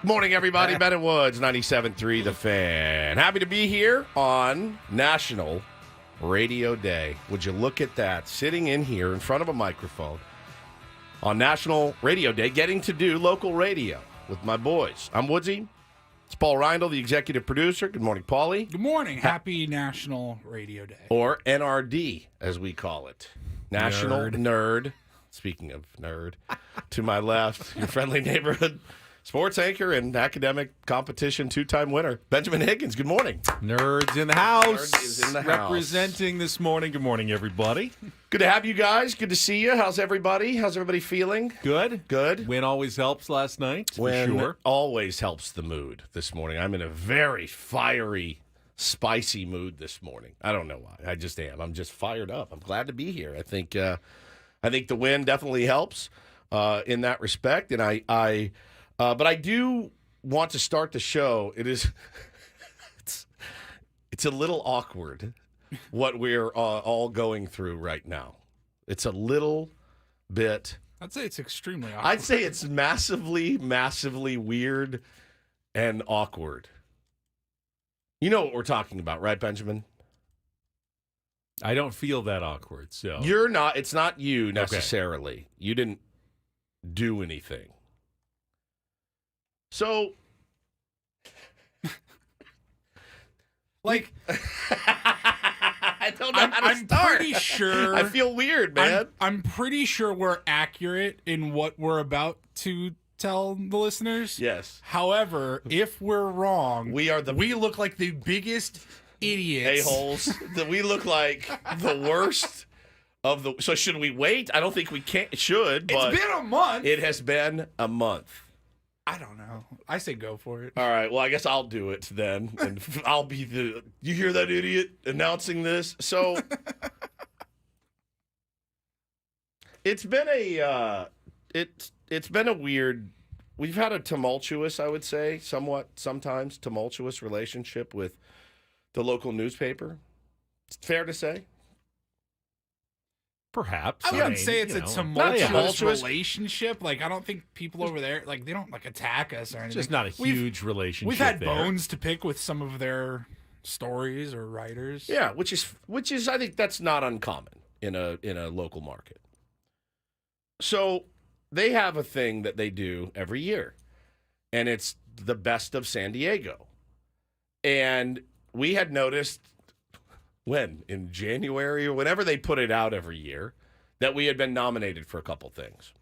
Morning, everybody. Ben and Woods, 97.3 The Fan. Happy to be here on National Radio Day. Would you look at that? Sitting in here in front of a microphone on National Radio Day, getting to do local radio with my boys. I'm Woodsy. It's Paul Reindl, the executive producer. Good morning, Paulie. Good morning. Happy National Radio Day. Or NRD, as we call it. National Nerd. Speaking of nerd, to my left, your friendly neighborhood sports anchor and academic competition two-time winner, Benjamin Higgins. Good morning. Nerds in the house. Nerd is in the house. Representing this morning. Good morning, everybody. Good to have you guys. Good to see you. How's everybody? How's everybody feeling? Good. Good. Win always helps last night, Win for sure. always helps the mood this morning. I'm in a very fiery, spicy mood this morning. I don't know why. I just am. I'm just fired up. I'm glad to be here. I think the win definitely helps in that respect. And but I do want to start the show. It's a little awkward what we're all going through right now. It's a little bit. I'd say it's extremely awkward. I'd say it's massively, massively weird and awkward. You know what we're talking about, right, Benjamin? I don't feel that awkward. So You're not. It's not you necessarily. Okay. You didn't do anything. So, like, I don't know how to I'm start. pretty sure. I feel weird, man. I'm pretty sure we're accurate in what we're about to tell the listeners. Yes. However, if we're wrong, We look like the biggest idiots. a-holes. We look like the worst of the. So should we wait? I don't think we should. But It's been a month. it has been a month. I don't know. I say go for it. All right. Well, I guess I'll do it then, and I'll be the. You hear that idiot announcing this? So it's been it's been a weird. We've had a tumultuous, I would say, sometimes tumultuous relationship with the local newspaper. It's fair to say. perhaps. I wouldn't say it's a tumultuous tumultuous relationship. Like, I don't think people over there, like, they don't, like, attack us or anything. It's just not a huge relationship. We've had there. bones to pick with some of their stories or writers. Yeah, which is I think that's not uncommon in a local market. So they have a thing that they do every year, and it's the Best of San Diego. And we had noticed in January or whenever they put it out every year, that we had been nominated for a couple things.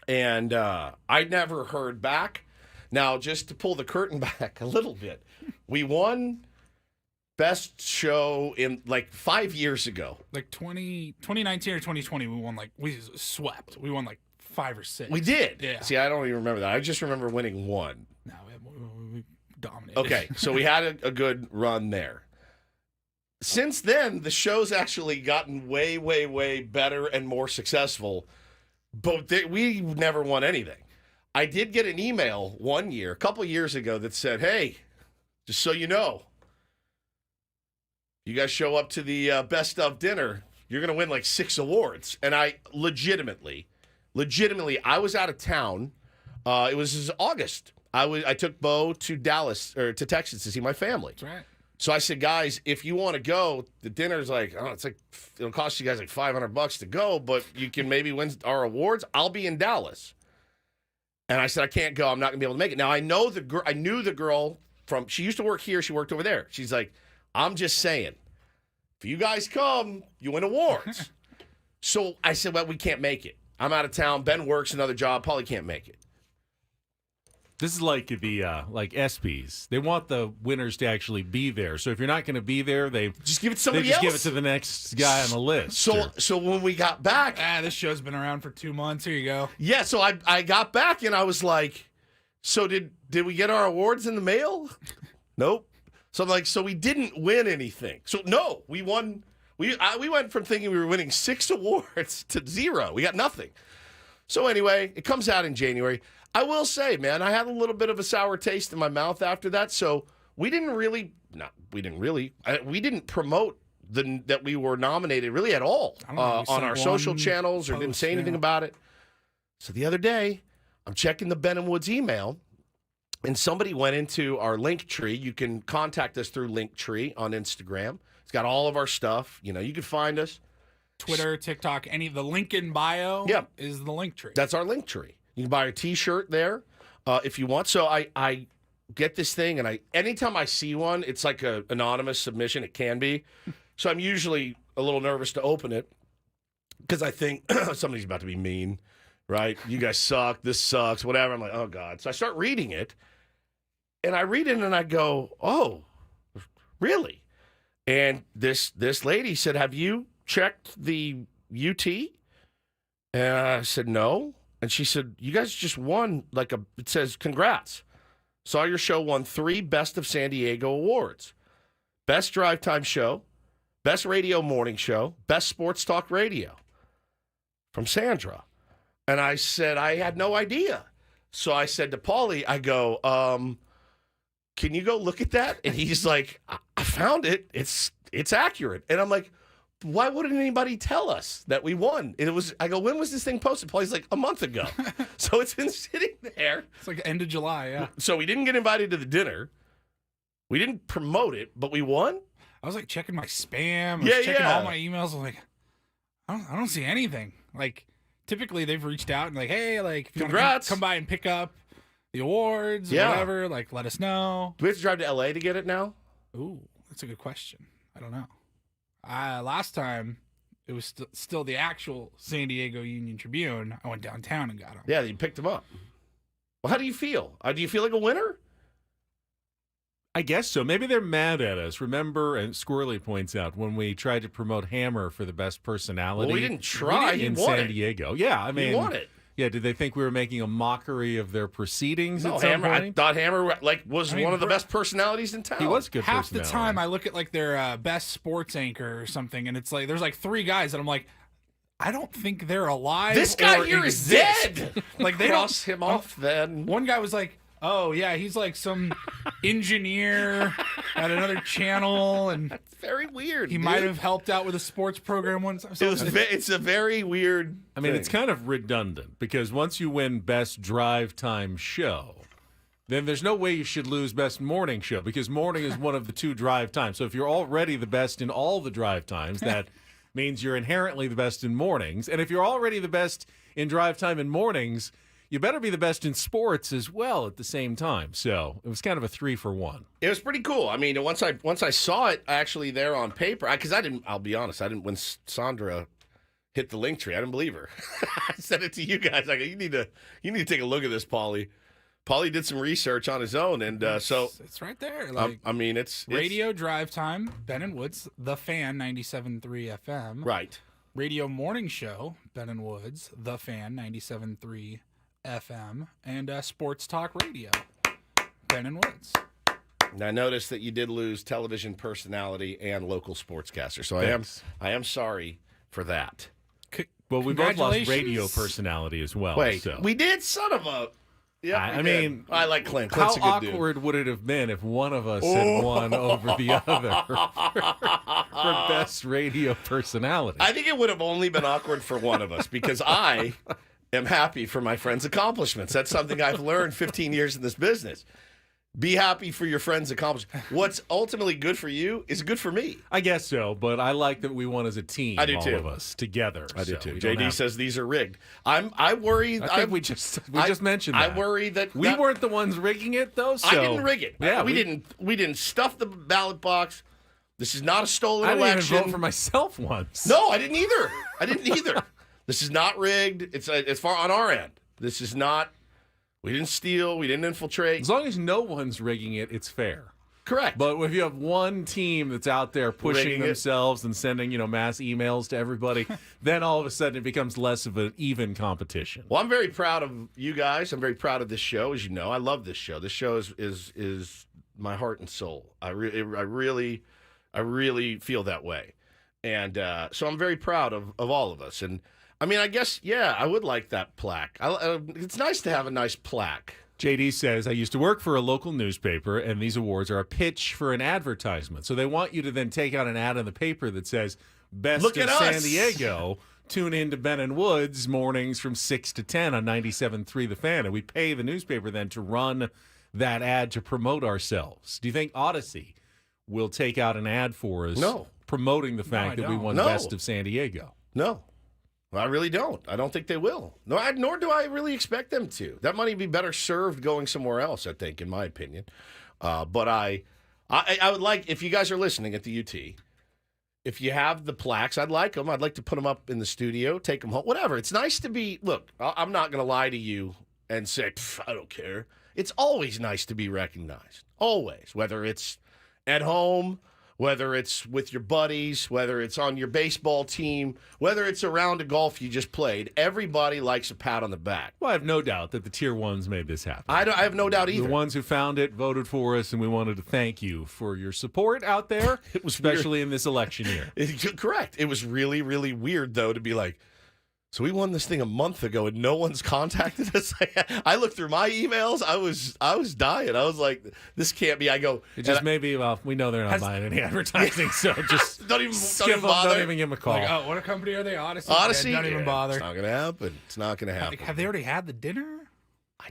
And I never heard back. Now, just to pull the curtain back a little bit, we won Best Show in like 5 years ago. Like 2019 or 2020, we swept. We won like 5 or 6. We did. Yeah. See, I don't even remember that. I just remember winning one. No, we dominated. Okay, so we had a good run there. Since then, the show's actually gotten way, way, way better and more successful, but we never won anything. I did get an email one year, a couple years ago, that said, hey, just so you know, you guys show up to the Best of dinner, you're going to win like 6 awards. And I legitimately, I was out of town. It was August. I took Bo to Texas to see my family. That's right. So I said, guys, if you want to go, the dinner's it'll cost you guys like $500 to go, but you can maybe win our awards. I'll be in Dallas. And I said, I can't go. I'm not going to be able to make it. Now, I knew the girl she used to work here. She worked over there. She's like, I'm just saying, if you guys come, you win awards. So I said, well, we can't make it. I'm out of town. Ben works another job. Probably can't make it. This is like the like ESPYs. They want the winners to actually be there. So if you're not going to be there, they just give it to somebody else. Give it to the next guy on the list. So when we got back, this show's been around for 2 months. Here you go. Yeah, so I got back and I was like, so did we get our awards in the mail? Nope. So I'm like, so we didn't win anything. So no, we won. We went from thinking we were winning 6 awards to 0. We got nothing. So anyway, it comes out in January. I will say, man, I had a little bit of a sour taste in my mouth after that. So we didn't promote that we were nominated really at all on our social channels or didn't say anything about it. So the other day, I'm checking the Ben and Woods email, and somebody went into our link tree. You can contact us through Linktree on Instagram. It's got all of our stuff. You can find us. Twitter, TikTok, any of the link in bio Yeah. is the link tree. That's our link tree. You can buy a T-shirt there if you want. So I get this thing, and anytime I see one, it's like an anonymous submission. It can be. So I'm usually a little nervous to open it because I think somebody's about to be mean, right? You guys suck. This sucks. Whatever. I'm like, oh God. So I start reading it, and I read it, and I go, oh, really? And this lady said, have you checked the UT? And I said, no. And she said, you guys just won, it says, congrats. Saw your show won 3 Best of San Diego awards. Best Drive Time Show, Best Radio Morning Show, Best Sports Talk Radio. From Sandra. And I said, I had no idea. So I said to Paulie, I go, can you go look at that? And he's like, I found it. It's accurate. And I'm like, why wouldn't anybody tell us that we won? And I go, when was this thing posted? Paulie's like, a month ago. So it's been sitting there. It's like end of July, yeah. So we didn't get invited to the dinner. We didn't promote it, but we won. I was like checking my spam. I was checking all my emails. I'm like, I don't see anything. Like, typically they've reached out and like, hey, like, if you congrats, come by and pick up the awards or whatever, like, let us know. Do we have to drive to LA to get it now? Ooh, that's a good question. I don't know. Last time it was still the actual San Diego Union Tribune. I went downtown and got them. Yeah, you picked them up. Well, how do you feel? Do you feel like a winner? I guess so. Maybe they're mad at us. Remember, and Squirrely points out, when we tried to promote Hammer for the best personality. Well, we didn't try. In San Diego. Yeah, I mean. He won it. Yeah, did they think we were making a mockery of their proceedings at some Hammer, point? I thought Hammer was one of the best personalities in town. He was a good Half the personality. time I look at like their best sports anchor or something, and it's like there's like 3 guys that I'm like, I don't think they're alive. This guy or here is exist. dead. Like they Cross him off then. One guy was like, oh yeah, he's like some engineer at another channel, and It's very weird. he might have helped out with a sports program once. It's a very weird. I mean, thing. it's kind of redundant because once you win Best Drive Time Show, then there's no way you should lose Best Morning Show because morning is one of the 2 drive times. So if you're already the best in all the drive times, that means you're inherently the best in mornings. And if you're already the best in drive time and mornings, you better be the best in sports as well at the same time. So it was kind of a 3-for-1. It was pretty cool. I mean, once I saw it actually there on paper, because I'll be honest, I didn't. When Sandra hit the link tree, I didn't believe her. I said it to you guys. I go, you need to take a look at this, Paulie. Paulie did some research on his own, and so it's right there. Like, I mean, it's Radio Drive Time, Ben and Woods, The Fan 97.3 FM. right. Radio Morning Show, Ben and Woods, The Fan 97.3 FM, and Sports Talk Radio, Ben and Woods. And I noticed that you did lose television personality and local sportscaster, so Thanks. I am sorry for that. Well, we both lost Congratulations. radio personality as well. Wait, so. we did, son of a. Yeah, I mean, I like Clint. How Clint's a good dude. awkward would it have been if one of us had won over the other for best radio personality? I think it would have only been awkward for one of us because I am happy for my friends' accomplishments. That's something I've learned 15 years in this business. Be happy for your friends' accomplishments. What's ultimately good for you is good for me. I guess so, but I like that we won as a team. I do all too. of us together. I do so too. we don't JD have- says these are rigged. I worry. I think we just mentioned that. I worry that we weren't the ones rigging it though. So I didn't rig it. Yeah, we didn't stuff the ballot box. This is not a stolen I didn't election. even vote for myself once. No, I didn't either. This is not rigged. It's far on our end. This is not. We didn't steal. We didn't infiltrate. As long as no one's rigging it, it's fair. Correct. But if you have one team that's out there pushing Rigging it. themselves and sending, mass emails to everybody, then all of a sudden it becomes less of an even competition. Well, I'm very proud of you guys. I'm very proud of this show. As you know, I love this show. This show is my heart and soul. I really feel that way, and so I'm very proud of all of us. And I mean, I guess I would like that plaque. It's nice to have a nice plaque. JD says, I used to work for a local newspaper, and these awards are a pitch for an advertisement. So they want you to then take out an ad in the paper that says, Best Look of at San us. Diego tune in to Ben and Woods mornings from 6 to 10 on 97.3 The Fan, and we pay the newspaper then to run that ad to promote ourselves. Do you think Odyssey will take out an ad for us promoting the fact that we won Best of San Diego? No. I really don't. I don't think they will. No, nor do I really expect them to. That money would be better served going somewhere else, I think, in my opinion. But I would like, if you guys are listening at the UT, if you have the plaques, I'd like them. I'd like to put them up in the studio, take them home, whatever. It's nice to be, look, I'm not going to lie to you and say, I don't care. It's always nice to be recognized. Always. Whether it's at home, whether it's with your buddies, whether it's on your baseball team, whether it's a round of golf you just played, everybody likes a pat on the back. Well, I have no doubt that the Tier 1s made this happen. I have no doubt either. The ones who found it voted for us, and we wanted to thank you for your support out there, It was especially in this election year. Correct. It was really, really weird, though, to be like, so we won this thing a month ago and no one's contacted us. I looked through my emails. I was dying. I was like, this can't be. I go. It just maybe. Well, we know they're not buying any advertising, so just don't even bother. Don't even give them a call. Like, oh, what company are they? Odyssey. Odyssey. Yeah, don't even bother. It's not gonna happen. It's not gonna happen. Have they already had the dinner?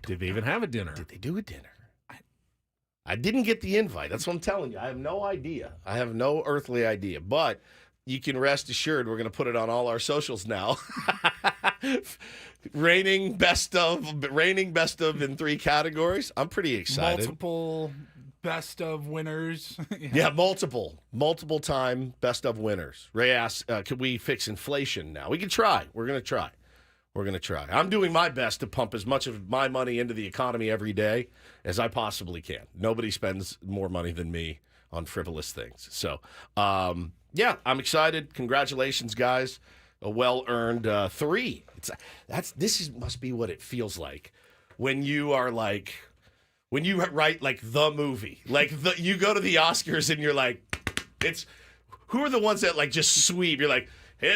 Did they even have a dinner? Did they do a dinner? I didn't get the invite. That's what I'm telling you. I have no idea. I have no earthly idea. But you can rest assured we're going to put it on all our socials now. Reigning best of in 3 categories. I'm pretty excited. Multiple best of winners. Yeah, multiple time best of winners. Ray asks, could we fix inflation now? We can try. We're going to try. I'm doing my best to pump as much of my money into the economy every day as I possibly can. Nobody spends more money than me on frivolous things. So, yeah, I'm excited. Congratulations, guys. A well-earned 3. Must be what it feels like when you are like, when you write like the movie, like you go to the Oscars and you're like, who are the ones that like just sweep? You're like,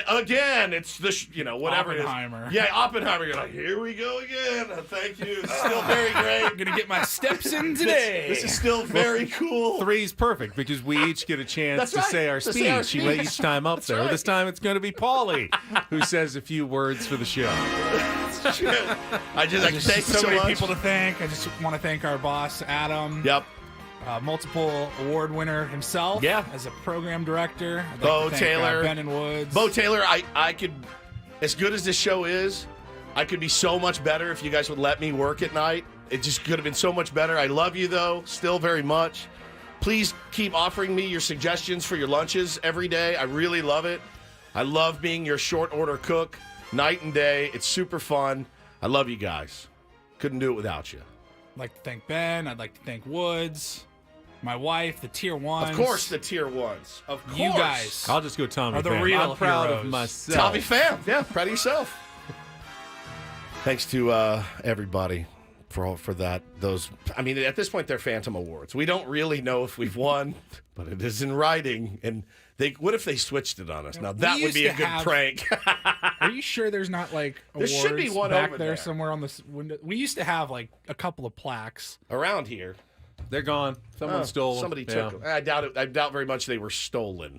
again, it's the whatever Oppenheimer. it is. Yeah, Oppenheimer. You're like, here we go again. Thank you. It's still very great. I'm gonna get my steps in today. This is still very cool. 3's perfect because we each get a chance to say our speech each time up there. Right. This time it's going to be Paulie who says a few words for the show. I thank so so many much. people to thank. I just want to thank our boss, Adam. Yep. Multiple award winner himself. Yeah. As a program director. I'd like Bo to thank, Taylor. Ben and Woods. Bo Taylor, I could, as good as this show is, I could be so much better if you guys would let me work at night. It just could have been so much better. I love you, though, still very much. Please keep offering me your suggestions for your lunches every day. I really love it. I love being your short order cook night and day. It's super fun. I love you guys. Couldn't do it without you. I'd like to thank Ben. I'd like to thank Woods. My wife, the Tier 1s. Of course, the Tier 1s. Of course. You guys. I'll just go Tommy Are the Pham. real I'm proud heroes. of myself. Tommy Pham. Yeah, proud of yourself. Thanks to everybody for that. At this point, they're Phantom Awards. We don't really know if we've won, but it is in writing. And what if they switched it on us? Now, that would be a good prank. Are you sure there's not like awards There should be one back over there there. somewhere on the window? We used to have like a couple of plaques. Around here. They're gone. Someone stole them. Somebody took them. I doubt it. I doubt very much they were stolen.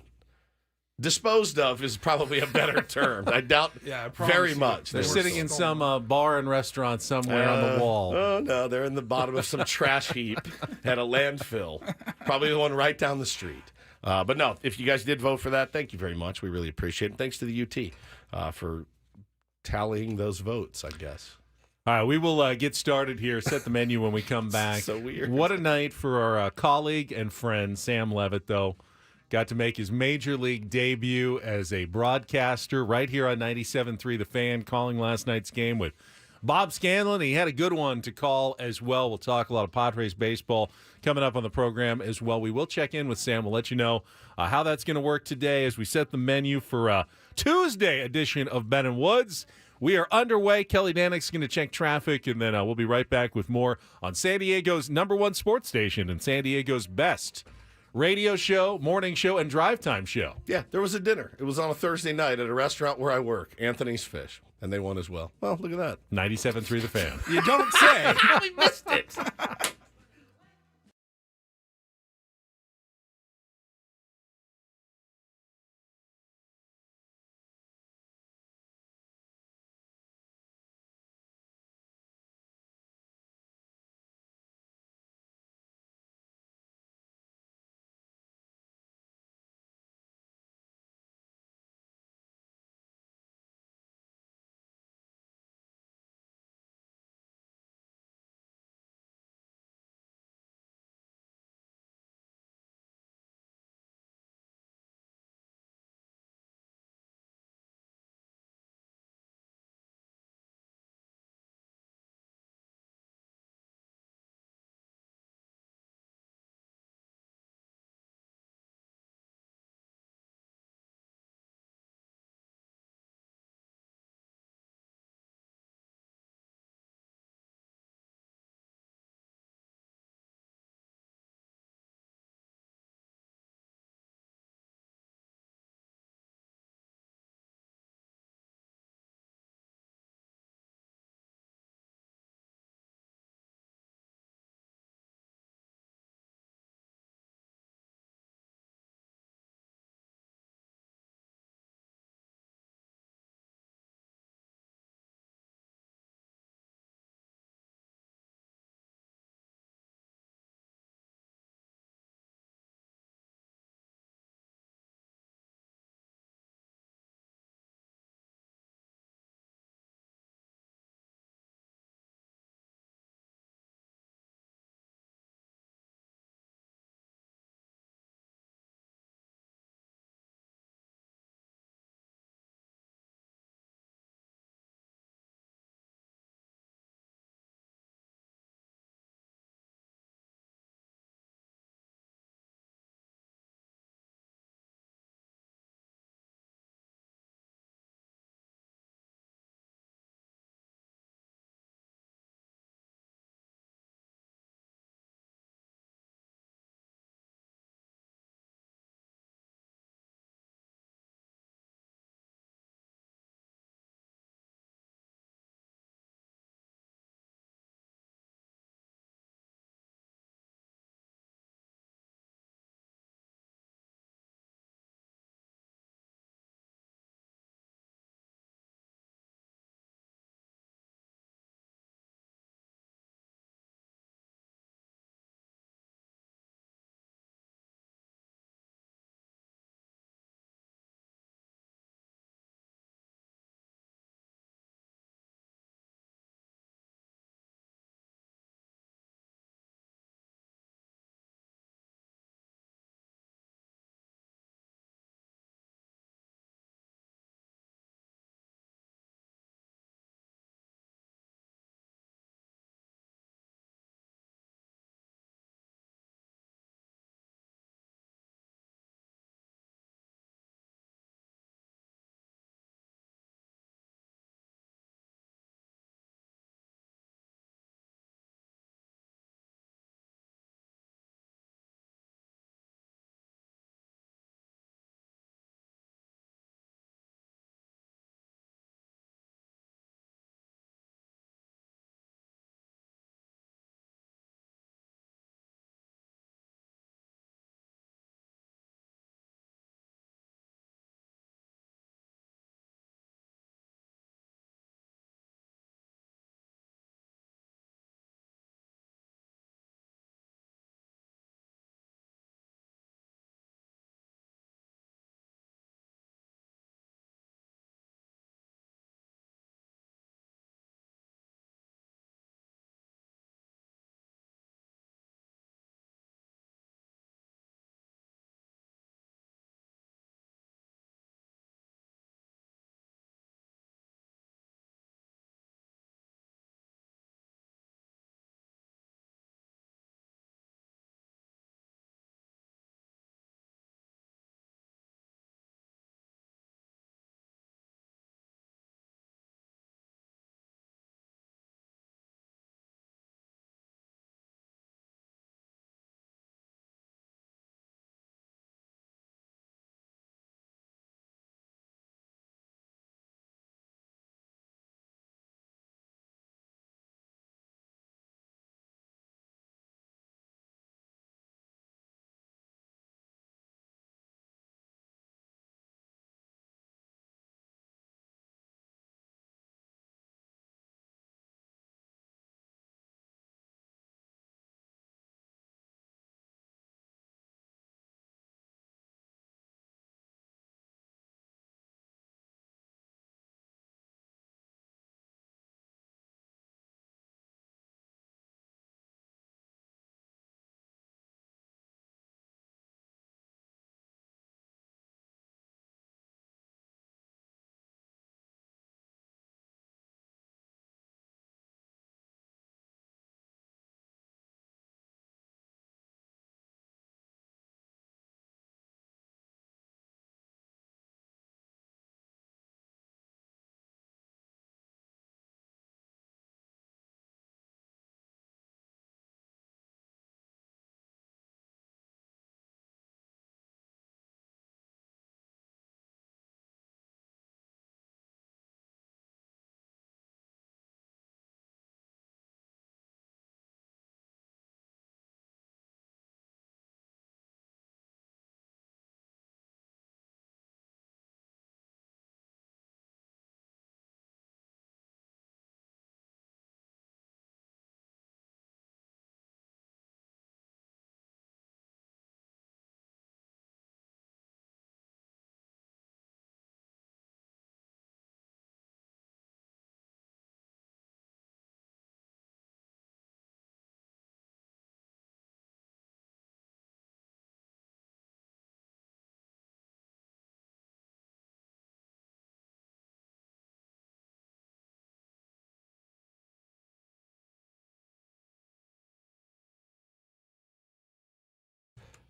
Disposed of is probably a better term. I doubt very much. They're they were sitting in some bar and restaurant somewhere on the wall. Oh, no. They're in the bottom of some trash heap at a landfill. Probably the one right down the street. But no, if you guys did vote for that, thank you very much. We really appreciate it. Thanks to the UT for tallying those votes, I guess. All right, we will get started here, set the menu when we come back. So weird. What a night for our colleague and friend, Sam Levitt, though. Got to make his major league debut as a broadcaster right here on 97.3 The Fan, calling last night's game with Bob Scanlon. He had a good one to call as well. We'll talk a lot of Padres baseball coming up on the program as well. We will check in with Sam. We'll let you know how that's going to work today as we set the menu for a Tuesday edition of Ben and Woods. We are underway. Kelly Danick's going to check traffic, and then we'll be right back with more on San Diego's #1 sports station and San Diego's best radio show, morning show, and drive time show. Yeah, there was a dinner. It was on a Thursday night at a restaurant where I work, Anthony's Fish, and they won as well. Well, look at that. 97.3 The Fan. You don't say. We missed it.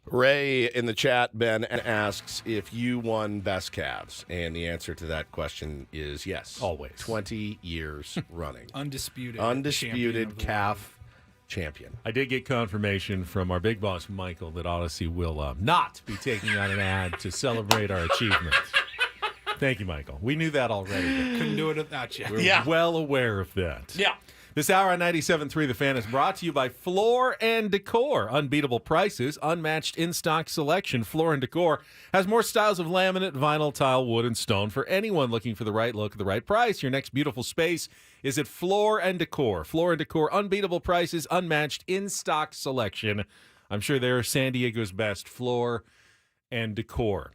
Ray in the chat, Ben, asks if you won Best Calves. And the answer to that question is yes. Always. 20 years running. Undisputed Undisputed champion of the calf champion. I did get confirmation from our big boss, Michael, that Odyssey will not be taking out an ad to celebrate our achievement. Thank you, Michael. We knew that already. Couldn't do it without you. We're well aware of that. Yeah. This hour on 97.3 The Fan is brought to you by Floor & Decor. Unbeatable prices, unmatched in-stock selection. Floor & Decor has more styles of laminate, vinyl, tile, wood, and stone for anyone looking for the right look at the right price. Your next beautiful space is at Floor & Decor. Floor & Decor, unbeatable prices, unmatched in-stock selection. I'm sure they're San Diego's best. Floor & Decor.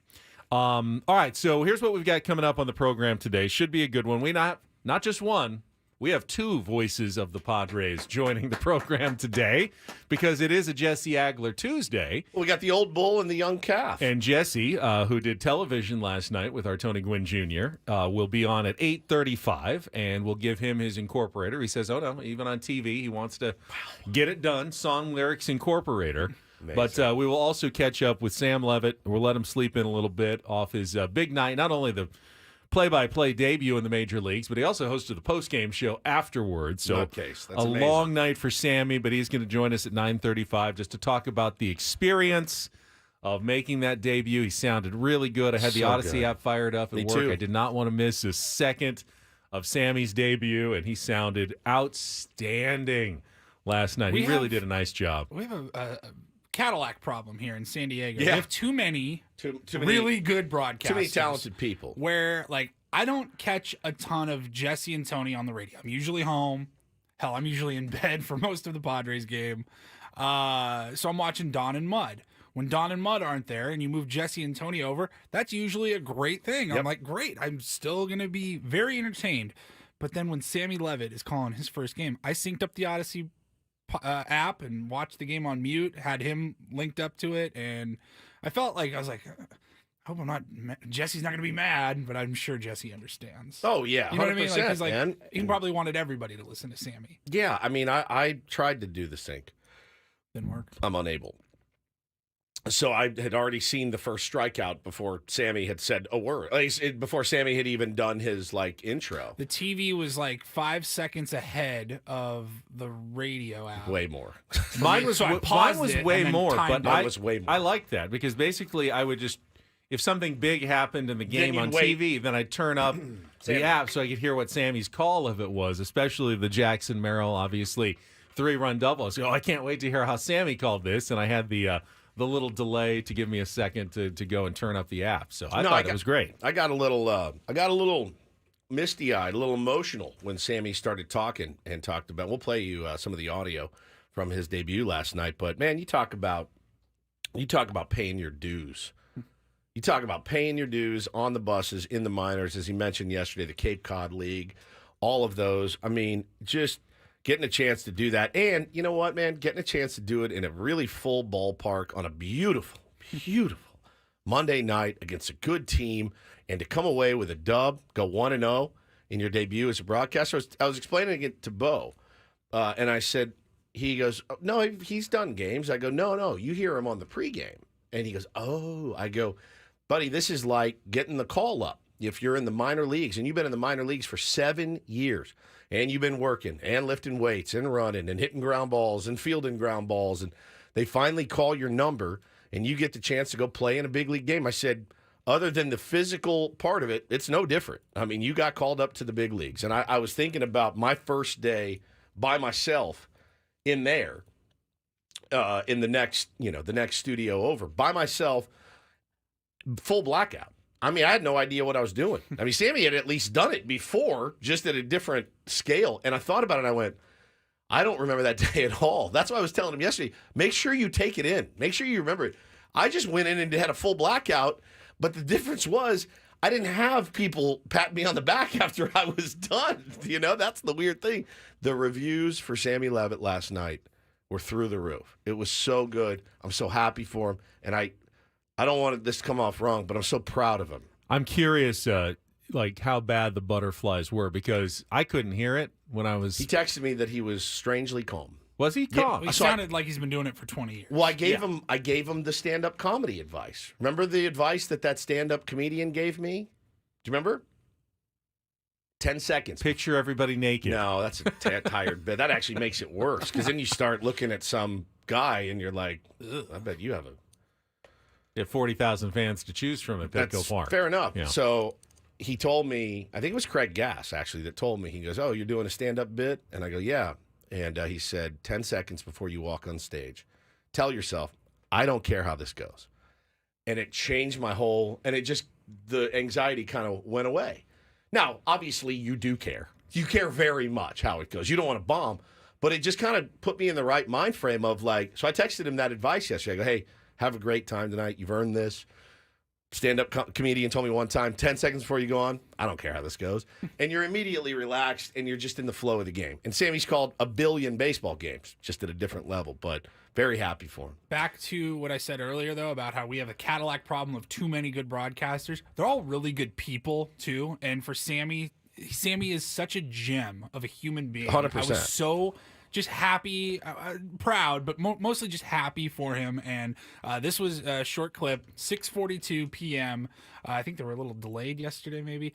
All right, so here's what we've got coming up on the program today. Should be a good one. We not just one. We have two voices of the Padres joining the program today because it is a Jesse Agler Tuesday. Well, we got the old bull and the young calf. And Jesse, who did television last night with our Tony Gwynn Jr., will be on at 8:35, and we'll give him his incorporator. He says, oh, no, even on TV, he wants to get it done, song lyrics incorporator. But we will also catch up with Sam Levitt. We'll let him sleep in a little bit off his big night, not only the play-by-play debut in the major leagues, but he also hosted the post-game show afterwards. So That's a amazing. long night for Sammy, but he's going to join us at 9:35 just to talk about the experience of making that debut. He sounded really good. I had the So Odyssey good. app fired up at Me work. too. I did not want to miss a second of Sammy's debut, and he sounded outstanding last night. He really did a nice job. We have a Cadillac problem here in San Diego. Yeah. We have too many Too many- really good broadcasters. Too many talented people. Where, I don't catch a ton of Jesse and Tony on the radio. I'm usually home. Hell, I'm usually in bed for most of the Padres game. So I'm watching Don and Mud. When Don and Mud aren't there and you move Jesse and Tony over, that's usually a great thing. I'm like, great. I'm still going to be very entertained. But then when Sammy Levitt is calling his first game, I synced up the Odyssey app and watched the game on mute, had him linked up to it, and I felt like I was like, I hope I'm not Jesse's not gonna be mad, but I'm sure Jesse understands. Oh, yeah. You know what I mean? 100%, He's man. he probably wanted everybody to listen to Sammy. Yeah, I mean, I tried to do the sync. Didn't work. I'm unable. So I had already seen the first strikeout before Sammy had said a word. Before Sammy had even done his intro. The TV was 5 seconds ahead of the radio app. Way more. Mine was So I mine paused was it way and then more, timed but it. Mine was way more. I like that because basically I would just, if something big happened in the game you'd on wait. TV, then I'd turn up the app so I could hear what Sammy's call of it was, especially the Jackson Merrill, obviously 3-run double. I was like, I can't wait to hear how Sammy called this, and I had the little delay to give me a second to go and turn up the app. So I thought it was great. I got a little misty-eyed, a little emotional when Sammy started talking and talked about. We'll play you some of the audio from his debut last night. But man, you talk about paying your dues. You talk about paying your dues on the buses in the minors, as he mentioned yesterday, the Cape Cod League, all of those. I mean, just getting a chance to do that. And you know what, man? Getting a chance to do it in a really full ballpark on a beautiful, beautiful Monday night against a good team and to come away with a dub, go 1-0 in your debut as a broadcaster. I was explaining it to Bo, and I said, he goes, oh, no, he's done games. I go, no, you hear him on the pregame. And he goes, oh. I go, buddy, this is like getting the call up. If you're in the minor leagues, and you've been in the minor leagues for 7 years, and you've been working and lifting weights and running and hitting ground balls and fielding ground balls, and they finally call your number and you get the chance to go play in a big league game. I said, other than the physical part of it, it's no different. I mean, you got called up to the big leagues. And I was thinking about my first day by myself in there, in the next studio over, by myself, full blackout. I mean, I had no idea what I was doing. I mean, Sammy had at least done it before, just at a different scale. And I thought about it, and I went, I don't remember that day at all. That's why I was telling him yesterday, make sure you take it in. Make sure you remember it. I just went in and had a full blackout, but the difference was I didn't have people pat me on the back after I was done. That's the weird thing. The reviews for Sammy Levitt last night were through the roof. It was so good. I'm so happy for him. And I don't want this to come off wrong, but I'm so proud of him. I'm curious, how bad the butterflies were because I couldn't hear it when I was. He texted me that he was strangely calm. Was he calm? He sounded like he's been doing it for 20 years. Well, I gave him the stand-up comedy advice. Remember the advice that stand-up comedian gave me? Do you remember? 10 seconds. Picture everybody naked. No, that's a tired bit. That actually makes it worse because then you start looking at some guy and you're like, ugh, I bet you have You have 40,000 fans to choose from at Petco That's Park. fair enough. Yeah. So he told me, I think it was Craig Gass actually that told me, he goes, oh, you're doing a stand-up bit? And I go, yeah. And he said, 10 seconds before you walk on stage, tell yourself, I don't care how this goes. And it changed my whole, and it just, the anxiety kind of went away. Now, obviously, you do care. You care very much how it goes. You don't want to bomb, but it just kind of put me in the right mind frame of like, so I texted him that advice yesterday. I go, hey, have a great time tonight. You've earned this. Stand-up comedian told me one time, 10 seconds before you go on, I don't care how this goes. And you're immediately relaxed, and you're just in the flow of the game. And Sammy's called a billion baseball games, just at a different level, but very happy for him. Back to what I said earlier, though, about how we have a Cadillac problem of too many good broadcasters. They're all really good people, too. And for Sammy is such a gem of a human being. 100%. I was so just happy, proud, but mostly just happy for him. And this was a short clip, 6:42 p.m. I think they were a little delayed yesterday, maybe.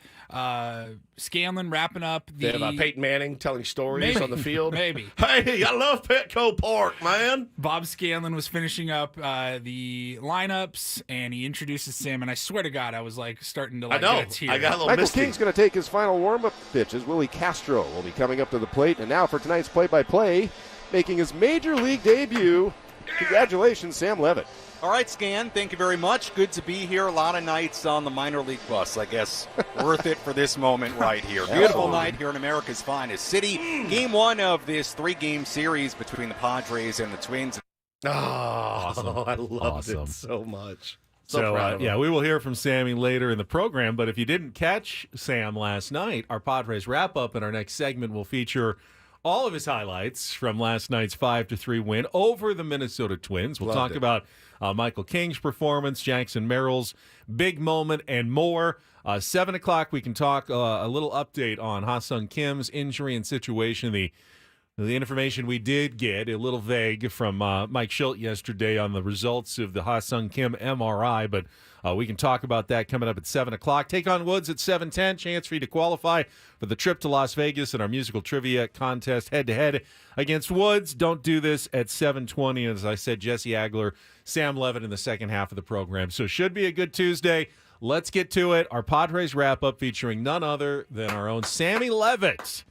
Scanlon wrapping up the... They have Peyton Manning telling stories on the field. Maybe. Hey, I love Petco Park, man. Bob Scanlon was finishing up the lineups, and he introduces Sam, and I swear to God, I was like starting to like get a tear. I got a little Michael misty. King's going to take his final warm-up pitch as Willie Castro will be coming up to the plate. And now for tonight's play-by-play, making his major league debut. Congratulations, Sam Levitt. All right, Scan, thank you very much. Good to be here. A lot of nights on the minor league bus, I guess. Worth it for this moment right here. Beautiful night here in America's finest city. Game one of this 3-game series between the Padres and the Twins. Oh, I loved Awesome. it so much. So, proud of him. we will hear from Sammy later in the program. But if you didn't catch Sam last night, our Padres wrap-up in our next segment will feature all of his highlights from last night's 5-3 win over the Minnesota Twins. We'll Loved talk it. about Michael King's performance, Jackson Merrill's big moment, and more. 7 o'clock, we can talk a little update on Ha-Sung Kim's injury and situation. The information we did get, a little vague from Mike Schilt yesterday on the results of the Ha-Sung Kim MRI, but we can talk about that coming up at 7 o'clock. Take on Woods at 7:10, chance for you to qualify for the trip to Las Vegas and our musical trivia contest head-to-head against Woods. Don't do this at 7:20. As I said, Jesse Agler, Sam Levitt in the second half of the program. So should be a good Tuesday. Let's get to it. Our Padres wrap-up featuring none other than our own Sammy Levitt.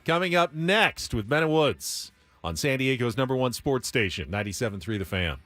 Coming up next with Ben and Woods on San Diego's #1 sports station, 97.3 The Fan.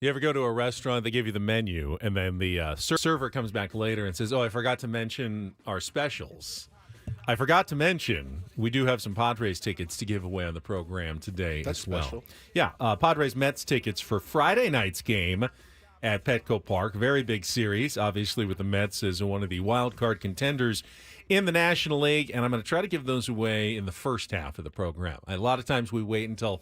You ever go to a restaurant, they give you the menu, and then the server comes back later and says, "Oh, I forgot to mention our specials. I forgot to mention we do have some Padres tickets to give away on the program today That's as well." special. Yeah, Padres Mets tickets for Friday night's game at Petco Park. Very big series, obviously, with the Mets as one of the wild card contenders in the National League, and I'm going to try to give those away in the first half of the program. A lot of times we wait until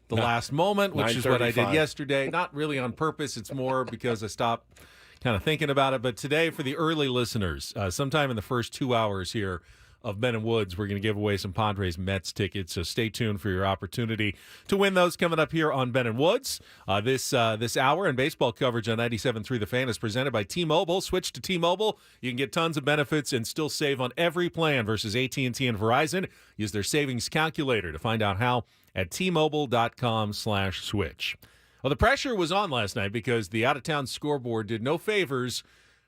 the last moment, which is what I did 9:35. yesterday. Not really on purpose. It's more because I stopped kind of thinking about it. But today, for the early listeners, sometime in the first 2 hours here of Ben and Woods, we're going to give away some Padres Mets tickets. So stay tuned for your opportunity to win those coming up here on Ben and Woods. This hour and baseball coverage on 97.3 The Fan is presented by T-Mobile. Switch to T-Mobile. You can get tons of benefits and still save on every plan versus AT&T and Verizon. Use their savings calculator to find out how at T-Mobile.com/switch. Well, the pressure was on last night because the out-of-town scoreboard did no favors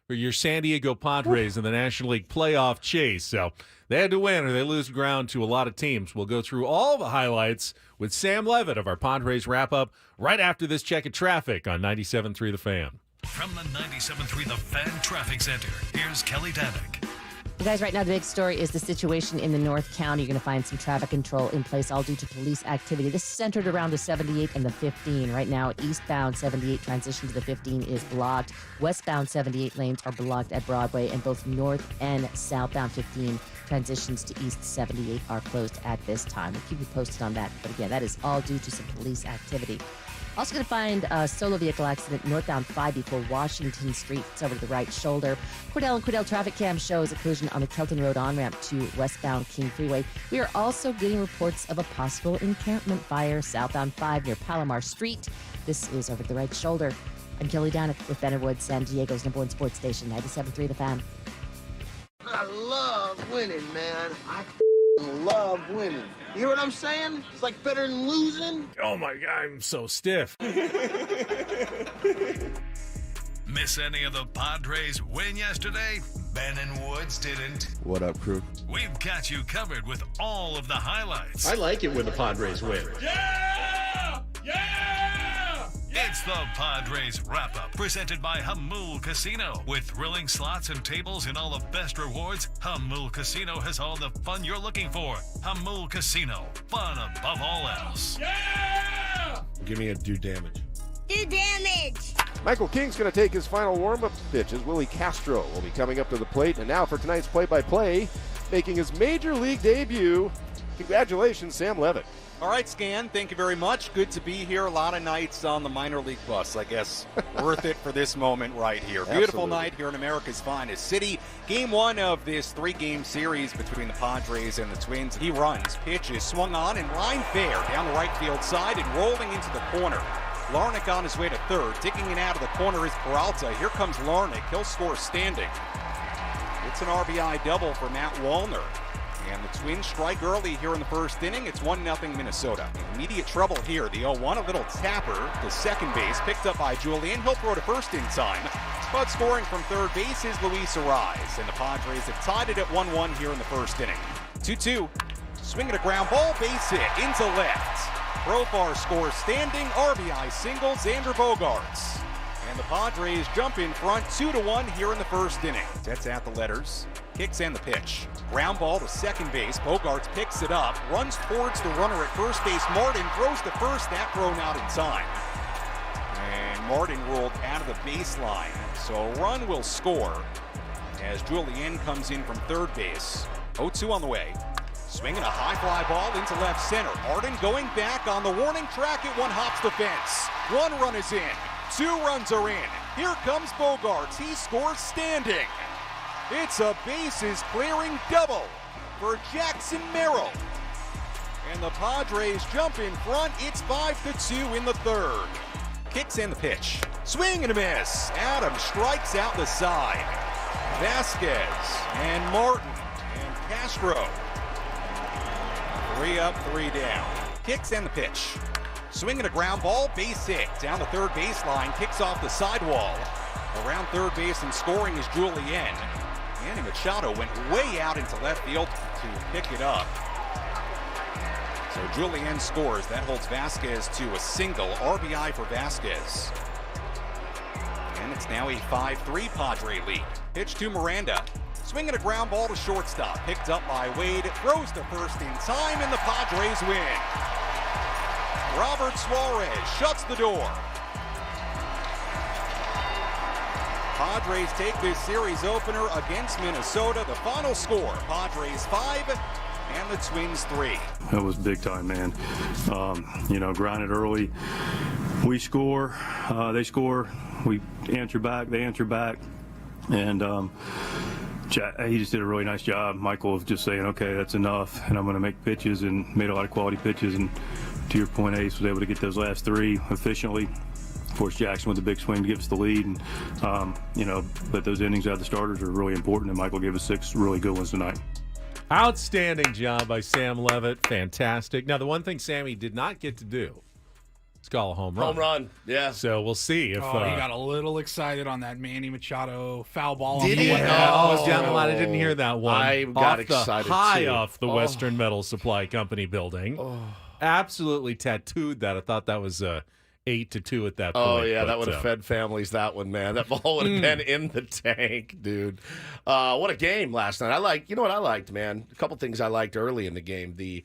for your San Diego Padres in the National League playoff chase. So they had to win or they lose ground to a lot of teams. We'll go through all the highlights with Sam Levitt of our Padres wrap-up right after this check of traffic on 97.3 The Fan. From the 97.3 The Fan Traffic Center, here's Kelly Danick. You guys, right now, the big story is the situation in the North County. You're going to find some traffic control in place, all due to police activity. This is centered around the 78 and the 15. Right now, eastbound 78 transition to the 15 is blocked. Westbound 78 lanes are blocked at Broadway, and both north and southbound 15 transitions to east 78 are closed at this time. We'll keep you posted on that. But again, that is all due to some police activity. Also going to find a solo vehicle accident northbound 5 before Washington Street. It's over to the right shoulder. Cordell and Cordell traffic cam shows a collision on the Kelton Road on-ramp to westbound King Freeway. We are also getting reports of a possible encampment fire southbound 5 near Palomar Street. This is over to the right shoulder. I'm Kelly Danick with Ben and Woods, San Diego's #1 sports station, 97.3 The Fan. I love winning, man. I love winning. You hear what I'm saying? It's like better than losing. Oh, my God, I'm so stiff. Miss any of the Padres win yesterday? Ben and Woods didn't. What up, crew? We've got you covered with all of the highlights. I like it when the Padres win. Yeah! Yeah! It's the Padres Wrap-Up, presented by Hamul Casino. With thrilling slots and tables and all the best rewards, Hamul Casino has all the fun you're looking for. Hamul Casino, fun above all else. Yeah! Give me a do damage. Do damage! Michael King's going to take his final warm-up pitch as Willie Castro will be coming up to the plate. And now for tonight's play-by-play, making his major league debut. Congratulations, Sam Levitt. All right, Scan, thank you very much. Good to be here. A lot of nights on the minor league bus, I guess. Worth it for this moment right here. Beautiful Absolutely. night here in America's finest city. Game 1 of this 3-game series between the Padres and the Twins. He runs, pitches, swung on, and line fair down the right field side and rolling into the corner. Larnach on his way to third. Digging it out of the corner is Peralta. Here comes Larnach. He'll score standing. It's an RBI double for Matt Wallner. And the Twins strike early here in the first inning. It's 1-0 Minnesota. Immediate trouble here. The 0-1, a little tapper to second base, picked up by Julian. He'll throw to first in time. But scoring from third base is Luis Arise. And the Padres have tied it at 1-1 here in the first inning. 2-2. Swinging a ground ball, base hit into left. Profar scores standing, RBI single, Xander Bogaerts. And the Padres jump in front 2-1 here in the first inning. That's at the letters. Kicks and the pitch. Ground ball to second base. Bogaerts picks it up, runs towards the runner at first base. Martin throws to first, that throw not in time. And Martin rolled out of the baseline. So a run will score as Julien comes in from third base. 0-2 on the way. Swinging a high fly ball into left center. Martin going back on the warning track. It one hops the fence. 1 run is in. 2 runs are in. Here comes Bogaerts. He scores standing. It's a bases clearing double for Jackson Merrill. And the Padres jump in front. It's 5-2 in the third. Kicks in the pitch. Swing and a miss. Adams strikes out the side. Vasquez and Martin and Castro. 3 up, 3 down. Kicks and the pitch. Swinging a ground ball, base hit. Down the third baseline, kicks off the sidewall. Around third base and scoring is Julien. Manny Machado went way out into left field to pick it up. So Julien scores. That holds Vasquez to a single. RBI for Vasquez. It's now a 5-3 Padre lead. Pitch to Miranda. Swinging a ground ball to shortstop. Picked up by Wade. Throws to first in time, and the Padres win. Robert Suarez shuts the door. Padres take this series opener against Minnesota. The final score, Padres 5 and the Twins 3. That was big time, man. Grinded early. We score, they score, we answer back, they answer back. And he just did a really nice job. Michael was just saying, okay, that's enough, and I'm going to make pitches, and made a lot of quality pitches. And to your point, Ace was able to get those last 3 efficiently. Forced Jackson with a big swing to give us the lead, and but those innings out of the starters are really important, and Michael gave us 6 really good ones tonight. Outstanding job by Sam Levitt. Fantastic. Now, the one thing Sammy did not get to do is call a home run. Home run, yeah. So we'll see if he got a little excited on that Manny Machado foul ball. Did on the he? way Yeah, out. it was down the line. I didn't hear that one. I got Off excited, high too. off the Western Metal Supply Company building. Absolutely tattooed that. I thought that was 8-2 at that point. Oh, yeah, but, that would have fed families, that one, man. That ball would have been in the tank, dude. What a game last night. You know what I liked, man? A couple things I liked early in the game. The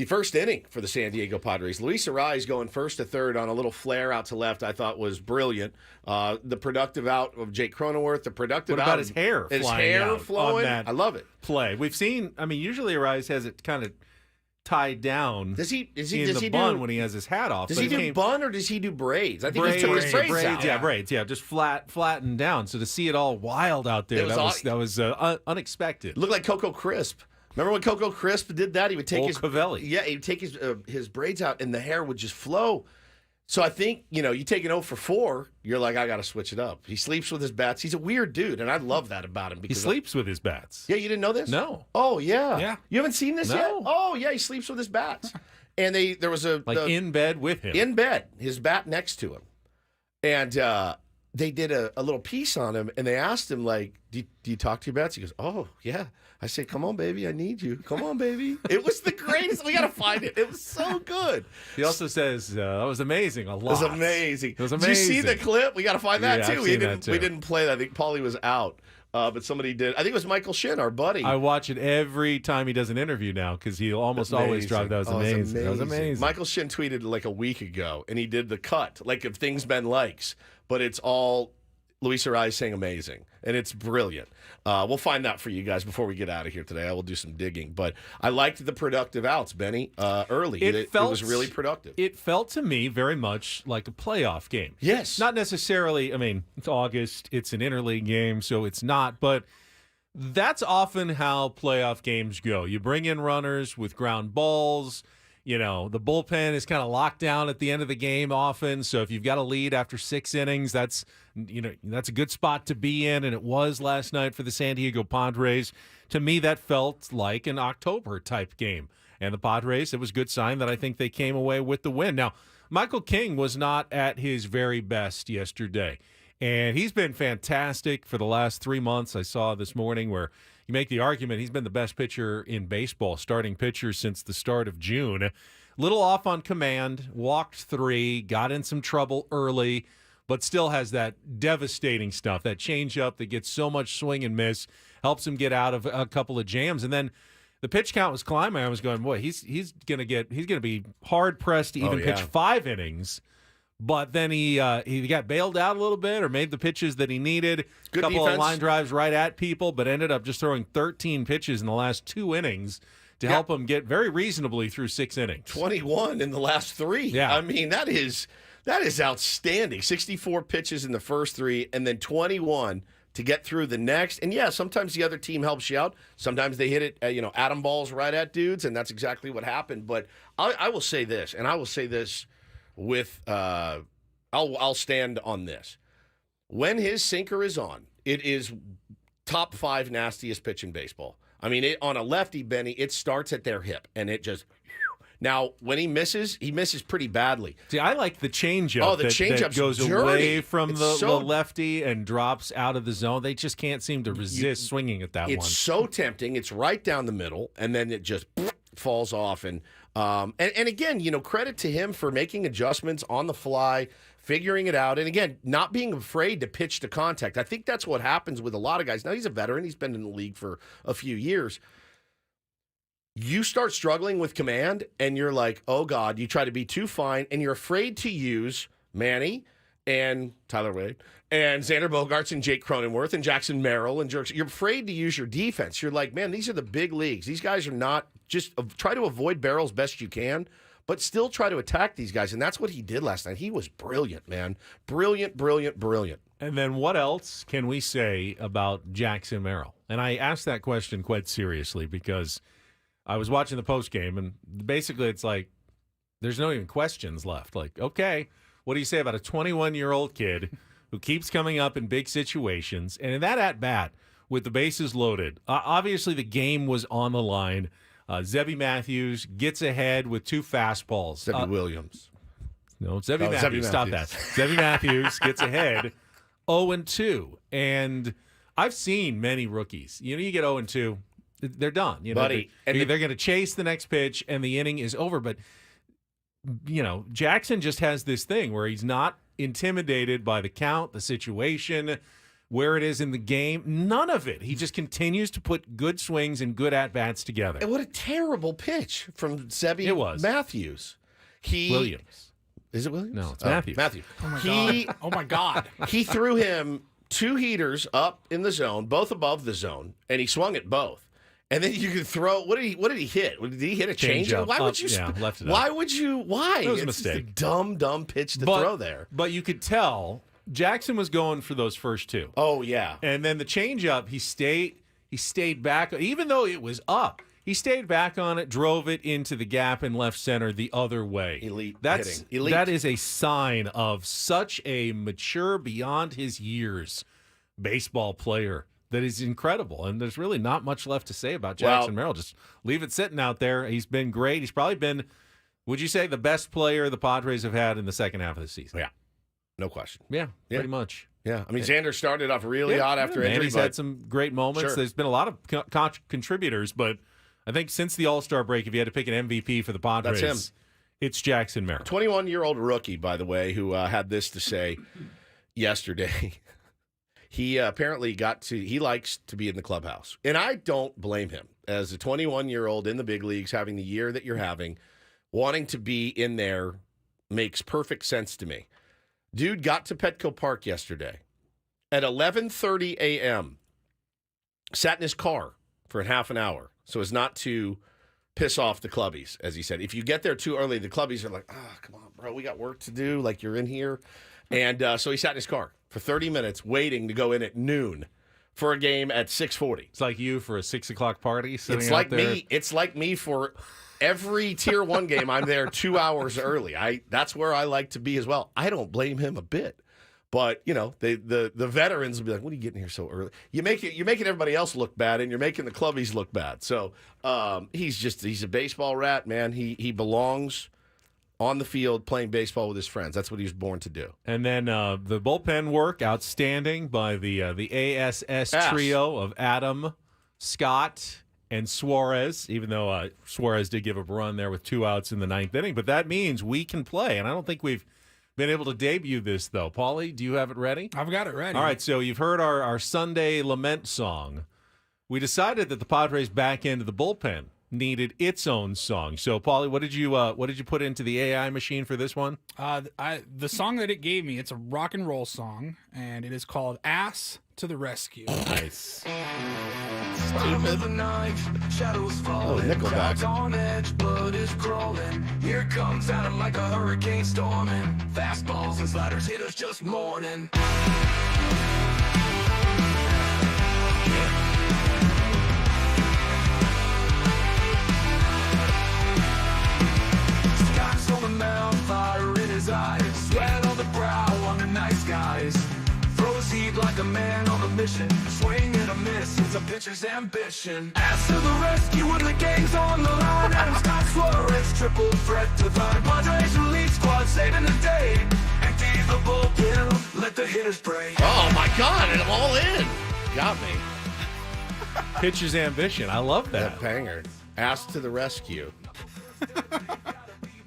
first inning for the San Diego Padres. Luis Arraez going first to third on a little flare out to left, I thought was brilliant. The productive out of Jake Cronenworth. The productive What out about his hair? His flying hair out flowing. on that I love it. play. We've seen. I mean, usually Arraez has it kind of tied down. Does he in the bun when he has has hat off? Does but he it do came- bun or does he do braids? I think he took his braids out. Yeah, braids. Yeah, just flattened down. So to see it all wild out there, that was unexpected. Looked like Coco Crisp. Remember when Coco Crisp did that? He would take Old Covelli. he'd take his braids out and the hair would just flow. So I think, you take an 0 for 4, you're like, I got to switch it up. He sleeps with his bats. He's a weird dude, and I love that about him. He Because sleeps with his bats. Yeah, you didn't know this? No. Oh, yeah. Yeah. You haven't seen this No. yet? Oh, yeah, he sleeps with his bats. And there was In bed with him. in bed, his bat next to him. And they did a little piece on him, and they asked him, like, do you talk to your bats? He goes, oh, yeah. I say, come on, baby, I need you. Come on, baby. It was the greatest. We got to find it. It was so good. He also says that was amazing. A lot. It was amazing. It was Did you see amazing. the clip? We got to find that, Yeah, too. I've We seen didn't, that, too. we didn't play that. I think Paulie was out, but somebody did. I think it was Michael Shin, our buddy. I watch it every time he does an interview now because he'll almost always drive. That was Oh, it's amazing. That was amazing. Michael Shin tweeted like a week ago, and he did the cut, like if things Ben likes, but it's all Luis Arraez saying amazing, and it's brilliant. We'll find that for you guys before we get out of here today. I will do some digging, but I liked the productive outs, Benny, early. It was really productive. It felt to me very much like a playoff game. Yes. Not necessarily, I mean, it's August, it's an interleague game, so it's not, but that's often how playoff games go. You bring in runners with ground balls. The bullpen is kind of locked down at the end of the game often. So if you've got a lead after 6 innings, that's a good spot to be in. And it was last night for the San Diego Padres. To me, that felt like an October type game. And the Padres, it was a good sign that I think they came away with the win. Now, Michael King was not at his very best yesterday. And he's been fantastic for the last 3 months. I saw this morning where you make the argument he's been the best pitcher in baseball, starting pitcher since the start of June. Little off on command, walked 3, got in some trouble early, but still has that devastating stuff, that changeup that gets so much swing and miss, helps him get out of a couple of jams. And then the pitch count was climbing. I was going, boy, he's gonna be hard pressed to even pitch 5 innings. But then he got bailed out a little bit or made the pitches that he needed. A couple defense. of line drives right at people, but ended up just throwing 13 pitches in the last 2 innings to help him get very reasonably through 6 innings. 21 in the last 3. Yeah. I mean, that is outstanding. 64 pitches in the first 3 and then 21 to get through the next. And yeah, sometimes the other team helps you out. Sometimes they hit it, atom balls right at dudes, and that's exactly what happened. But I will say this, and I will say this with I'll stand on this. When his sinker is on, it is top 5 nastiest pitch in baseball. I mean, on a lefty, Benny, it starts at their hip, and it just. Now, when he misses pretty badly. See, I like the changeup. Oh, the that changeup's goes dirty. away from It's the so- lefty and drops out of the zone. They just can't seem to resist swinging at that one. It's so tempting. It's right down the middle, and then it just falls off. And again, credit to him for making adjustments on the fly, figuring it out. And again, not being afraid to pitch to contact. I think that's what happens with a lot of guys. Now, he's a veteran. He's been in the league for a few years. You start struggling with command, and you're like, oh, God, you try to be too fine, and you're afraid to use Manny and Tyler Wade and Xander Bogaerts and Jake Cronenworth and Jackson Merrill and Jerks. You're afraid to use your defense. You're like, man, these are the big leagues. These guys are not just try to avoid barrels best you can, but still try to attack these guys. And that's what he did last night. He was brilliant, man. Brilliant, brilliant, brilliant. And then what else can we say about Jackson Merrill? And I asked that question quite seriously because I was watching the postgame, and basically it's like there's no even questions left. Like, okay, what do you say about a 21-year-old kid who keeps coming up in big situations? And in that at-bat, with the bases loaded, obviously the game was on the line. Zebby Matthews gets ahead with 2 fastballs. Zebby Williams. No, Zebby Matthews. Stop that. Zebby Matthews gets ahead 0-2. And I've seen many rookies. You know, you get 0-2, they're done. You know, Buddy, they're going to chase the next pitch, and the inning is over. But, you know, Jackson just has this thing where he's not intimidated by the count, the situation, where it is in the game. None of it. He just continues to put good swings and good at-bats together. And what a terrible pitch from Zebby Matthews. Williams. Is it Williams? No, it's Matthews. Matthews. Oh, my God. Oh, my God. He threw him 2 heaters up in the zone, both above the zone, and he swung at both. And then you could throw. What did he hit? Did he hit a changeup? Why would you? Left it why up. would you? Why? It was a It's mistake. Just a dumb pitch to throw there. But you could tell Jackson was going for those first 2. Oh yeah. And then the changeup, he stayed back, even though it was up. He stayed back on it, drove it into the gap in left center the other way. Elite hitting. Elite. That is a sign of such a mature, beyond his years baseball player. That is incredible, and there's really not much left to say about Jackson Merrill. Just leave it sitting out there. He's been great. He's probably been, would you say, the best player the Padres have had in the second half of the season? Yeah, no question. Yeah, pretty much. Yeah, I mean, Xander started off really hot after injury. He's had some great moments. Sure. There's been a lot of contributors, but I think since the All-Star break, if you had to pick an MVP for the Padres, that's him. It's Jackson Merrill. 21-year-old rookie, by the way, who had this to say yesterday. He apparently he likes to be in the clubhouse. And I don't blame him. As a 21-year-old in the big leagues, having the year that you're having, wanting to be in there makes perfect sense to me. Dude got to Petco Park yesterday at 11:30 a.m., sat in his car for half an hour so as not to piss off the clubbies, as he said. If you get there too early, the clubbies are like, come on, bro, we got work to do. Like, you're in here. And so he sat in his car for 30 minutes waiting to go in at noon for a game at 6:40. It's like you for a 6 o'clock party sitting It's out like there. me. It's like me for every Tier 1 game. I'm there 2 hours early. That's where I like to be as well. I don't blame him a bit. But, you know, the veterans will be like, what are you getting here so early? You're making everybody else look bad, and you're making the clubbies look bad. So he's a baseball rat, man. He belongs on the field playing baseball with his friends. That's what he was born to do. And then the bullpen work, outstanding by the ASS trio of Adam, Scott, and Suarez, even though Suarez did give up a run there with 2 outs in the 9th inning. But that means we can play. And I don't think we've been able to debut this, though. Paulie, do you have it ready? I've got it ready. All right, so you've heard our Sunday lament song. We decided that the Padres back end of the bullpen needed its own song. So, Paulie, what did you put into the AI machine for this one? The song that it gave me, it's a rock and roll song, and it is called "Ass to the Rescue." Nice. Nickelback. On edge, blood is crawling. Here comes Adam like a hurricane storming. Fastballs and sliders hit us just morning. Scott's on the mound, fire in his eyes, sweat on the brow on the nice guys. Throws heat like a man on a mission. Swing and a miss, it's a pitcher's ambition. Ass to the rescue when the game's on the line. Adam Scott Suarez, triple threat divine. Padres elite squad saving the day. Empty the bullpen, let the hitters pray. Oh, my God, and all in. Got me. Pitcher's ambition. I love that. That banger. Ass to the rescue.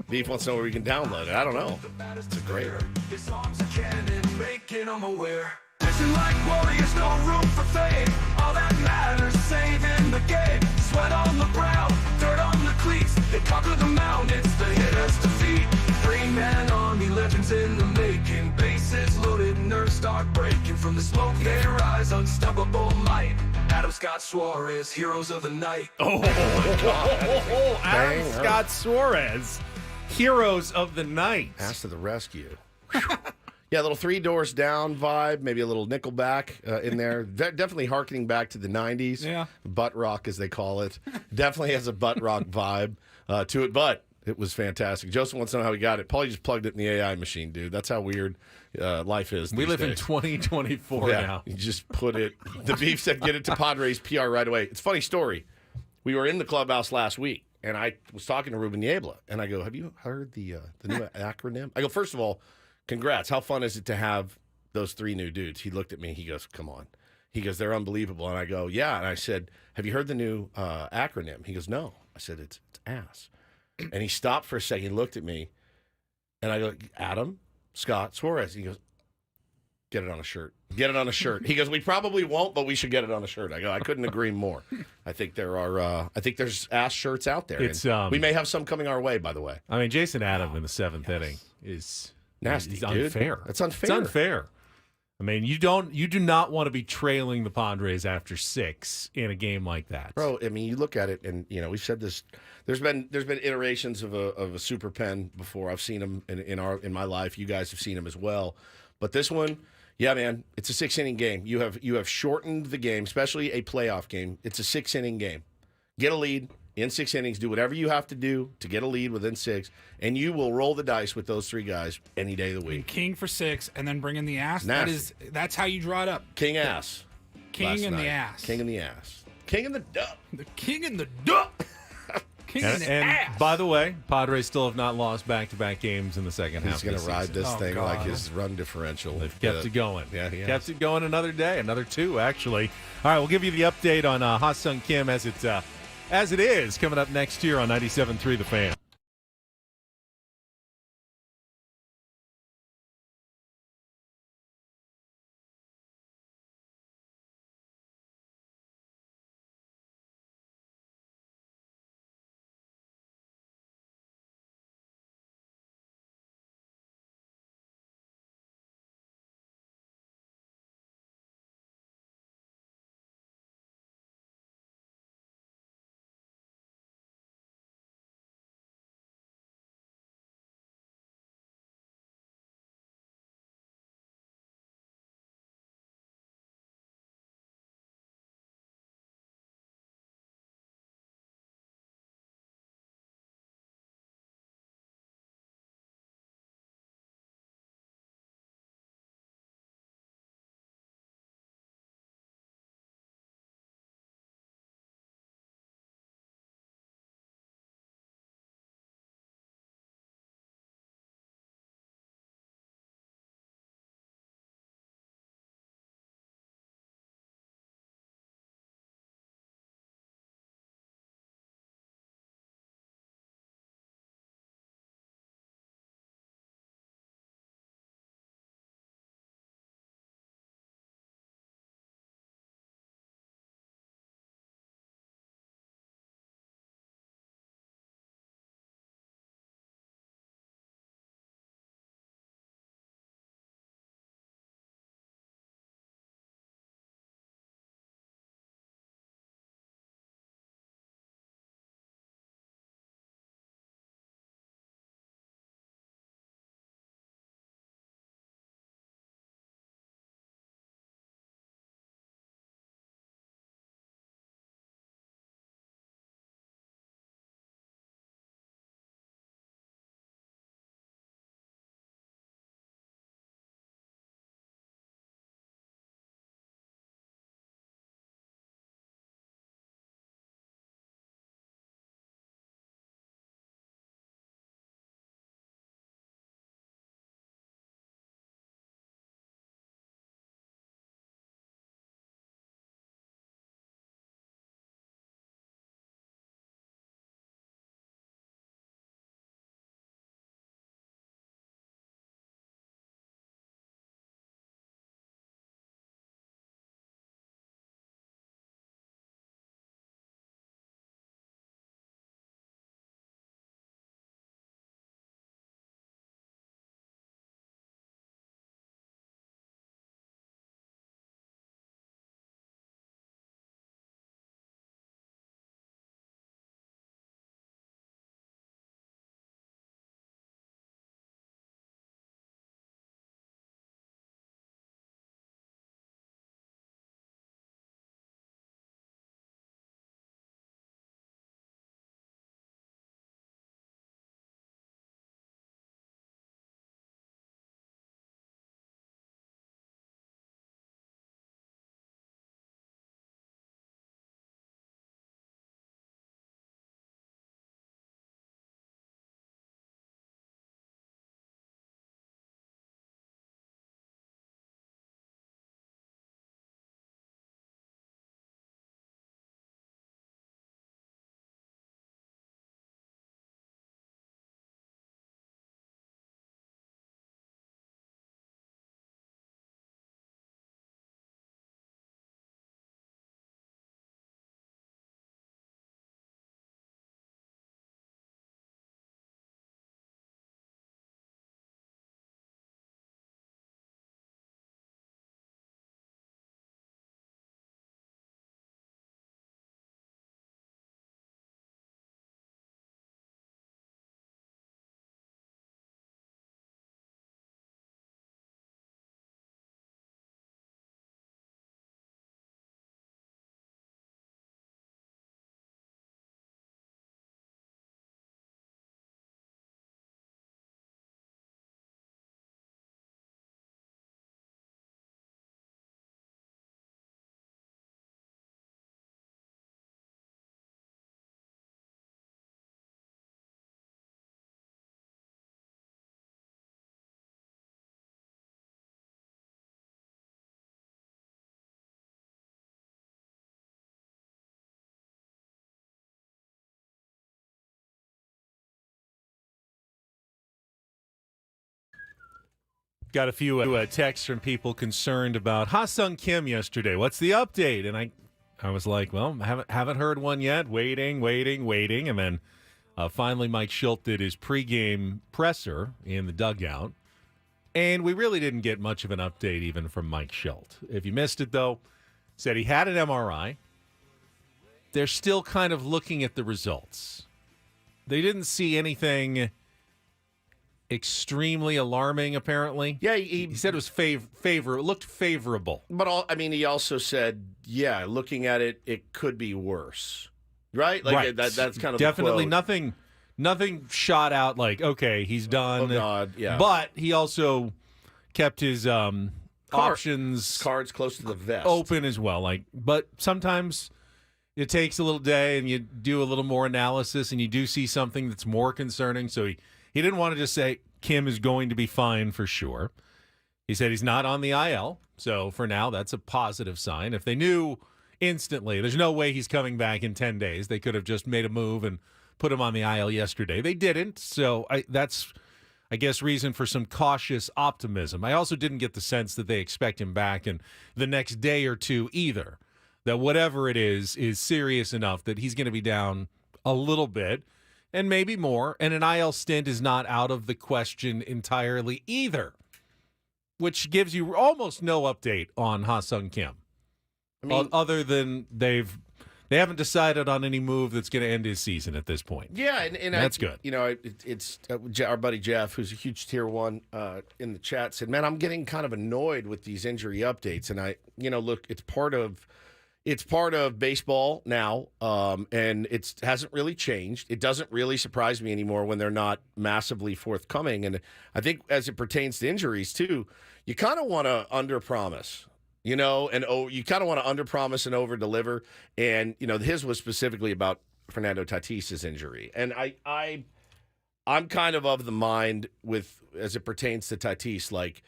Beef wants to know where we can download it. I don't know. It's a great one. His arms a cannon, making them aware. Listen like warriors, no room for fame. All that matters, saving the game. Sweat on the brow, dirt on the cleats. They conquer the mountains, the hitters defeat. 3-man army, legends in the making. Bases loaded, nerves start breaking. From the smoke they rise, unstoppable might. Adam Scott Suarez, heroes of the night. Oh, my God. Adam Scott Suarez, heroes of the night. Ass to the rescue. Yeah, a little Three Doors Down vibe, maybe a little Nickelback in there. Definitely harkening back to the 90s. Yeah. Butt rock, as they call it. Definitely has a butt rock vibe to it, but it was fantastic. Joseph wants to know how he got it. Paulie just plugged it in the AI machine, dude. That's how weird life is. We live in days. 2024 Yeah, now. you just put it. The Beef said, get it to Padres PR right away. It's a funny story. We were in the clubhouse last week, and I was talking to Ruben Niebla, and I go, have you heard the new acronym? I go, first of all, congrats. How fun is it to have those 3 new dudes? He looked at me. He goes, come on. He goes, they're unbelievable. And I go, yeah. And I said, have you heard the new acronym? He goes, no. I said, it's ASS. And he stopped for a second. He looked at me. And I go, Adam Scott Suarez. He goes, get it on a shirt. Get it on a shirt. He goes, we probably won't, but we should get it on a shirt. I go, I couldn't agree more. I think there's ass shirts out there. It's we may have some coming our way, by the way. I mean, Jason Adam in the 7th inning is nasty. It's dude. unfair. That's unfair. It's unfair. I mean, you do not want to be trailing the Padres after 6 in a game like that, bro. I mean, you look at it, and we've said this. There's been iterations of a super pen before. I've seen them in my life. You guys have seen them as well. But this one, yeah, man, it's a 6-inning game. You have shortened the game, especially a playoff game. It's a 6-inning game. Get a lead in 6 innings. Do whatever you have to do to get a lead within 6, and you will roll the dice with those 3 guys any day of the week. King for 6, and then bring in the ass. Nasty. That's how you draw it up. King ass. King in the ass. King in the ass. King in the duck. The king in the duck. King in the ass. By the way, Padres still have not lost back-to-back games in the second half. He's going to ride this thing God. like his run differential. They've kept it going. Yeah, he kept it going another day, another 2 actually. All right, we'll give you the update on Ha-Sung Kim as it is coming up next year on 97.3 The Fan. Got a few texts from people concerned about Ha-Sung Kim yesterday. What's the update? And I was like, well, haven't heard one yet. Waiting. And then finally Mike Schilt did his pregame presser in the dugout. And we really didn't get much of an update even from Mike Schilt. If you missed it, though, said he had an MRI. They're still kind of looking at the results. They didn't see anything extremely alarming, apparently. Yeah, he said it was it looked favorable. But he also said, yeah, looking at it, it could be worse. Right? Like right. That's kind of definitely the quote. Nothing shot out like, okay, he's done. Oh God, yeah. But he also kept his options cards close to the vest open as well. But sometimes it takes a little day and you do a little more analysis and you do see something that's more concerning. So he didn't want to just say Kim is going to be fine for sure. He said he's not on the IL. So for now, that's a positive sign. If they knew instantly, there's no way he's coming back in 10 days. They could have just made a move and put him on the IL yesterday. They didn't. So that's, I guess, reason for some cautious optimism. I also didn't get the sense that they expect him back in the next day or two either. That whatever it is serious enough that he's going to be down a little bit and maybe more. And an IL stint is not out of the question entirely either, which gives you almost no update on Ha-Sung Kim. I mean, other than they haven't decided on any move that's going to end his season at this point. Yeah, and that's good. You know, it's our buddy Jeff, who's a huge Tier 1 in the chat, said, man, I'm getting kind of annoyed with these injury updates. And look, it's part of baseball now, and it hasn't really changed. It doesn't really surprise me anymore when they're not massively forthcoming. And I think as it pertains to injuries, too, you kind of want to underpromise. And you kind of want to underpromise and overdeliver. And his was specifically about Fernando Tatis's injury. And I'm kind of the mind with as it pertains to Tatis, like,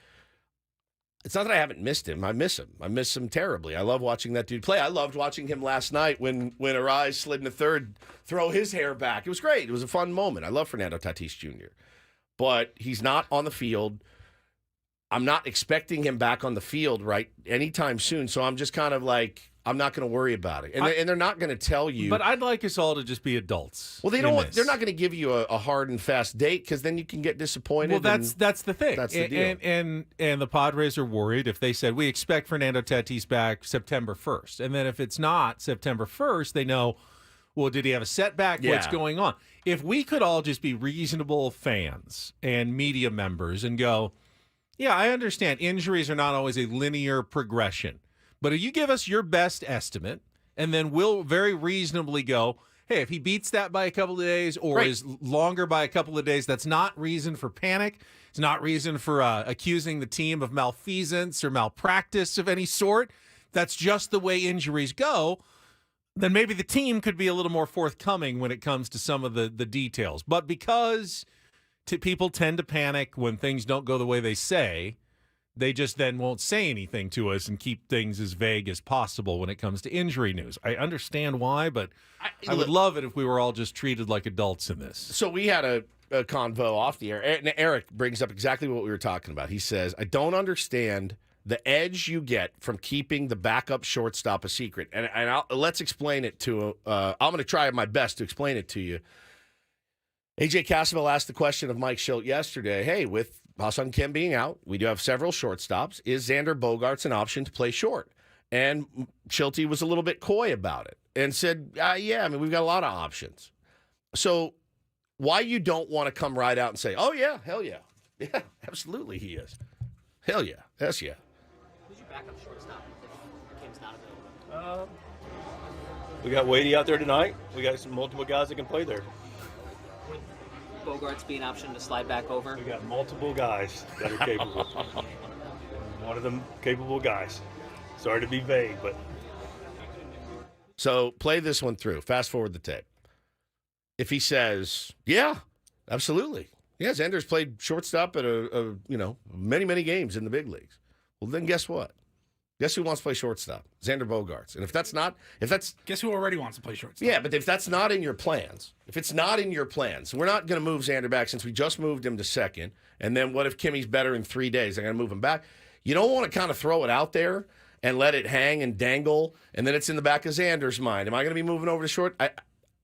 it's not that I haven't missed him. I miss him. I miss him terribly. I love watching that dude play. I loved watching him last night when Arise slid into third, throw his hair back. It was great. It was a fun moment. I love Fernando Tatis Jr. But he's not on the field. I'm not expecting him back on the field right anytime soon. So I'm just kind of like, I'm not going to worry about it. And they're not going to tell you. But I'd like us all to just be adults. Well, they're not going to give you a hard and fast date because then you can get disappointed. Well, that's the thing. That's the deal. And the Padres are worried if they said, we expect Fernando Tatis back September 1st. And then if it's not September 1st, they know, well, did he have a setback? Yeah. What's going on? If we could all just be reasonable fans and media members and go, yeah, I understand injuries are not always a linear progression. But if you give us your best estimate, and then we'll very reasonably go, hey, if he beats that by a couple of days or is longer by a couple of days, that's not reason for panic. It's not reason for accusing the team of malfeasance or malpractice of any sort. That's just the way injuries go. Then maybe the team could be a little more forthcoming when it comes to some of the details. But because people tend to panic when things don't go the way they say, they just then won't say anything to us and keep things as vague as possible when it comes to injury news. I understand why, but I would love it if we were all just treated like adults in this. So we had a convo off the air. And Eric brings up exactly what we were talking about. He says, I don't understand the edge you get from keeping the backup shortstop a secret. And let's explain it to I'm going to try my best to explain it to you. AJ Cassavell asked the question of Mike Schilt yesterday, hey, with Ha-Sung Kim being out, we do have several shortstops. Is Xander Bogaerts an option to play short? And Schilt was a little bit coy about it and said, yeah, I mean, we've got a lot of options. So why you don't want to come right out and say, oh, yeah, hell yeah. Yeah, absolutely he is. Hell yeah. Yes, yeah. Who's your backup shortstop if Kim's not available? We got Wadey out there tonight. We got some multiple guys that can play there. Bogaerts be an option to slide back over? We got multiple guys that are capable. One of them capable guys. Sorry to be vague, but. So play this one through. Fast forward the tape. If he says, yeah, absolutely. Yeah, Xander's played shortstop at many, many games in the big leagues. Well, then guess what? Guess who wants to play shortstop? Xander Bogaerts. And if that's guess who already wants to play shortstop? yeah, but if that's not in your plans, we're not going to move Xander back since we just moved him to second. And then what if Kimmy's better in 3 days? They're going to move him back. You don't want to kind of throw it out there and let it hang and dangle, and then it's in the back of Xander's mind. Am I going to be moving over to short?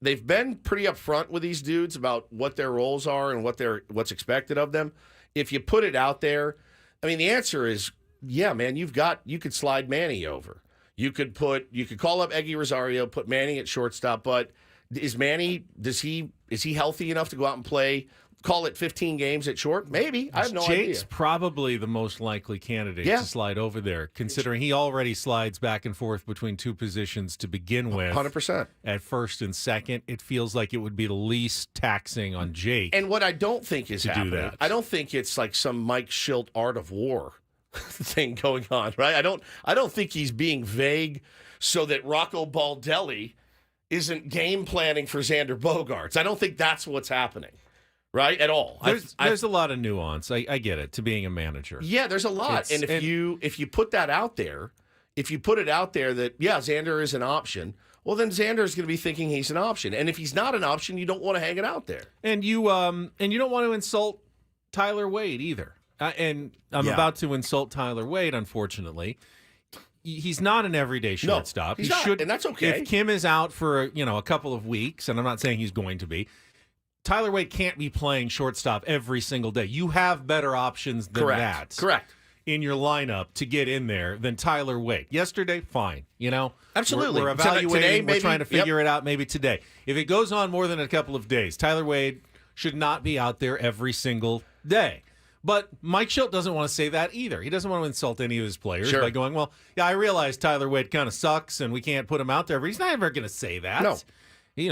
They've been pretty upfront with these dudes about what their roles are and what's expected of them. If you put it out there, I mean, the answer is, yeah, man, you could slide Manny over. You could call up Eggy Rosario, put Manny at shortstop, but is he healthy enough to go out and play, call it 15 games at short? Maybe. I have no idea. Jake's probably the most likely candidate to slide over there, considering he already slides back and forth between two positions to begin with. 100%. At first and second, it feels like it would be the least taxing on Jake. And what I don't think is happening, I don't think it's like some Mike Schilt Art of War thing going on, right? I don't think he's being vague so that Rocco Baldelli isn't game planning for Xander Bogaerts. I don't think that's what's happening. Right, at all. There's a lot of nuance. I get it, to being a manager. Yeah, there's a lot. And if you put that out there, if you put it out there that, yeah, Xander is an option, well, then Xander is going to be thinking he's an option. And if he's not an option, you don't want to hang it out there. And you don't want to insult Tyler Wade either. And I'm about to insult Tyler Wade, unfortunately. He's not an everyday shortstop. No, he's not, and that's okay. If Kim is out for a couple of weeks, and I'm not saying he's going to be, Tyler Wade can't be playing shortstop every single day. You have better options than that. Correct. In your lineup to get in there than Tyler Wade. Yesterday, fine. Absolutely. We're evaluating. Today, we're trying to figure it out maybe today. If it goes on more than a couple of days, Tyler Wade should not be out there every single day. But Mike Schilt doesn't want to say that either. He doesn't want to insult any of his players by going, well, yeah, I realize Tyler Wade kind of sucks and we can't put him out there, but he's not ever going to say that. No.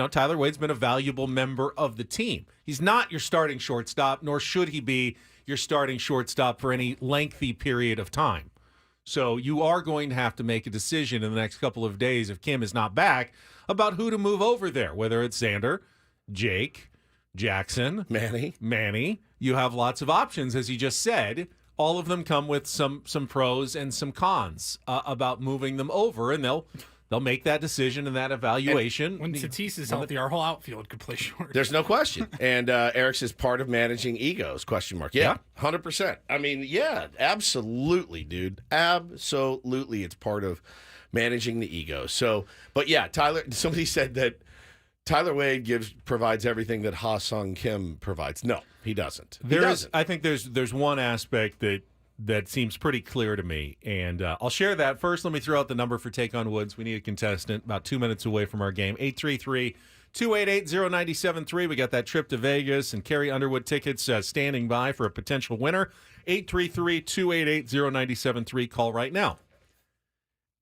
Tyler Wade's been a valuable member of the team. He's not your starting shortstop, nor should he be your starting shortstop for any lengthy period of time. So you are going to have to make a decision in the next couple of days if Kim is not back about who to move over there, whether it's Xander, Jake, Jackson, Manny. You have lots of options, as you just said. All of them come with some pros and some cons about moving them over, and they'll make that decision and that evaluation. And when Tatis is healthy, our whole outfield could play short. There's no question. And Eric's is part of managing egos, ? Yeah, 100%. I mean, yeah, absolutely, dude. Absolutely, it's part of managing the ego. So, but yeah, somebody said that Tyler Wade provides everything that Ha-Sung Kim provides. No, he doesn't. I think there's one aspect that seems pretty clear to me, and I'll share that. First, let me throw out the number for Take on Woods. We need a contestant about 2 minutes away from our game. 833-288-0973. We got that trip to Vegas and Carrie Underwood tickets standing by for a potential winner. 833-288-0973. Call right now.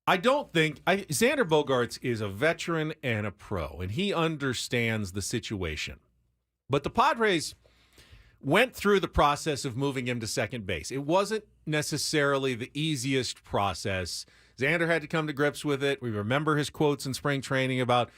Xander Bogaerts is a veteran and a pro, and he understands the situation. But the Padres went through the process of moving him to second base. It wasn't necessarily the easiest process. Xander had to come to grips with it. We remember his quotes in spring training about,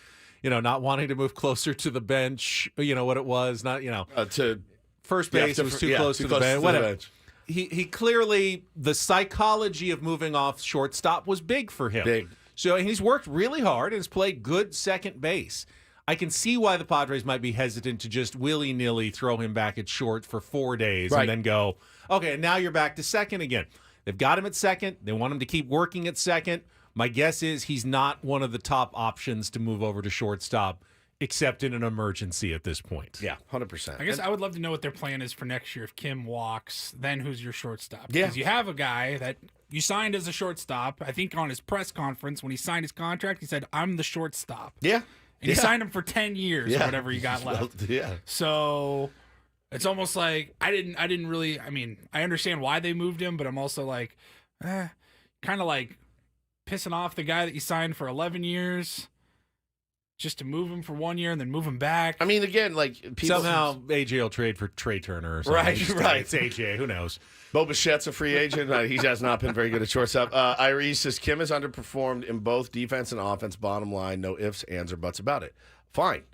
not wanting to move closer to the bench. What it was, not, to first base. It was too close to the bench. Whatever. He clearly, the psychology of moving off shortstop was big for him. Big. So he's worked really hard and has played good second base. I can see why the Padres might be hesitant to just willy-nilly throw him back at short for 4 days and then go, okay, now you're back to second again. They've got him at second. They want him to keep working at second. My guess is he's not one of the top options to move over to shortstop, except in an emergency at this point. Yeah, 100%. I guess I would love to know what their plan is for next year. If Kim walks, then who's your shortstop? Yeah. Because you have a guy that you signed as a shortstop. I think on his press conference when he signed his contract, he said, I'm the shortstop. Yeah. And you signed him for 10 years or whatever you got left. Yeah. So it's almost like I didn't really, I understand why they moved him, but I'm also like, kind of like pissing off the guy that you signed for 11 years just to move him for 1 year and then move him back. Again, like people somehow AJ will trade for Trey Turner or something. Right. It's AJ. Who knows? Bo Bichette's a free agent. He has not been very good at shortstop. Iris says Kim has underperformed in both defense and offense. Bottom line, no ifs, ands, or buts about it. Fine,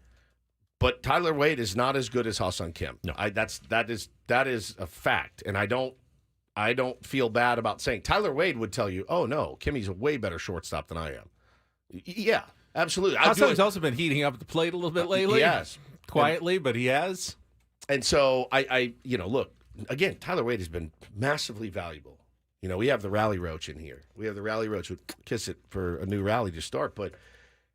but Tyler Wade is not as good as Ha-Sung Kim. No, that is a fact, and I don't I don't feel bad about saying. Tyler Wade would tell you, oh, no, Kimmy's a way better shortstop than I am. Yeah, absolutely. Hassan's also been heating up at the plate a little bit lately. He has. Quietly, but he has. And so I look, again, Tyler Wade has been massively valuable. We have the Rally Roach in here. We have the Rally Roach who kiss it for a new rally to start, but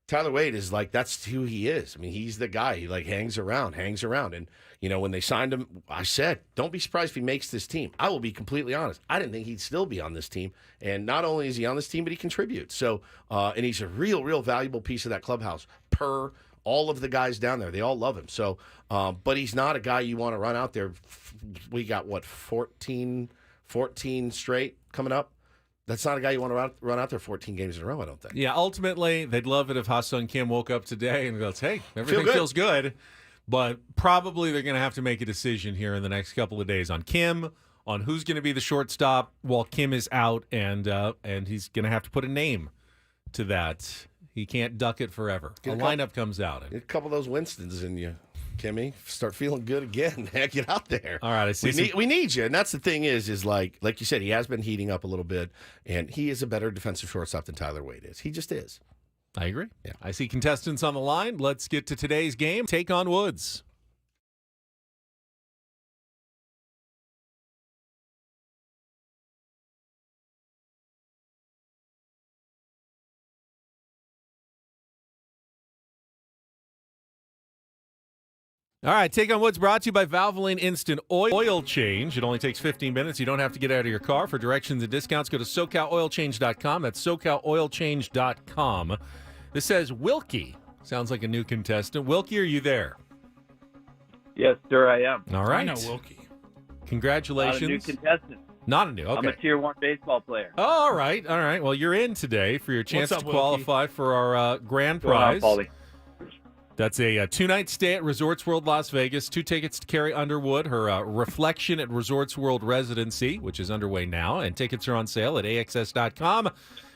Tyler Wade is like, that's who he is. I mean, he's the guy. He hangs around. And, when they signed him, I said, don't be surprised if he makes this team. I will be completely honest. I didn't think he'd still be on this team. And not only is he on this team, but he contributes. So, and he's a real valuable piece of that clubhouse per all of the guys down there. They all love him. So, but he's not a guy you want to run out there. We got, 14 straight coming up? That's not a guy you want to run out there 14 games in a row, I don't think. Yeah, ultimately, they'd love it if Ha-Seong Kim woke up today and goes, hey, everything feels good. But probably they're going to have to make a decision here in the next couple of days on Kim, on who's going to be the shortstop while Kim is out, and he's going to have to put a name to that. He can't duck it forever. A lineup comes out. Get a couple of those Winstons in you, Kimmy. Start feeling good again. Get out there. All right, I see. We need you. And that's the thing is like you said, he has been heating up a little bit, and he is a better defensive shortstop than Tyler Wade is. He just is. I agree. Yeah. I see contestants on the line. Let's get to today's game. Take on Woods. All right, Take on Woods brought to you by Valvoline Instant Oil Change. It only takes 15 minutes. You don't have to get out of your car. For directions and discounts, go to SoCalOilChange.com. That's SoCalOilChange.com. This says Wilkie. Sounds like a new contestant. Wilkie, are you there? Yes, sir, I am. All right. I know Wilkie. Congratulations. Not a new contestant. Not a new, okay. I'm a Tier 1 baseball player. Oh, all right. Well, you're in today for your chance to qualify for our grand prize. Paulie? That's a two-night stay at Resorts World Las Vegas, 2 tickets to Carrie Underwood, her Reflection at Resorts World residency, which is underway now, and tickets are on sale at AXS.com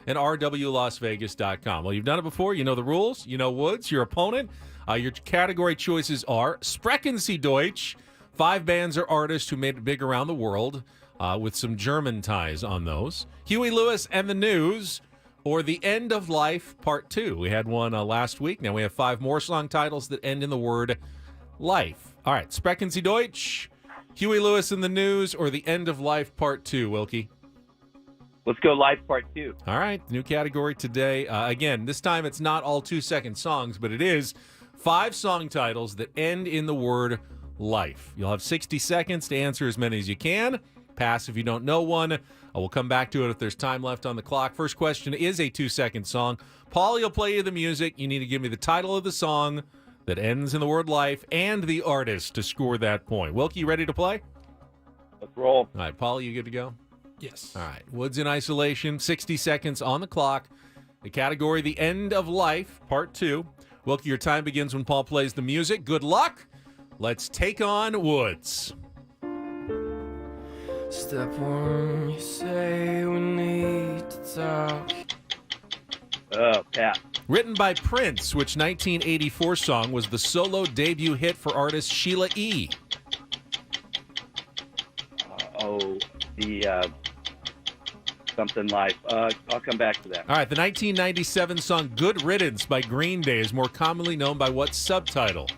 and RWLasVegas.com. Well, you've done it before. You know the rules. You know Woods, your opponent. Your category choices are Sprechen Sie Deutsch, 5 bands or artists who made it big around the world, with some German ties on those. Huey Lewis and the News, or The End of Life Part 2. We had one last week. Now we have 5 more song titles that end in the word life. All right, Sprechen Sie Deutsch, Huey Lewis and the News, or The End of Life Part 2, Wilkie? Let's go Life Part 2. All right, new category today. Again, this time it's not all 2-second songs, but it is 5 song titles that end in the word life. You'll have 60 seconds to answer as many as you can. Pass if you don't know one. We'll come back to it if there's time left on the clock. First question is a 2-second song. Paul, you'll play you the music. You need to give me the title of the song that ends in the word life and the artist to score that point. Wilkie, you ready to play? Let's roll. All right, Paul, you good to go? Yes. All right, Woods in isolation, 60 seconds on the clock. The category, The End of Life, Part 2. Wilkie, your time begins when Paul plays the music. Good luck. Let's take on Woods. Step 1, you say we need to talk. Oh, Pat. Written by Prince, which 1984 song was the solo debut hit for artist Sheila E. Something Life. I'll come back to that. All right, the 1997 song Good Riddance by Green Day is more commonly known by what subtitle?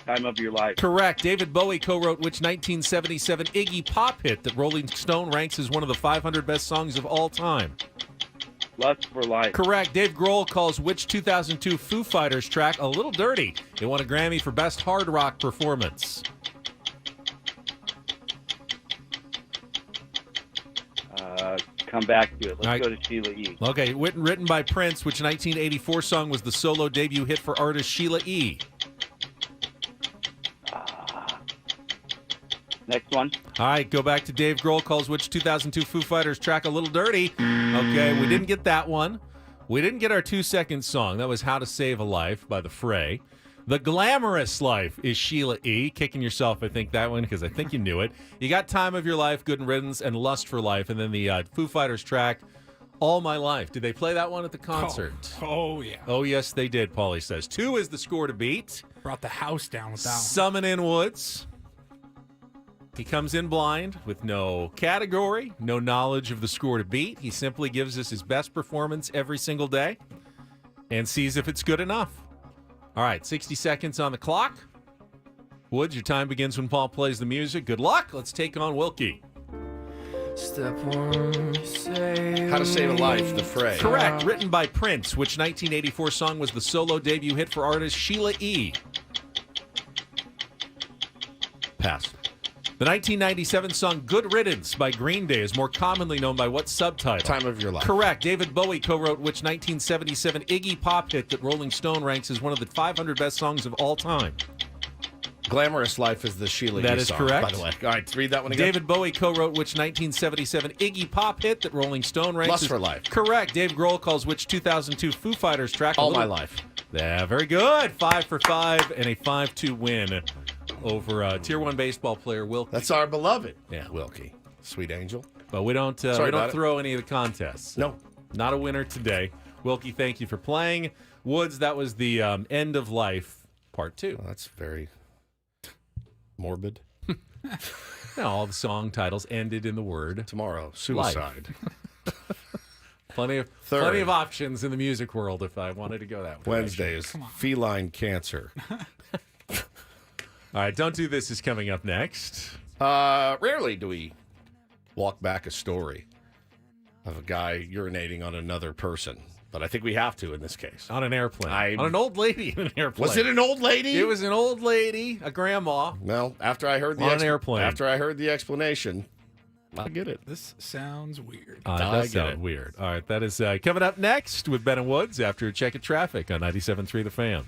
Time of Your Life. Correct. David Bowie co-wrote which 1977 Iggy Pop hit that Rolling Stone ranks as one of the 500 best songs of all time? Lust for Life. Correct. Dave Grohl calls which 2002 Foo Fighters track A Little Dirty? It won a Grammy for Best Hard Rock Performance. Come back to it. Let's go to Sheila E. Okay, written by Prince, which 1984 song was the solo debut hit for artist Sheila E. Next one. All right, go back to Dave Grohl calls which 2002 Foo Fighters track A Little Dirty. Okay, we didn't get that one. We didn't get our 2-second song. That was How to Save a Life by The Fray. The Glamorous Life is Sheila E. Kicking yourself, I think, that one, because I think you knew it. You got Time of Your Life, Good Riddance, and Lust for Life, and then the Foo Fighters track All My Life. Did they play that one at the concert? Oh yeah. Oh, yes, they did, Paulie says. 2 is the score to beat. Brought the house down with that one. Summon in Woods. He comes in blind with no category, no knowledge of the score to beat. He simply gives us his best performance every single day and sees if it's good enough. All right, 60 seconds on the clock. Woods, your time begins when Paul plays the music. Good luck. Let's take on Wilkie. Step one, say How to Save a Life, The Fray. Correct. Written by Prince. Which 1984 song was the solo debut hit for artist Sheila E.? Pass. The 1997 song Good Riddance by Green Day is more commonly known by what subtitle? Time of Your Life. Correct. David Bowie co-wrote which 1977 Iggy Pop hit that Rolling Stone ranks as one of the 500 best songs of all time? Glamorous Life is the Sheila That E. is song, correct. by the way. All right, read that one again. David Bowie co-wrote which 1977 Iggy Pop hit that Rolling Stone ranks Lust as... for Life. Correct. Dave Grohl calls which 2002 Foo Fighters track... All My Life. Yeah, very good. 5 for 5 and a 5-2 win over Tier 1 baseball player Wilkie. That's our beloved. Yeah, Wilkie. Sweet angel. But we don't throw any of the contests. No. Not a winner today. Wilkie, thank you for playing. Woods, that was the End of Life Part 2. Well, that's very morbid. Now, all the song titles ended in the word Tomorrow, Suicide. Plenty of options in the music world if I wanted to go that way. Wednesday is Feline Cancer. All right, Don't Do This is coming up next. Rarely do we walk back a story of a guy urinating on another person, but I think we have to in this case. On an airplane. On an old lady in an airplane. Was it an old lady? It was an old lady, a grandma. Well, after I heard On an airplane. After I heard the explanation, I get it. This sounds weird. It does sound weird. All right, that is coming up next with Ben and Woods after a check of traffic on 97.3 The Fan.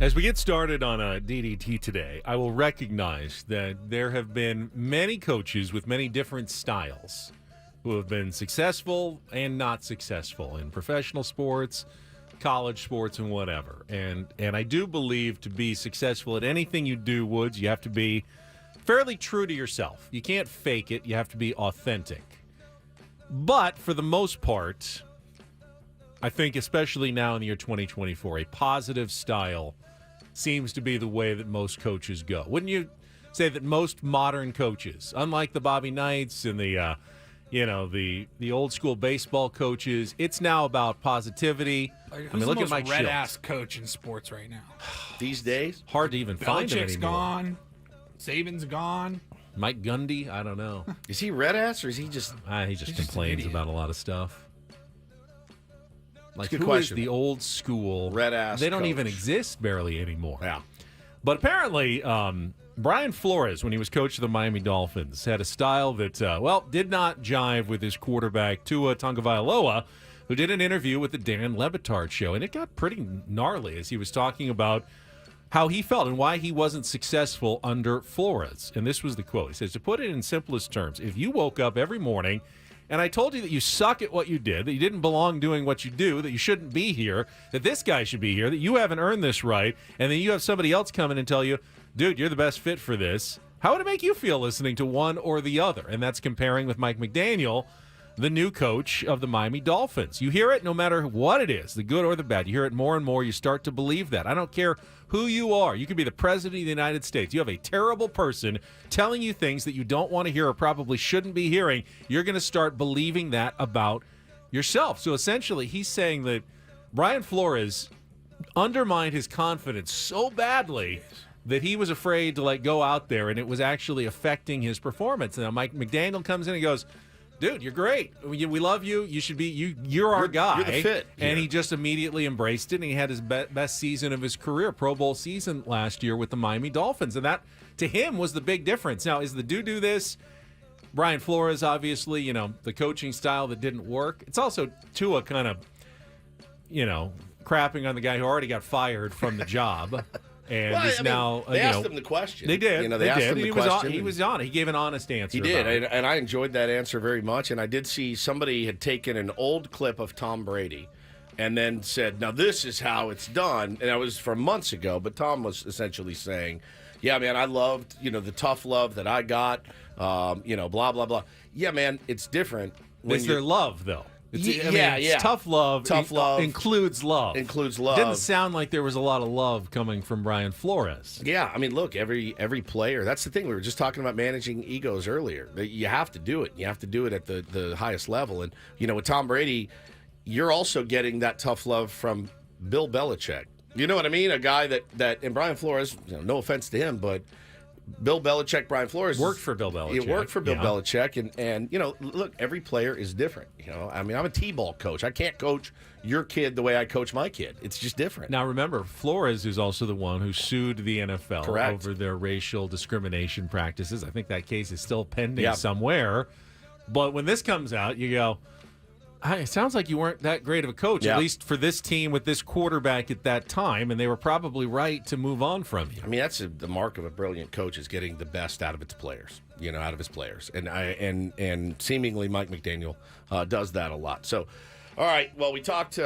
As we get started on DDT today, I will recognize that there have been many coaches with many different styles who have been successful and not successful in professional sports, college sports, and whatever. And I do believe to be successful at anything you do, Woods, you have to be fairly true to yourself. You can't fake it. You have to be authentic. But for the most part, I think especially now in the year 2024, a positive style seems to be the way that most coaches go. Wouldn't you say that most modern coaches, unlike the Bobby Knights and the old school baseball coaches, it's now about positivity. Who's look the at Mike most red Shields. ass coach in sports right now? These days, hard to even find him Belichick's anymore. gone. Saban's gone. Mike Gundy, I don't know. Is he red ass or is he just? He just He's just complains an idiot. about a lot of stuff. Like, a good who question. is the old school Red ass They don't coach? even exist barely anymore. Yeah. But apparently, Brian Flores, when he was coach of the Miami Dolphins, had a style that, did not jive with his quarterback, Tua Tagovailoa, who did an interview with the Dan Le Batard show. And it got pretty gnarly as he was talking about how he felt and why he wasn't successful under Flores. And this was the quote. He says, to put it in simplest terms, if you woke up every morning and I told you that you suck at what you did, that you didn't belong doing what you do, that you shouldn't be here, that this guy should be here, that you haven't earned this right, and then you have somebody else come in and tell you, dude, you're the best fit for this, how would it make you feel listening to one or the other? And that's comparing with Mike McDaniel, the new coach of the Miami Dolphins. You hear it no matter what it is, the good or the bad. You hear it more and more. You start to believe that. I don't care who you are. You could be the president of the United States. You have a terrible person telling you things that you don't want to hear or probably shouldn't be hearing. You're going to start believing that about yourself. So essentially, he's saying that Brian Flores undermined his confidence so badly that he was afraid to go out there, and it was actually affecting his performance. Now, Mike McDaniel comes in and goes, dude, you're great. We love you. You should be. You're our guy. You're the fit here. And he just immediately embraced it, and he had his best season of his career, Pro Bowl season last year with the Miami Dolphins, and that to him was the big difference. Now, is the do this? Brian Flores, obviously, the coaching style that didn't work. It's also Tua kind of, crapping on the guy who already got fired from the job. And Well, is I mean, now they asked him the question. They did. They asked him the question. He was on. He gave an honest answer. He did, about it. and I enjoyed that answer very much. And I did see somebody had taken an old clip of Tom Brady and then said, now this is how it's done. And that was from months ago, but Tom was essentially saying, yeah, man, I loved, the tough love that I got, blah, blah, blah. Yeah, man, it's different. Is there love, though? Yeah. Tough love. Tough love includes love. Includes love. Didn't sound like there was a lot of love coming from Brian Flores. Yeah, I mean, look, every player. That's the thing. We were just talking about managing egos earlier. You have to do it. You have to do it at the highest level. And with Tom Brady, you're also getting that tough love from Bill Belichick. You know what I mean? A guy that and Brian Flores. No offense to him, but Bill Belichick, Brian Flores worked for Bill Belichick. He worked for Bill Belichick, and look, every player is different. I mean, I'm a T-ball coach. I can't coach your kid the way I coach my kid. It's just different. Now, remember, Flores is also the one who sued the NFL Correct. over their racial discrimination practices. I think that case is still pending somewhere. But when this comes out, you go, it sounds like you weren't that great of a coach, at least for this team with this quarterback at that time, and they were probably right to move on from you. I mean, that's the mark of a brilliant coach is getting the best out of its players, out of his players. And seemingly Mike McDaniel does that a lot. So, all right, well, we talked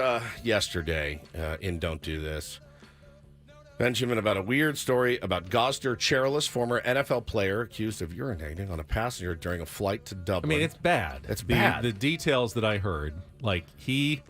yesterday in Don't Do This, Benjamin, about a weird story about Gosder Cherilus, former NFL player accused of urinating on a passenger during a flight to Dublin. I mean, it's bad. It's bad. The details that I heard, he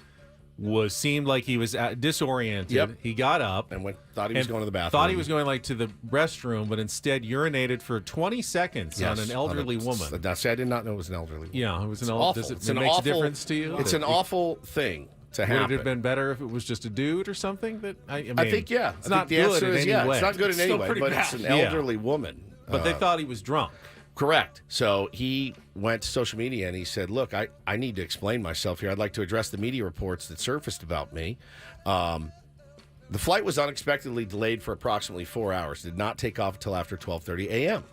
seemed like he was disoriented. Yep. He got up and thought he was going to the bathroom. Thought he was going to the restroom, but instead urinated for 20 seconds on an elderly woman. See, I did not know it was an elderly woman. Yeah, it was an awful. Does it make a difference to you? It's an awful thing to happen. Would it have been better if it was just a dude or something? I think, yeah. It's not the good answer in is any yeah. way. It's not good in any way, but it's an elderly woman. But they thought he was drunk. Correct. So he went to social media and he said, look, I need to explain myself here. I'd like to address the media reports that surfaced about me. The flight was unexpectedly delayed for approximately 4 hours. Did not take off until after 12:30 a.m.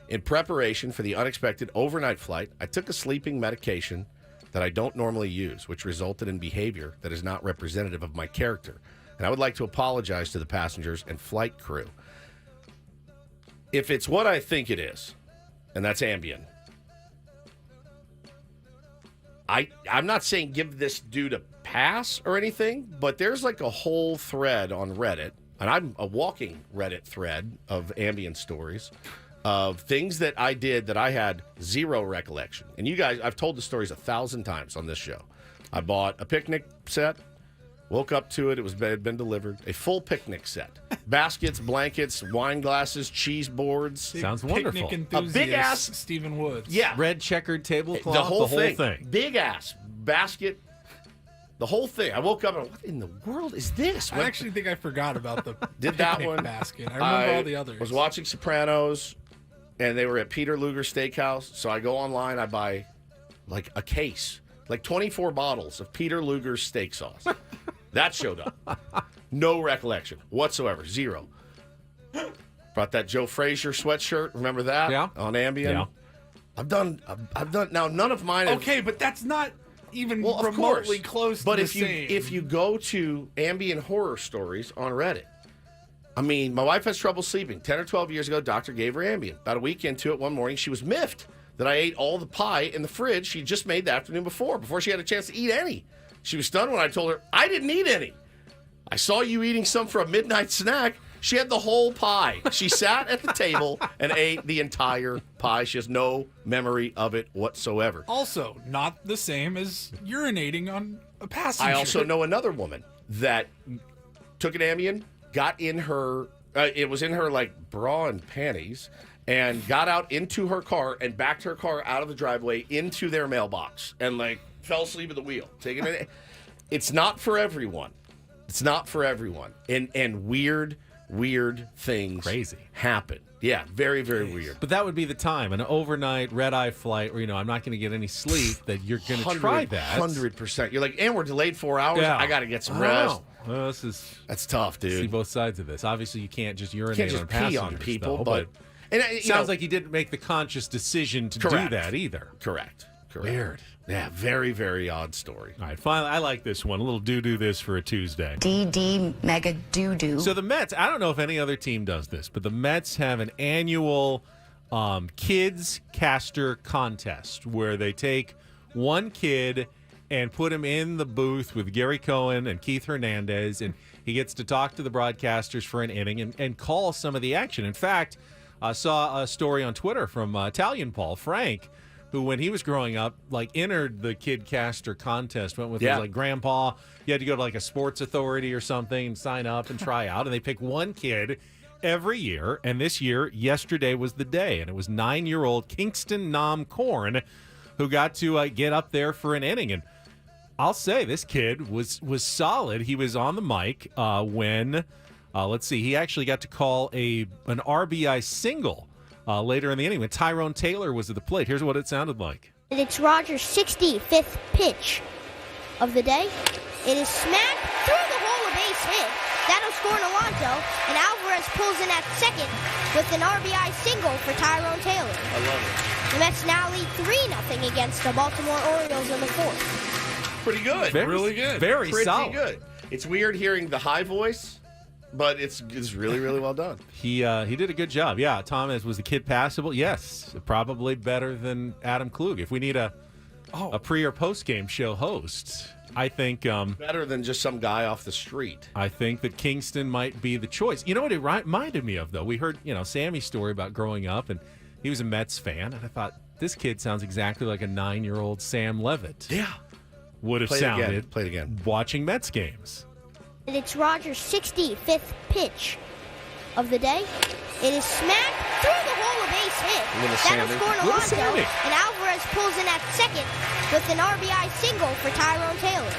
In preparation for the unexpected overnight flight, I took a sleeping medication that I don't normally use, which resulted in behavior that is not representative of my character. and I would like to apologize to the passengers and flight crew. If it's what I think it is, and that's Ambien, I'm not saying give this dude a pass or anything, but there's like a whole thread on Reddit, and I'm a walking Reddit thread of Ambien stories of things that I did that I had zero recollection. And you guys, I've told the stories 1,000 times on this show. I bought a picnic set, woke up to it, it had been delivered, a full picnic set. Baskets, blankets, wine glasses, cheese boards. Sounds wonderful. Picnic A big ass Stephen Woods. Yeah. Red checkered tablecloth, The whole thing. thing. Big ass basket. The whole thing. I woke up and what in the world is this? I actually think I forgot about the Did that picnic one. basket. I remember all the others. Was watching Sopranos, and they were at Peter Luger Steakhouse. So I go online, I buy like a case, like 24 bottles of Peter Luger's steak sauce. That showed up. No recollection whatsoever. Zero. Brought that Joe Frazier sweatshirt. Remember that? Yeah. On Ambien. Yeah. I've done now. None of mine. Okay, but that's not even Well, of remotely course. close But to if the you same. if you go to Ambien horror stories on Reddit, I mean, my wife has trouble sleeping. 10 or 12 years ago, doctor gave her Ambien. About a week into it, one morning, she was miffed that I ate all the pie in the fridge she just made the afternoon before she had a chance to eat any. She was stunned when I told her, I didn't eat any. I saw you eating some for a midnight snack. She had the whole pie. She sat at the table and ate the entire pie. She has no memory of it whatsoever. Also, not the same as urinating on a passenger. I also know another woman that took an Ambien, got in her, it was in her like bra and panties, and got out into her car and backed her car out of the driveway into their mailbox and like fell asleep at the wheel. Taking it. It's not for everyone. It's not for everyone. And weird things happen. Yeah, very, very weird. But that would be the time, an overnight red-eye flight where, I'm not going to get any sleep, that you're going to try that. 100%. You're like, and we're delayed 4 hours. Yeah. I got to get some rest. Well, That's tough, dude. See both sides of this. Obviously, you can't just urinate Can't just on pee passengers, on people, though, but it sounds like he didn't make the conscious decision to Correct. do that either. Correct. Weird. Yeah, very, very odd story. All right, finally, I like this one. A little do this for a Tuesday. DD mega doo-doo. So the Mets, I don't know if any other team does this, but the Mets have an annual kids caster contest where they take one kid and put him in the booth with Gary Cohen and Keith Hernandez, and he gets to talk to the broadcasters for an inning and call some of the action. In fact, I saw a story on Twitter from Italian Paul Frank, who, when he was growing up, entered the kid caster contest, went with his grandpa. You had to go to a sports authority or something and sign up and try out. And they pick one kid every year. And this year, yesterday was the day. And it was 9-year-old Kingston Nam Korn who got to get up there for an inning. And I'll say this kid was solid. He was on the mic when, he actually got to call an RBI single later in the inning when Tyrone Taylor was at the plate. Here's what it sounded like. It's Rogers' 65th pitch of the day. It is smacked through the hole, a base hit. That'll score an Alonso, and Alvarez pulls in at second with an RBI single for Tyrone Taylor. I love it. The Mets now lead 3-0 against the Baltimore Orioles in the fourth. Pretty good. Really good. Very Pretty solid. good. It's weird hearing the high voice, but it's really, really well done. He did a good job. Yeah, Thomas, was the kid passable? Yes, probably better than Adam Klug. If we need a pre or post game show host, I think better than just some guy off the street. I think that Kingston might be the choice. You know what it reminded me of, though? We heard Sammy's story about growing up, and he was a Mets fan, and I thought this kid sounds exactly like a 9-year-old Sam Levitt. Yeah, would have Play sounded it again. Watching Mets games. It's Rogers' 65th pitch of the day. It is smacked through the hole, a base hit. That'll score an Alonso, and Alvarez pulls in at second with an RBI single for Tyrone Taylor.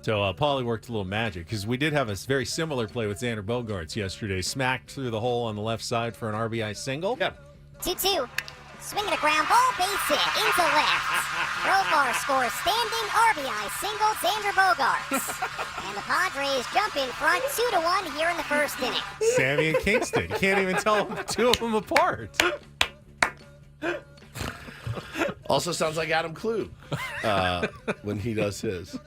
So Paulie worked a little magic because we did have a very similar play with Xander Bogaerts yesterday. Smacked through the hole on the left side for an RBI single. Yeah. 2-2. Swinging a ground ball, base hit into left. Rogar scores standing RBI single, Xander Bogaerts. And the Padres jump in front 2-1 here in the first inning. Sammy and Kingston. You can't even tell the two of them apart. Also sounds like Adam Klug when he does his.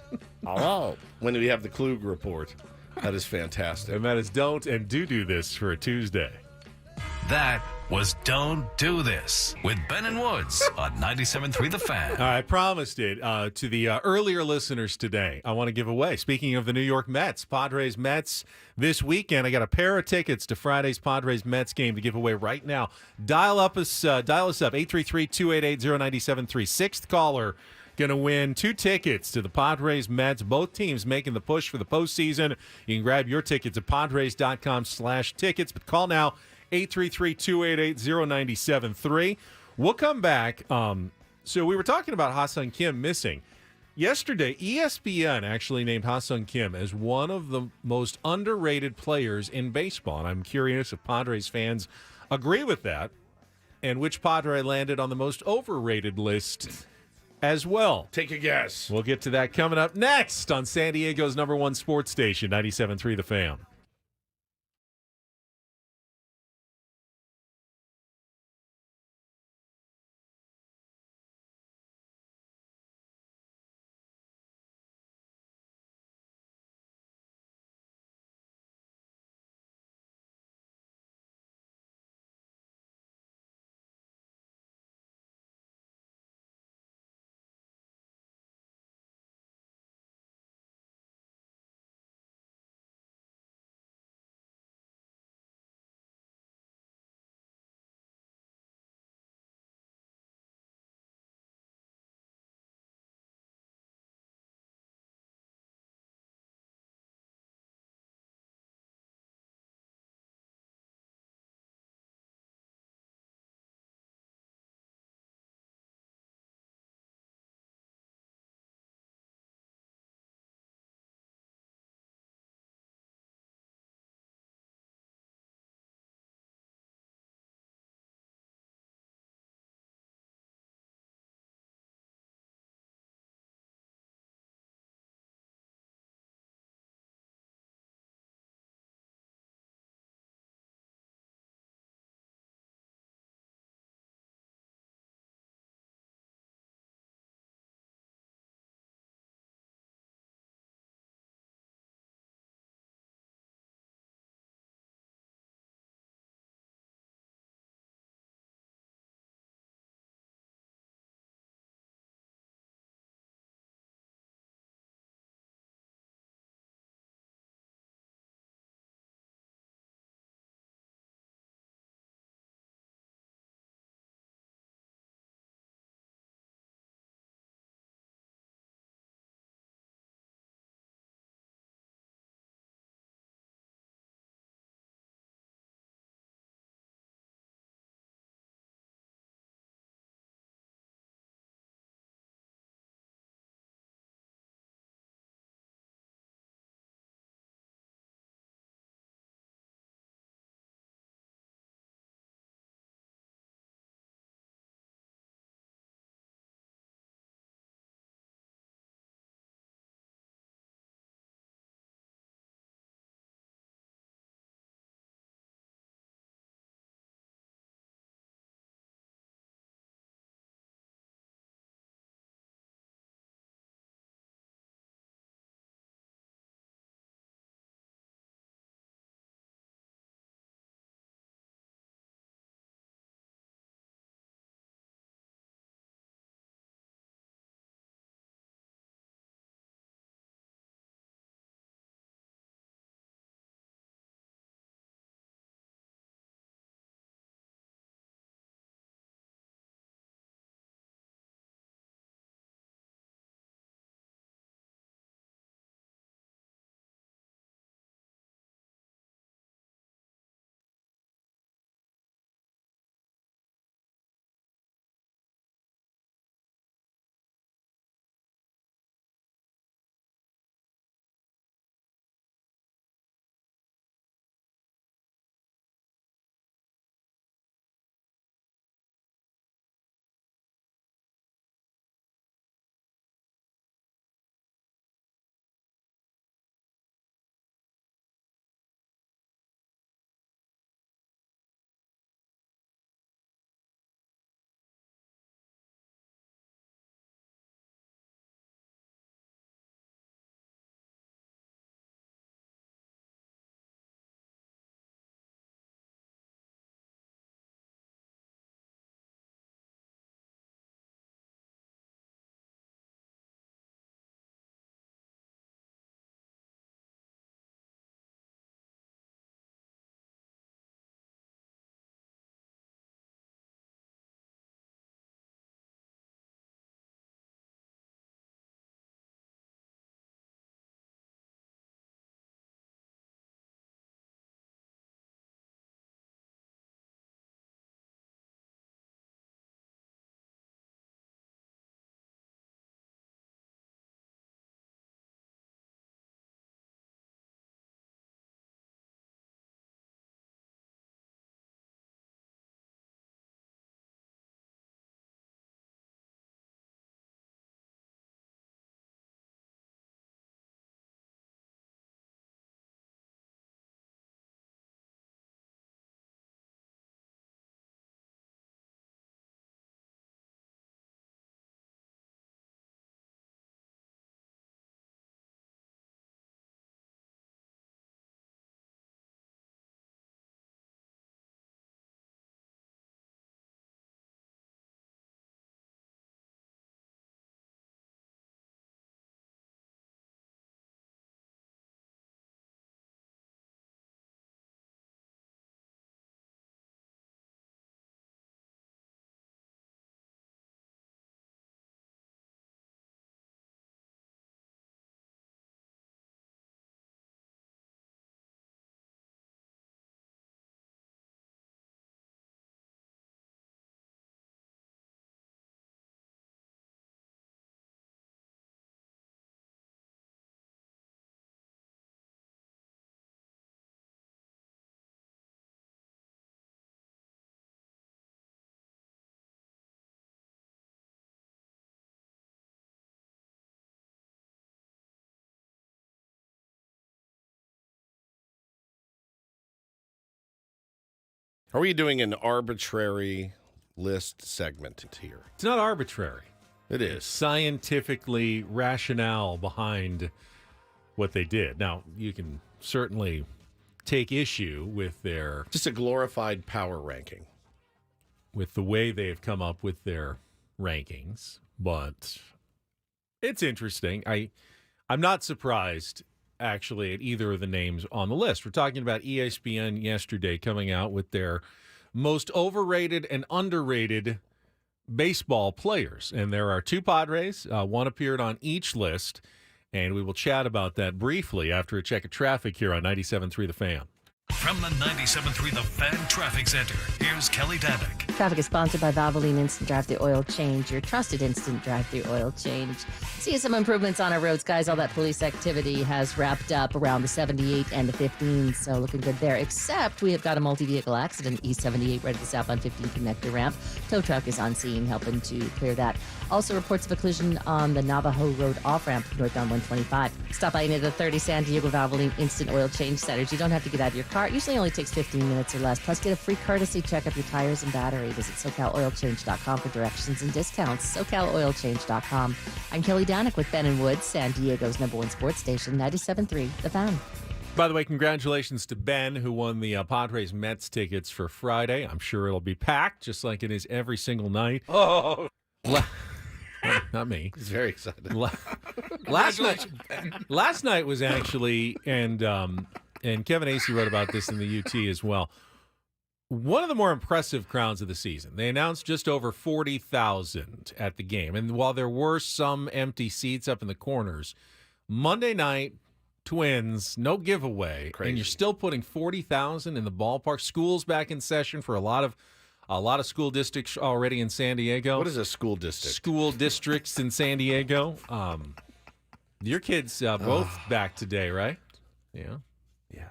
Hello. When we have the Klug report. That is fantastic. And that is don't and do this for a Tuesday. That was Don't Do This with Ben and Woods on 97.3 The Fan. All right, I promised it to the earlier listeners today. I want to give away. Speaking of the New York Mets, Padres Mets this weekend. I got a pair of tickets to Friday's Padres Mets game to give away right now. Dial us up 833-288-0973. Sixth caller going to win 2 tickets to the Padres Mets. Both teams making the push for the postseason. You can grab your tickets at padres.com/tickets. But call now. 833-288-0973. We'll come back. So we were talking about Ha-Seong Kim missing. Yesterday, ESPN actually named Ha-Seong Kim as one of the most underrated players in baseball. And I'm curious if Padres fans agree with that and which Padre landed on the most overrated list as well. Take a guess. We'll get to that coming up next on San Diego's #1 sports station, 97.3 The Fan. Are we doing an arbitrary list segment here? It's not arbitrary. It is. It's scientifically rationale behind what they did. Now, you can certainly take issue with just a glorified power ranking. With the way they've come up with their rankings, but it's interesting. I'm not surprised, actually, at either of the names on the list. We're talking about ESPN yesterday coming out with their most overrated and underrated baseball players. And there are 2 Padres. One appeared on each list, and we will chat about that briefly after a check of traffic here on 97.3 The Fan. From the 97.3 The Fan Traffic Center, here's Kelly Danick. Traffic is sponsored by Valvoline Instant Drive-Thru Oil Change, your trusted instant drive-thru oil change. See some improvements on our roads, guys. All that police activity has wrapped up around the 78 and the 15, so looking good there. Except we have got a multi-vehicle accident, East 78, right at the southbound 15 connector ramp. Tow truck is on scene, helping to clear that. Also reports of a collision on the Navajo Road off-ramp, northbound 125. Stop by any of the 30 San Diego Valvoline Instant Oil Change Centers. You don't have to get out of your car. It usually only takes 15 minutes or less. Plus, get a free courtesy check of your tires and battery. Visit SoCalOilChange.com for directions and discounts. SoCalOilChange.com. I'm Kelly Danick with Ben and Woods, San Diego's #1 sports station, 97.3 The Fan. By the way, congratulations to Ben, who won the Padres Mets tickets for Friday. I'm sure it'll be packed, just like it is every single night. Oh, not me. He's very excited. Last night was actually, and Kevin Acey wrote about this in the UT as well, one of the more impressive crowds of the season. They announced just over 40,000 at the game. And while there were some empty seats up in the corners, Monday night, Twins, no giveaway. Crazy. And you're still putting 40,000 in the ballpark. School's back in session for a lot of school districts already in San Diego. What is a school district? School districts in San Diego. Your kids both back today, right? Yeah. Yeah.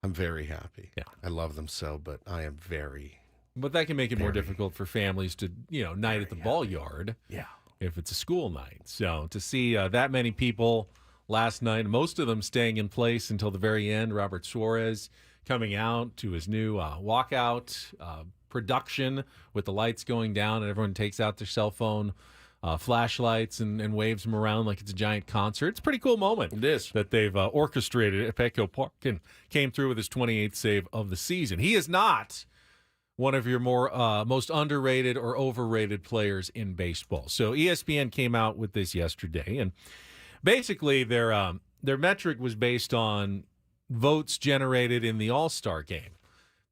I'm very happy. Yeah. I love them so, but I am very. But that can make it more difficult for families to, night at the ball yard. Yeah. If it's a school night. So to see that many people last night, most of them staying in place until the very end. Robert Suarez coming out to his new walkout production with the lights going down and everyone takes out their cell phone flashlights and waves them around like it's a giant concert. It's a pretty cool moment. It is. That they've orchestrated at Petco Park and came through with his 28th save of the season. He is not one of your most underrated or overrated players in baseball. So ESPN came out with this yesterday, and basically their metric was based on votes generated in the All-Star game.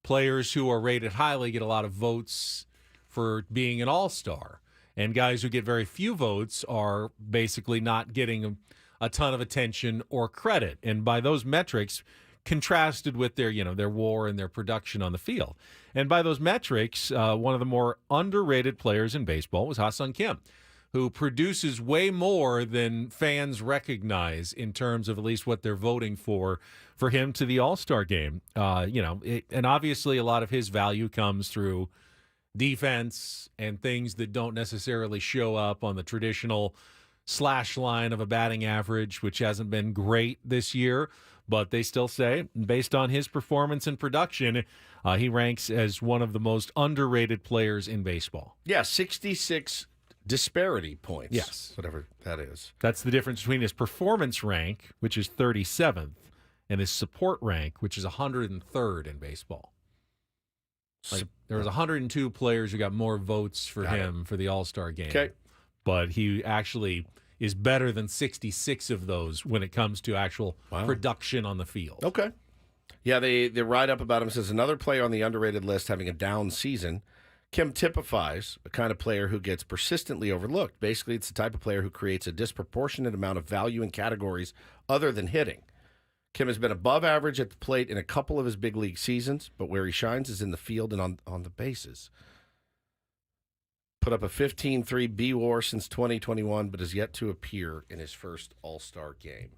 Players who are rated highly get a lot of votes for being an All-Star, and guys who get very few votes are basically not getting a ton of attention or credit. And by those metrics, contrasted with their WAR and their production on the field. And by those metrics, one of the more underrated players in baseball was Ha-Seong Kim, who produces way more than fans recognize in terms of at least what they're voting for him to the All-Star game. And obviously a lot of his value comes through defense and things that don't necessarily show up on the traditional slash line of a batting average, which hasn't been great this year. But they still say, based on his performance and production, he ranks as one of the most underrated players in baseball. Yeah, 66 disparity points. Yes. Whatever that is. That's the difference between his performance rank, which is 37th, and his support rank, which is 103rd in baseball. Like there was 102 players who got more votes for him for the All-Star game. Okay. But he actually is better than 66 of those when it comes to actual production on the field. Okay. Yeah, the write-up about him says another player on the underrated list having a down season. Kim typifies a kind of player who gets persistently overlooked. Basically, it's the type of player who creates a disproportionate amount of value in categories other than hitting. Kim has been above average at the plate in a couple of his big league seasons, but where he shines is in the field and on the bases. Put up a 15.3 B-WAR since 2021, but has yet to appear in his first All-Star game.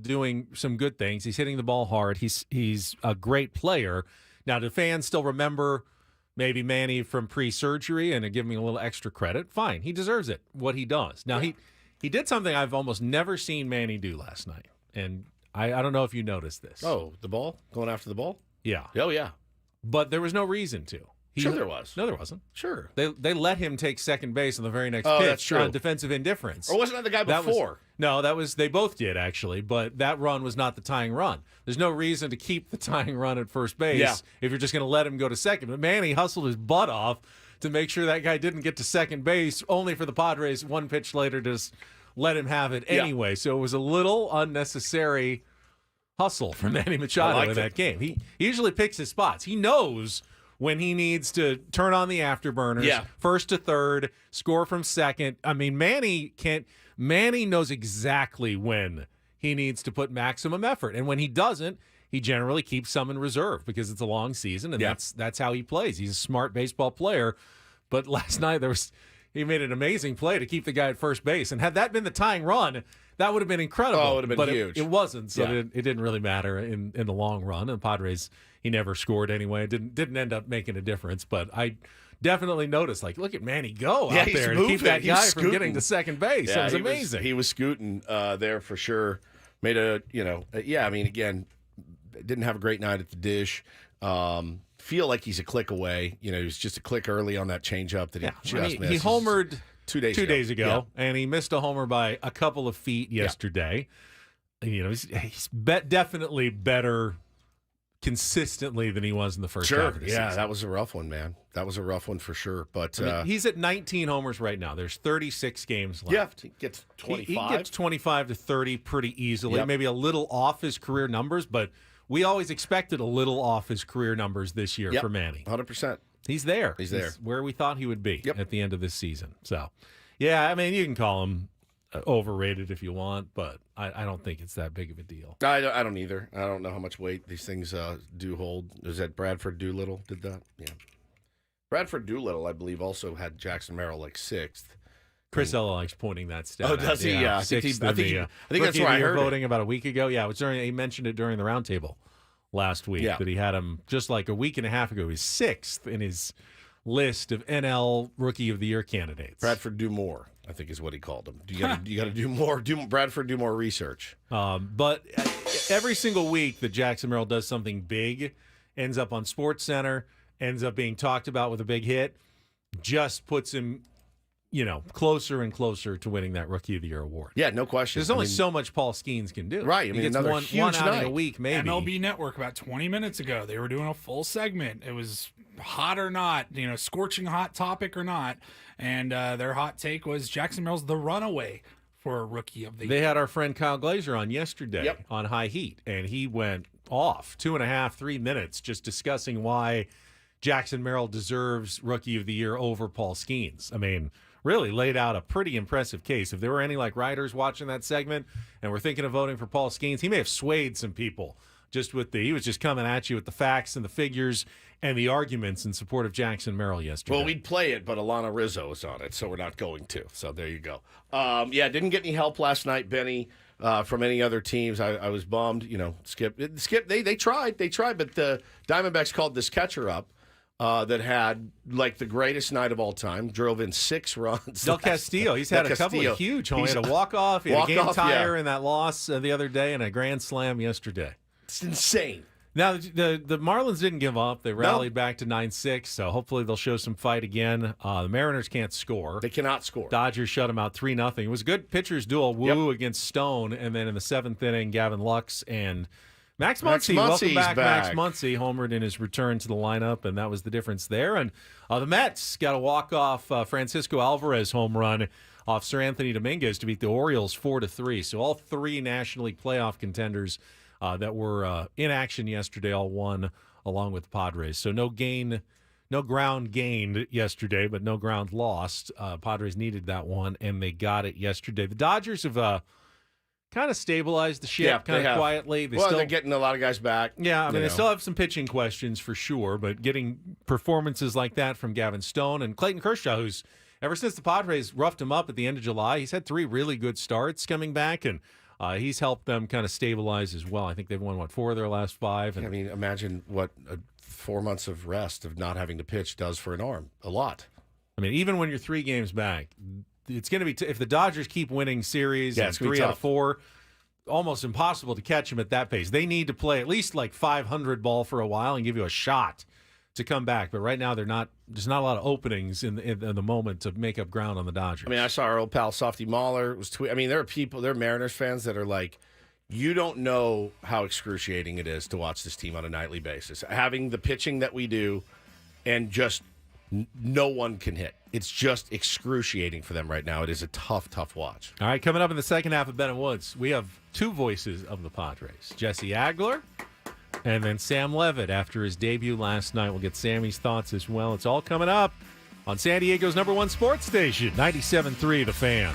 doing some good things. He's hitting the ball hard. He's a great player. Now, do fans still remember maybe Manny from pre-surgery and give him a little extra credit? Fine. He deserves it, what he does. Now, he did something I've almost never seen Manny do last night, and I don't know if you noticed this. Oh, the ball? Going after the ball? Yeah. Oh, yeah. But there was no reason to. Sure there was. No, there wasn't. Sure. They let him take second base on the very next Oh, pitch that's true. on defensive indifference. Or wasn't that the guy before? They both did, actually, but that run was not the tying run. There's no reason to keep the tying run at first base if you're just going to let him go to second. But Manny hustled his butt off to make sure that guy didn't get to second base, only for the Padres one pitch later to just let him have it anyway. So it was a little unnecessary hustle from Manny Machado in that game. He usually picks his spots. He knows when he needs to turn on the afterburners, first to third, score from second. I mean, Manny knows exactly when he needs to put maximum effort. And when he doesn't, he generally keeps some in reserve because it's a long season, and that's how he plays. He's a smart baseball player. But last night he made an amazing play to keep the guy at first base. And had that been the tying run, that would have been incredible. Oh, it would have been huge. It wasn't, so it didn't really matter in the long run. And Padres, he never scored anyway. It didn't end up making a difference. But I definitely noticed, like, look at Manny go out there and keep that guy from getting to second base. That was amazing. He was scooting there for sure. Made I mean, again, didn't have a great night at the dish. Feel like he's a click away. He was just a click early on that changeup that he just missed. He homered 2 days ago, and he missed a homer by a couple of feet yesterday. He's definitely better consistently than he was in the first half of the season. That was a rough one, man. That was a rough one for sure. But he's at 19 homers right now. There's 36 games left. He gets 25. He gets 25 to 30 pretty easily. Maybe a little off his career numbers, but we always expected a little off his career numbers this year for Manny. 100%. He's there. He's there. Where we thought he would be at the end of this season. So, I mean, you can call him overrated if you want, but I don't think it's that big of a deal. I don't either. I don't know how much weight these things do hold. Is that Bradford Doolittle did that? Yeah. Bradford Doolittle, I believe, also had Jackson Merrill like 6th. Chris Ella likes pointing that stat. Oh, does he? Yeah. I think that's where I heard voting about a week ago. Yeah, it was he mentioned it during the roundtable last week that he had him just like a week and a half ago. He was 6th in his list of NL Rookie of the Year candidates. Bradford do more, I think is what he called him. You got to do more. Bradford do more research. But every single week that Jackson Merrill does something big, ends up on SportsCenter, ends up being talked about with a big hit, just puts him closer and closer to winning that Rookie of the Year award. Yeah, no question. There's only so much Paul Skeens can do. Right. I mean, he gets another one huge outing night. a week, maybe. MLB Network about 20 minutes ago, they were doing a full segment. It was hot or not, scorching hot topic or not. And their hot take was Jackson Merrill's the runaway for a Rookie of the Year. They had our friend Kyle Glazer on yesterday on High Heat, and he went off 2.5, 3 minutes just discussing why Jackson Merrill deserves Rookie of the Year over Paul Skeens. I mean, really laid out a pretty impressive case. If there were any writers watching that segment and were thinking of voting for Paul Skeens, he may have swayed some people he was just coming at you with the facts and the figures and the arguments in support of Jackson Merrill yesterday. Well, we'd play it, but Alana Rizzo is on it, so we're not going to. So there you go. Didn't get any help last night, Benny, from any other teams. I was bummed. Skip. They tried, but the Diamondbacks called this catcher up. That had the greatest night of all time, drove in 6 runs. Del Castillo, he's had a couple of huge homes. He had a walk-off, he had a game tire in that loss the other day, and a grand slam yesterday. It's insane. Now, the Marlins didn't give up. They rallied back to 9-6, so hopefully they'll show some fight again. The Mariners can't score. They cannot score. Dodgers shut them out 3-0. It was a good pitcher's duel, Wu against Stone, and then in the 7th inning, Gavin Lux and Max Muncy. Welcome back, Max Muncy, homered in his return to the lineup, and that was the difference there. And the Mets got a walk-off Francisco Alvarez home run off Sir Anthony Dominguez to beat the Orioles 4-3. So all 3 National League playoff contenders that were in action yesterday all won along with the Padres. So no ground gained yesterday, but no ground lost. Padres needed that one, and they got it yesterday. The Dodgers have kind of stabilized the ship kind of quietly. They're getting a lot of guys back. Yeah, I mean, they still have some pitching questions for sure, but getting performances like that from Gavin Stone and Clayton Kershaw, who's ever since the Padres roughed him up at the end of July, he's had 3 really good starts coming back, and He's helped them kind of stabilize as well. I think they've won, 4 of their last 5. And I mean, imagine what 4 months of rest of not having to pitch does for an arm. A lot. I mean, even when you're 3 games back, it's going to be if the Dodgers keep winning series, Yeah, and it's gonna be 3 out tough. of 4, almost impossible to catch them at that pace. They need to play at least like 500 ball for a while and give you a shot to come back. But right now, there's not a lot of openings in the moment to make up ground on the Dodgers. I mean, I saw our old pal Softy Mahler was tweet. I mean, there are Mariners fans that are like, you don't know how excruciating it is to watch this team on a nightly basis. Having the pitching that we do, and just no one can hit. It's just excruciating for them right now. It is a tough, tough watch. All right, coming up in the second half of Ben and Woods, we have 2 voices of the Padres. Jesse Agler and then Sam Levitt after his debut last night. We'll get Sammy's thoughts as well. It's all coming up on San Diego's #1 sports station, 97.3 The Fan.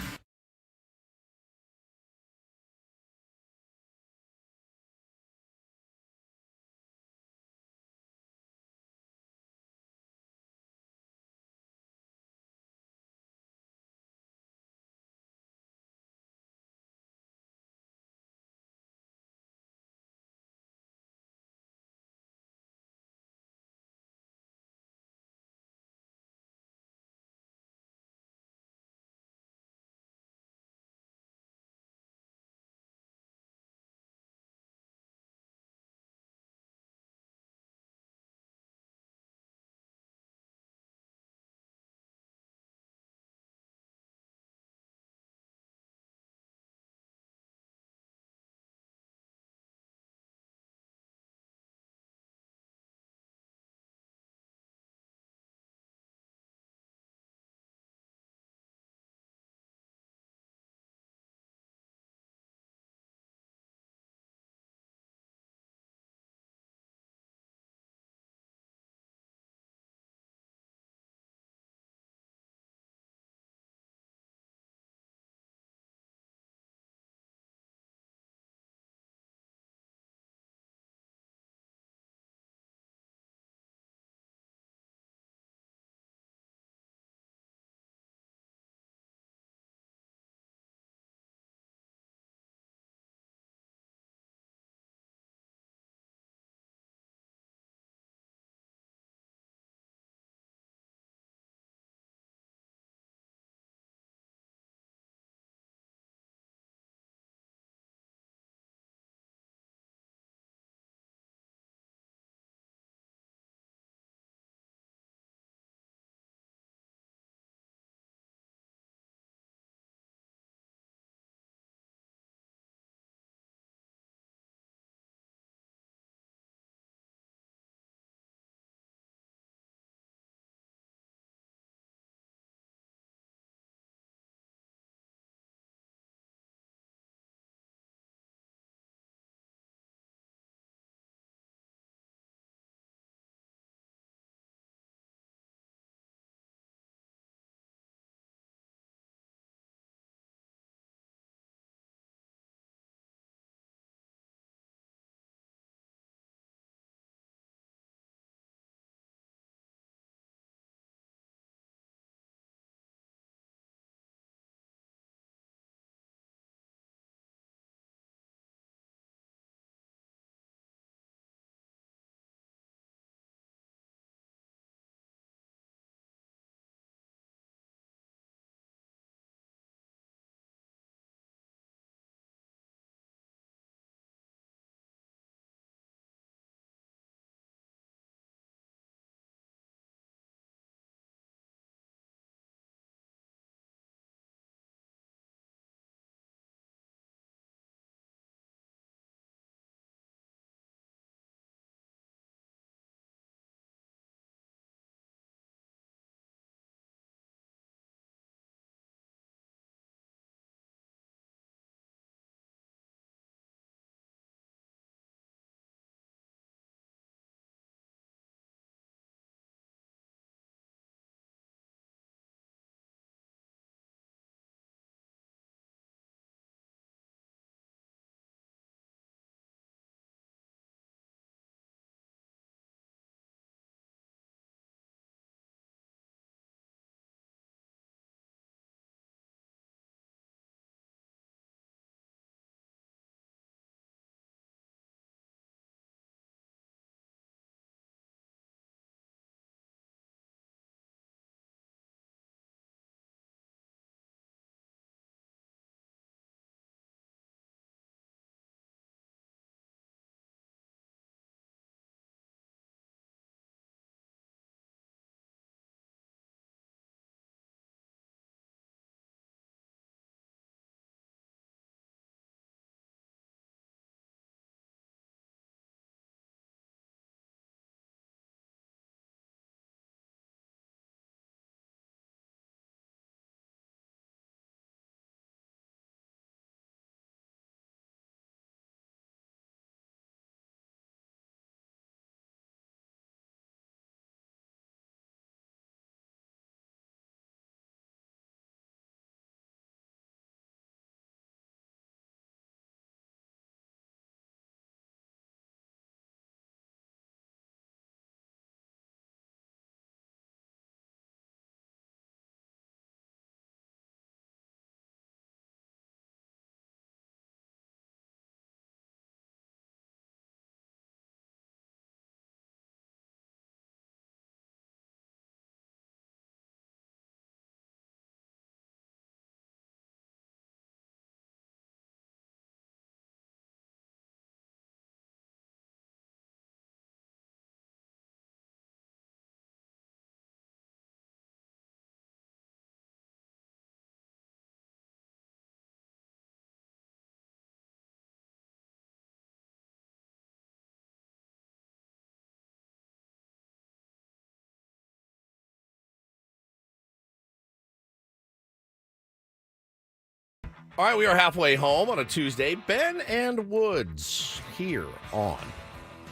All right, we are halfway home on a Tuesday. Ben and Woods here on,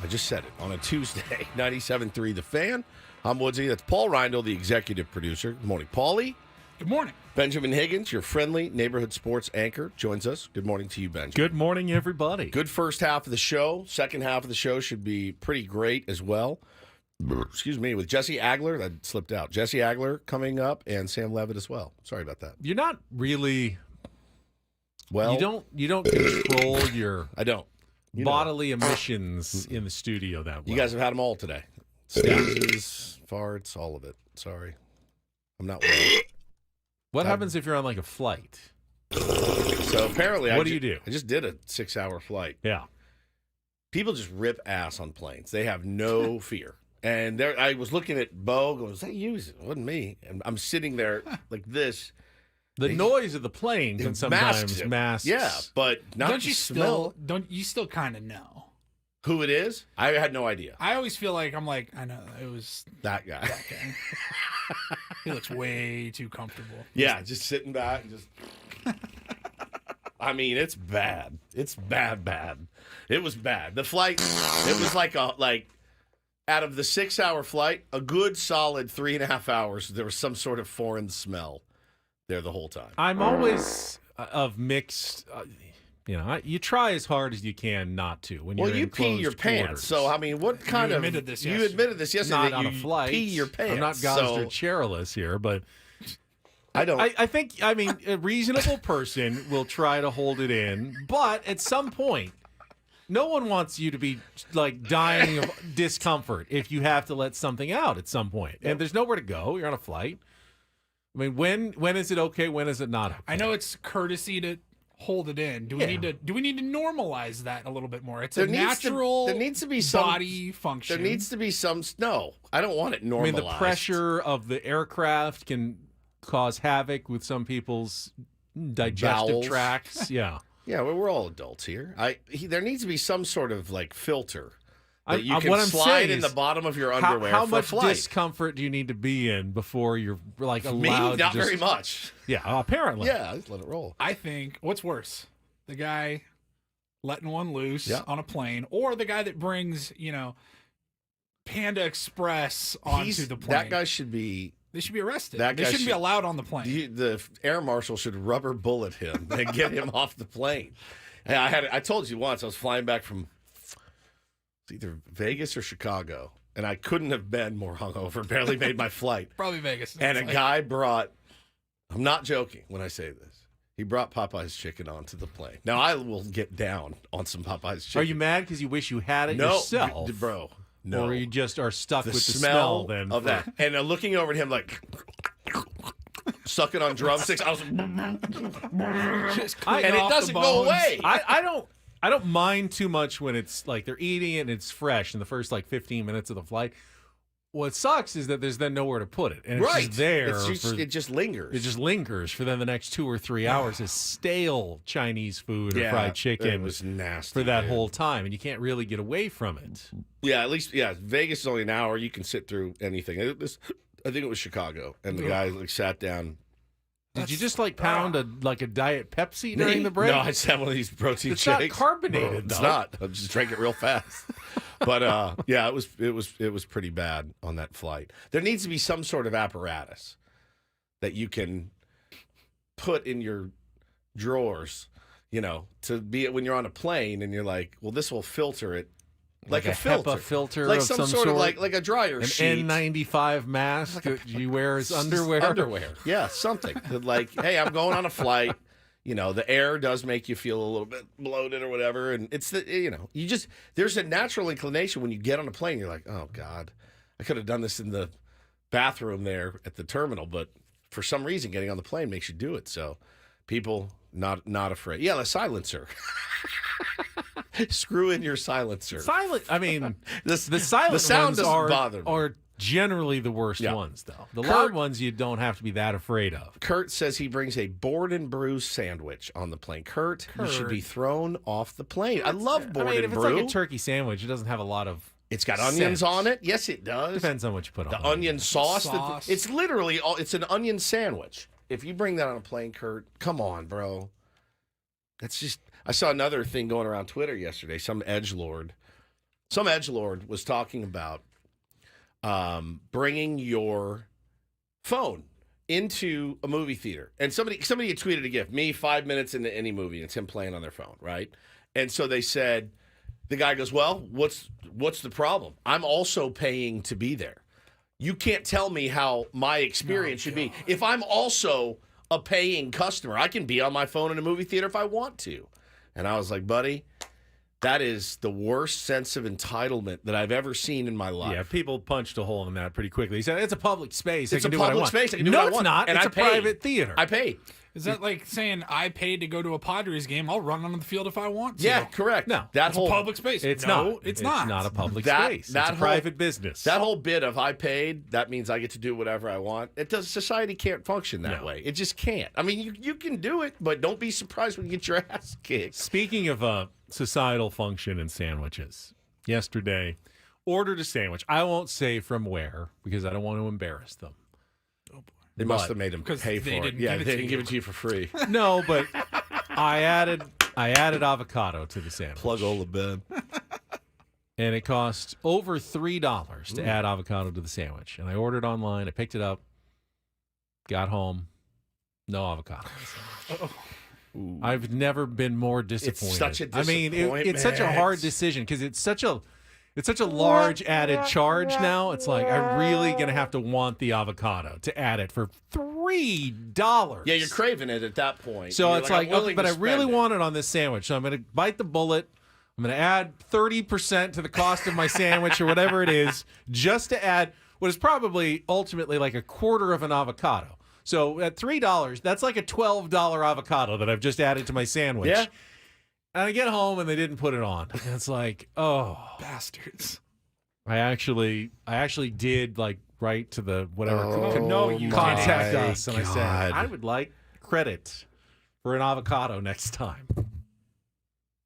I just said it, on a Tuesday, 97.3 The Fan. I'm Woodsy. That's Paul Reindl, the executive producer. Good morning, Paulie. Good morning. Benjamin Higgins, your friendly neighborhood sports anchor, joins us. Good morning to you, Benjamin. Good morning, everybody. Good first half of the show. Second half of the show should be pretty great as well. Excuse me, with Jesse Agler, that slipped out. Jesse Agler coming up and Sam Levitt as well. Sorry about that. You're not really... Well, you don't control your I don't. bodily emissions in the studio that way. You guys have had them all today. Sneezes, farts, all of it. Sorry. I'm not well. What happens if you're on like a flight? So apparently, what do you do? I just did a 6-hour flight. Yeah. People just rip ass on planes. They have no fear. And there, I was looking at Bo, going, "Was that you?" It wasn't me. And I'm sitting there like this. The noise of the plane can sometimes mask. Yeah, but not don't the you smell. don't you still kind of know Who it is? I had no idea. I always feel like I know it was that guy. He looks way too comfortable. Yeah, just sitting back and just. I mean, it's bad. It's bad. It was bad. The flight. It was like out of the 6-hour flight, a good solid 3.5 hours. There was some sort of foreign smell there the whole time. I'm always of mixed. You try as hard as you can not to when you're in pee your closed pants. quarters. So I mean, what kind You of admitted this you yesterday. admitted this yesterday Not that on you a flight. pee your pants. I'm not Gosder Cherilus here, but I don't. I think a reasonable person will try to hold it in, but at some point, no one wants you to be like dying of discomfort if you have to let something out at some point. And there's nowhere to go. You're on a flight. I mean, when is it okay? When is it not okay? I know it's courtesy to hold it in. Do we need to normalize that a little bit more? It's there a natural there needs to be some body function. There needs to be some. No, I don't want it normalized. I mean, the pressure of the aircraft can cause havoc with some people's digestive Bowels. tracts. Yeah. Yeah, well, we're all adults here. There needs to be some sort of like filter that you can what I'm slide saying in the is, bottom of your underwear how for much flight. discomfort do you need to be in before you're like allowed Me, to not just, very much. Yeah, apparently. Yeah, just let it roll. I think what's worse, the guy letting one loose Yeah. on a plane, or the guy that brings Panda Express onto the plane. That guy should be. They should be arrested. That They guy shouldn't be should- allowed on the plane. The air marshal should rubber bullet him and get him off the plane. Hey, I told you once I was flying back from either Vegas or Chicago, and I couldn't have been more hungover. Barely made my flight. Probably Vegas. And a guy brought. I'm not joking when I say this. He brought Popeye's chicken onto the plane. Now I will get down on some Popeye's chicken. Are you mad because you wish you had it yourself? Bro. No. Or you just are stuck with the smell then of that. And looking over at him like sucking on drumsticks. I was and it doesn't go away. I don't mind too much when it's like they're eating it and it's fresh in the first like 15 minutes of the flight. What sucks is that there's then nowhere to put it, and it's just there. It just lingers. It just lingers for then the next 2 or 3 hours as stale Chinese food or fried chicken. It was nasty for that whole time, and you can't really get away from it. Yeah, at least Vegas is only an hour. You can sit through anything. I think it was Chicago, and the guy sat down. Did you just like pound a Diet Pepsi during the break? No, I just had one of these protein it's shakes. It's not carbonated. It's though. not. I just drank it real fast. But yeah, it was pretty bad on that flight. There needs to be some sort of apparatus that you can put in your drawers, to be when you're on a plane and you're like, well, this will filter it. Like a filter. HEPA filter like of some sort of like a dryer sheet. An N95 mask that you wear as underwear. Underwear. Yeah, something. Like, hey, I'm going on a flight. The air does make you feel a little bit bloated or whatever. And it's there's a natural inclination when you get on a plane. You're like, oh, God, I could have done this in the bathroom there at the terminal. But for some reason, getting on the plane makes you do it. So people not afraid. Yeah, the silencer. Screw in your silencer. I mean, the silent the sound ones doesn't bother me. are generally the worst ones, though. The loud ones you don't have to be that afraid of. Kurt says he brings a board and brew sandwich on the plane. Kurt, you should be thrown off the plane. I love board and if brew. it's like a turkey sandwich, it doesn't have a lot of. It's got onions on it. Yes, it does. Depends on what you put on the it. onion sauce. It's literally it's an onion sandwich. If you bring that on a plane, Kurt, come on, bro. That's just. I saw another thing going around Twitter yesterday. Some edgelord was talking about bringing your phone into a movie theater, and somebody had tweeted a GIF. Me 5 minutes into any movie, and it's him playing on their phone, right? And so they said, the guy goes, "Well, what's the problem? I'm also paying to be there. You can't tell me how my experience should be. If I'm also a paying customer, I can be on my phone in a movie theater if I want to." And I was like, buddy, that is the worst sense of entitlement that I've ever seen in my life. Yeah, people punched a hole in that pretty quickly. He said, it's a public space. It's I a can do what I public want. space. I can do what I want. No, it's not. And It's I a paid. private theater. I paid. Is that like saying I paid to go to a Padres game? I'll run on the field if I want to. Yeah, correct. No, that It's whole a public space. It's no, not. It's not. It's not a public That- space. that It's a whole- private business. That whole bit of I paid, that means I get to do whatever I want. It does. Society can't function that way. It just can't. I mean, you can do it, but don't be surprised when you get your ass kicked. Speaking of societal function and sandwiches, yesterday ordered a sandwich. I won't say from where because I don't want to embarrass them. They must have made them Because pay they for it. didn't Yeah, give it they to didn't you. give it to you for free. No, but I added avocado to the sandwich. Plug all the bed. And it cost over $3 to add avocado to the sandwich. And I ordered online. I picked it up, got home, no avocado. I've never been more disappointed. such a I mean, it's such a hard decision because it's such a large added charge now. It's like I'm really gonna have to want the avocado to add it for $3. Yeah, you're craving it at that point. So You're it's I'm like, willing okay, but to I really spend it. want it on this sandwich. So I'm going to bite the bullet. I'm going to add 30% to the cost of my sandwich or whatever it is, just to add what is probably ultimately like a quarter of an avocado. So at $3, that's like a $12 avocado that I've just added to my sandwich. Yeah. And I get home and they didn't put it on. And it's like, oh, Bastards. I actually did like write to the whatever. No, you contact my us, and I said God. I would like credit for an avocado next time.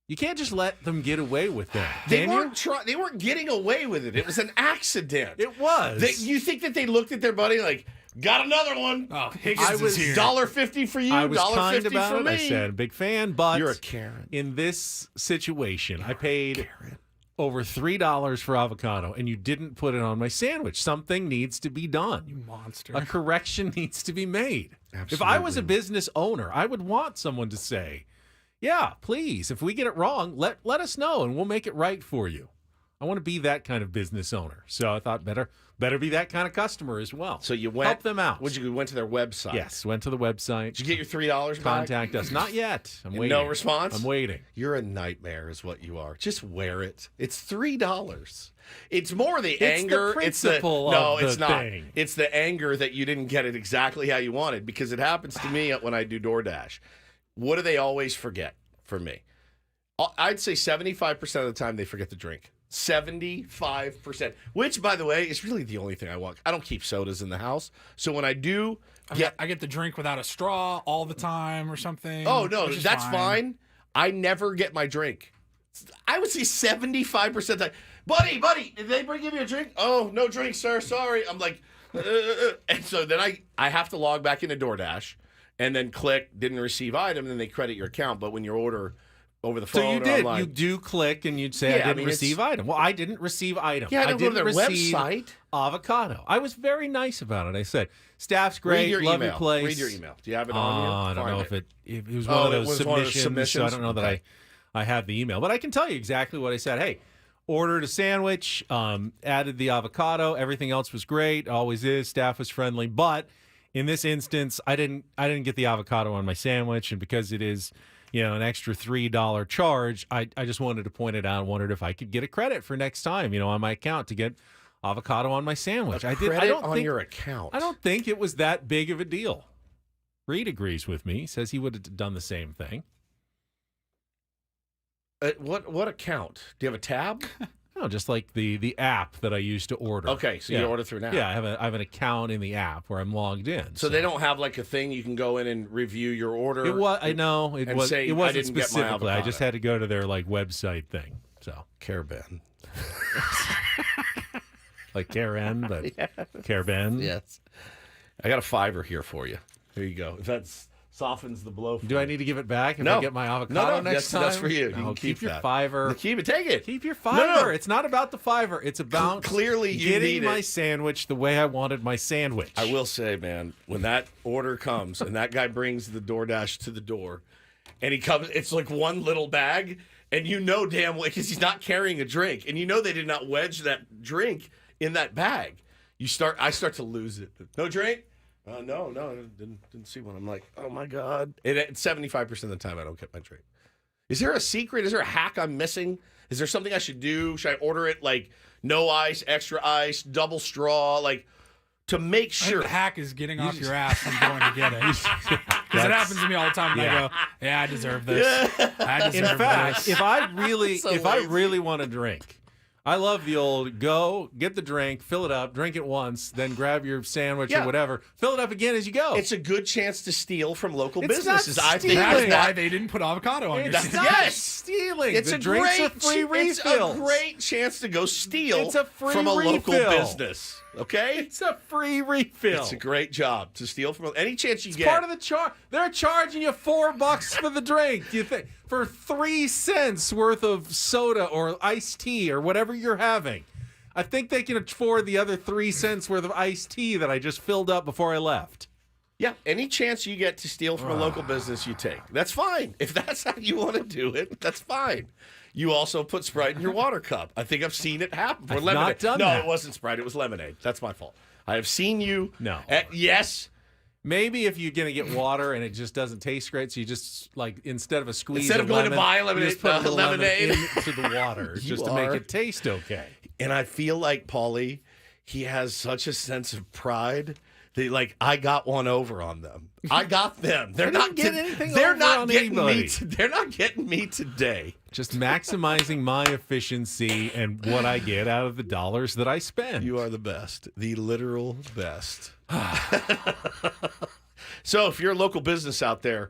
You can't just let them get away with that. They Can you? weren't getting away with it. It was an accident. It was. You think that they looked at their buddy like, got another one? Oh, Higgins is here. $1.50 for you. I was kind $1.50 about for it. me. I said, big fan, but You're a Karen. in this situation, I paid over $3 for avocado, and you didn't put it on my sandwich. Something needs to be done. You monster. A correction needs to be made. If I was a business owner, I would want someone to say, yeah, please, if we get it wrong, let us know, and we'll make it right for you. I want to be that kind of business owner. So I thought better be that kind of customer as well. So you went. Help them out. You went to their website? Yes, went to the website. Did you get your $3 back? Contact us. Not yet. I'm waiting. No response? I'm waiting. You're a nightmare is what you are. Just wear it. It's $3. It's more the It's anger. the principle no, of it's the not. thing. It's the anger that you didn't get it exactly how you wanted, because it happens to me when I do DoorDash. What do they always forget for me? I'd say 75% of the time they forget the drink. 75%, which, by the way, is really the only thing I want. I don't keep sodas in the house, so when I do, I get the drink without a straw all the time or something. oh no, which is that's fine. I never get my drink. I would say 75% of the time. Buddy, did they give you a drink? Oh, no drink, sir. Sorry. I'm like, and so then I have to log back into DoorDash and then click didn't receive item, and then they credit your account. But when you order over the phone So you or did. online, You do click and you'd say, Yeah, I I didn't mean, receive item. Well, I didn't receive item. Yeah, I I don't go to didn't their receive website. avocado. I was very nice about it. I said, staff's great. read your love email. your place. Read your email. Do you have it on you? I don't Find know if it was Oh, one of it those was one of those submissions, so I don't know submissions? that I have the email. But I can tell you exactly what I said. Hey, ordered a sandwich, added the avocado. Everything else was great. Always is. Staff was friendly. But in this instance, I didn't get the avocado on my sandwich. And because it is, an extra $3 charge, I just wanted to point it out and wondered if I could get a credit for next time, on my account to get avocado on my sandwich. I don't think your account. I don't think it was that big of a deal. Reed agrees with me. Says he would have done the same thing. What account? Do you have a tab? No, just like the app that I use to order. Okay, so you order through an app. Yeah, I have an account in the app where I'm logged in. So they don't have like a thing you can go in and review your order. It was. I know it and was. say, It "I wasn't didn't get my specifically. I avocado." just had to go to their website thing. So Care-Ben. like Karen, but Yeah. Care-Ben. Yes. I got a $5 here for you. Here you go. If that's Softens the blow. Do I need to give it back if No. I get my avocado next time? That's for you. You No, can keep your that. $5. Keep it. Take it. Keep your $5. No. It's not about the $5. It's about clearly you getting need my it. sandwich the way I wanted my sandwich. I will say, man, when that order comes and that guy brings the DoorDash to the door, and he comes, it's like one little bag, and you know damn well because he's not carrying a drink, and you know they did not wedge that drink in that bag. I start to lose it. No drink. No, didn't see one. I'm like, oh my god. And 75% of the time, I don't get my drink. Is there a secret? Is there a hack I'm missing? Is there something I should do? Should I order it like no ice, extra ice, double straw, like to make I think sure? the hack is getting off your ass and going to get it. Because it happens to me all the time. And I go, yeah, I deserve this. I deserve In fact, this. if I really, So if I lazy. really want to drink, I love the old go get the drink, fill it up, drink it once, then grab your sandwich Yeah. or whatever, fill it up again as you go. It's a good chance to steal from local It's not businesses. I think That's stealing. why they didn't put avocado on your It's sandwich. not Yes. stealing. It's the a drinks great are free It's refills. a great chance to go steal It's a free from a local refill. business. Okay? It's a free refill. It's a great job to steal from any chance you It's get. part of the charge. They're charging you $4 for the drink. You think for 3 cents worth of soda or iced tea or whatever you're having. I think they can afford the other 3 cents worth of iced tea that I just filled up before I left. Yeah, any chance you get to steal from a local business, you take. That's fine. If that's how you want to do it, that's fine. You also put Sprite in your water cup. I think I've seen it happen. Or I've lemonade. not done no, that. it wasn't Sprite. It was lemonade. That's my fault. I have seen you. No. Yes. Maybe if you're gonna get water and it just doesn't taste great, so you just like instead of a squeeze, Instead of going to buy lemonade, you just put a little lemonade. lemon into the water just to make it taste okay. And I feel like Paulie, he has such a sense of pride. That like I got one over on them. I got them. They're not get anything They're over not on getting anybody. me. They're not getting me today. Just maximizing my efficiency and what I get out of the dollars that I spend. You are the best, the literal best. So if you're a local business out there,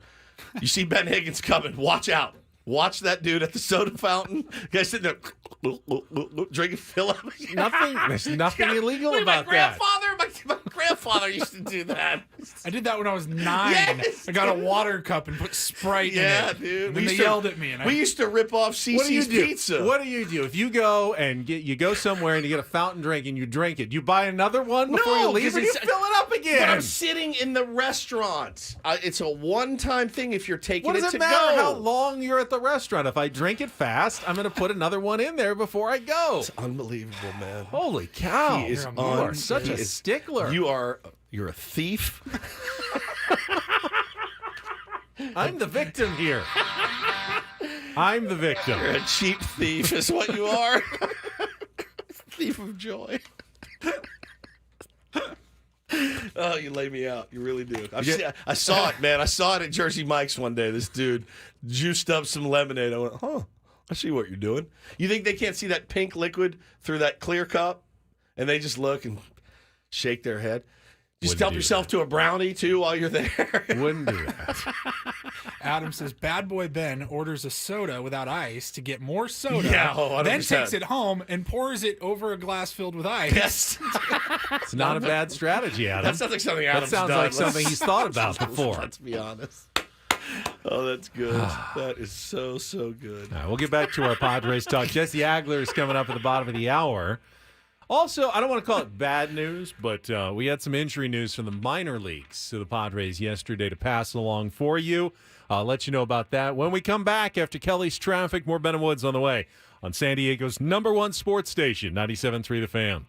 you see Ben Higgins coming, watch out. Watch that dude at the soda fountain. Guy sitting there drinking, fill up. There's nothing illegal about that. My grandfather used to do that. I did that when I was 9. Yes, I got a water cup and put Sprite in it. Yeah, dude. And then they used to- yelled at me. And we used to rip off What do you CC's do? Pizza. What do you do if you go and you go somewhere and you get a fountain drink and you drink it? You buy another one before you leave, 'cause and you it's- fill it up But again. I'm sitting in the restaurant. It's a one-time thing if you're taking What it does to it matter go. how long you're at the restaurant? If I drink it fast, I'm going to put another one in there before I go. It's unbelievable, man. Holy cow! He is you are such he a is- stickler. You're a thief. I'm the victim here. I'm the victim. You're a cheap thief, is what you are. Thief of joy. Oh, you lay me out. You really do. I saw it, man. I saw it at Jersey Mike's one day. This dude juiced up some lemonade. I went, I see what you're doing. You think they can't see that pink liquid through that clear cup? And they just look and shake their head. Just Wouldn't help do yourself to a brownie, too, while you're there. Wouldn't do that. Adam says, Bad Boy Ben orders a soda without ice to get more soda, Yeah, 100%. then takes it home and pours it over a glass filled with ice. Yes. It's not a bad strategy, Adam. That sounds like something Adam's That sounds done. like something he's thought about before. Let's be honest. Oh, that's good. That is so, so good. All right, we'll get back to our Padres talk. Jesse Agler is coming up at the bottom of the hour. Also, I don't want to call it bad news, but we had some injury news from the minor leagues to the Padres yesterday to pass along for you. I'll let you know about that when we come back after Kelly's Traffic. More Ben and Woods on the way on San Diego's #1 sports station, 97.3 The Fan.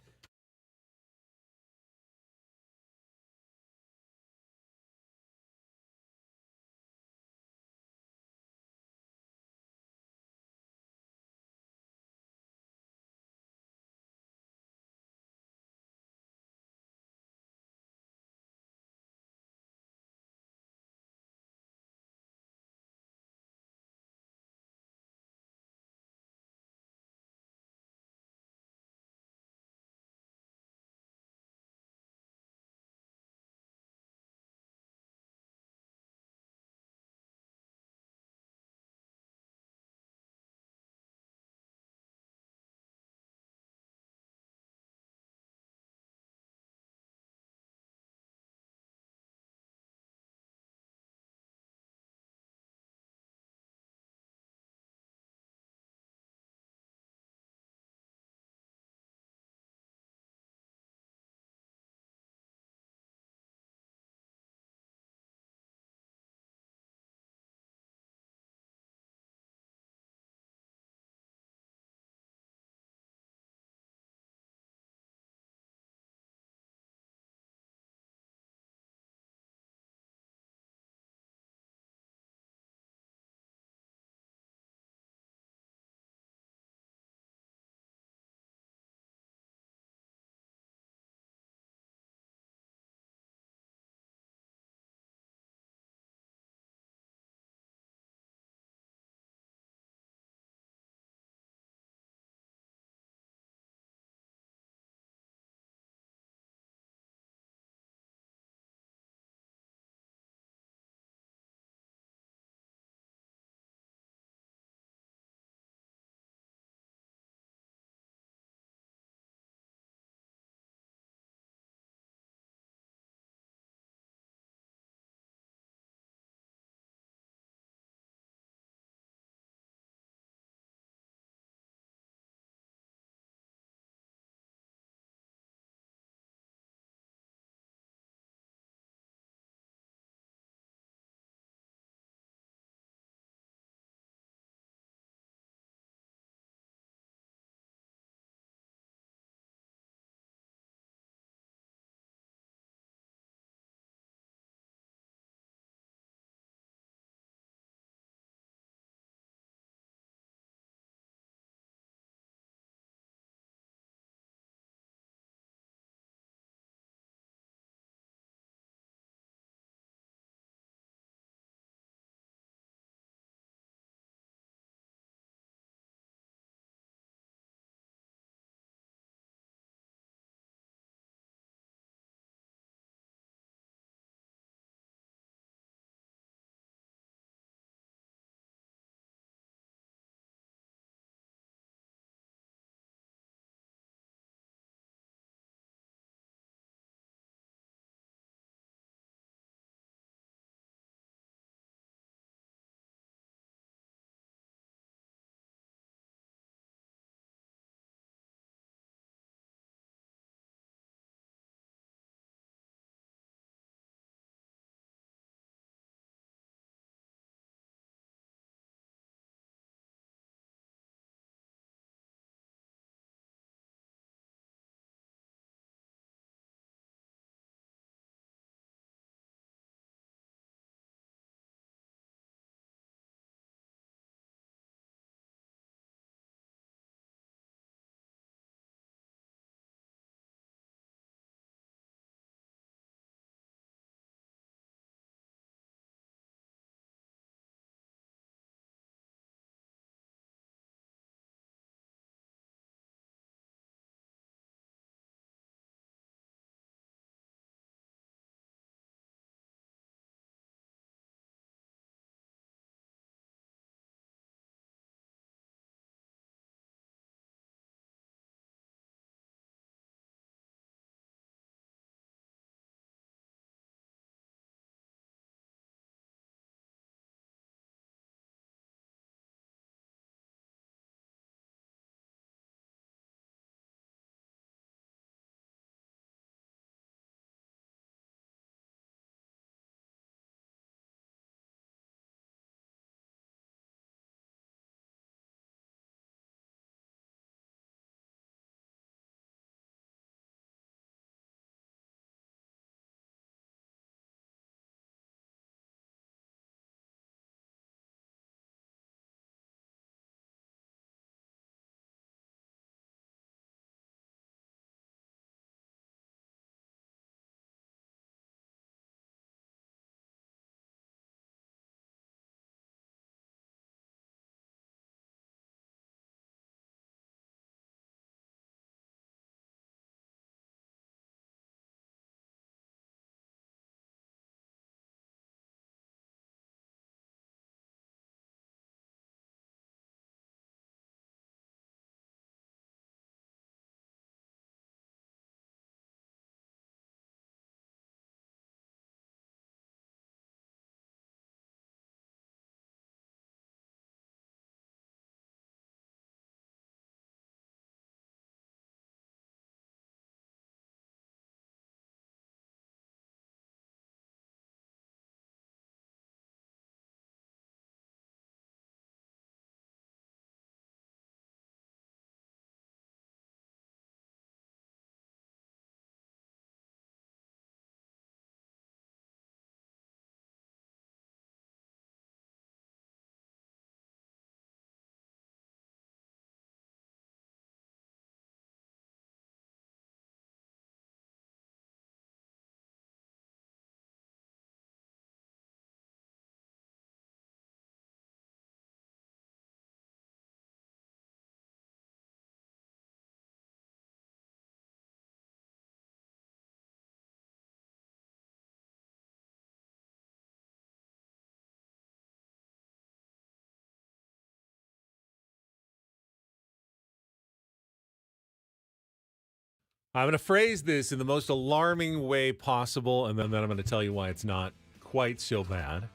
I'm going to phrase this in the most alarming way possible, and then I'm going to tell you why it's not quite so bad.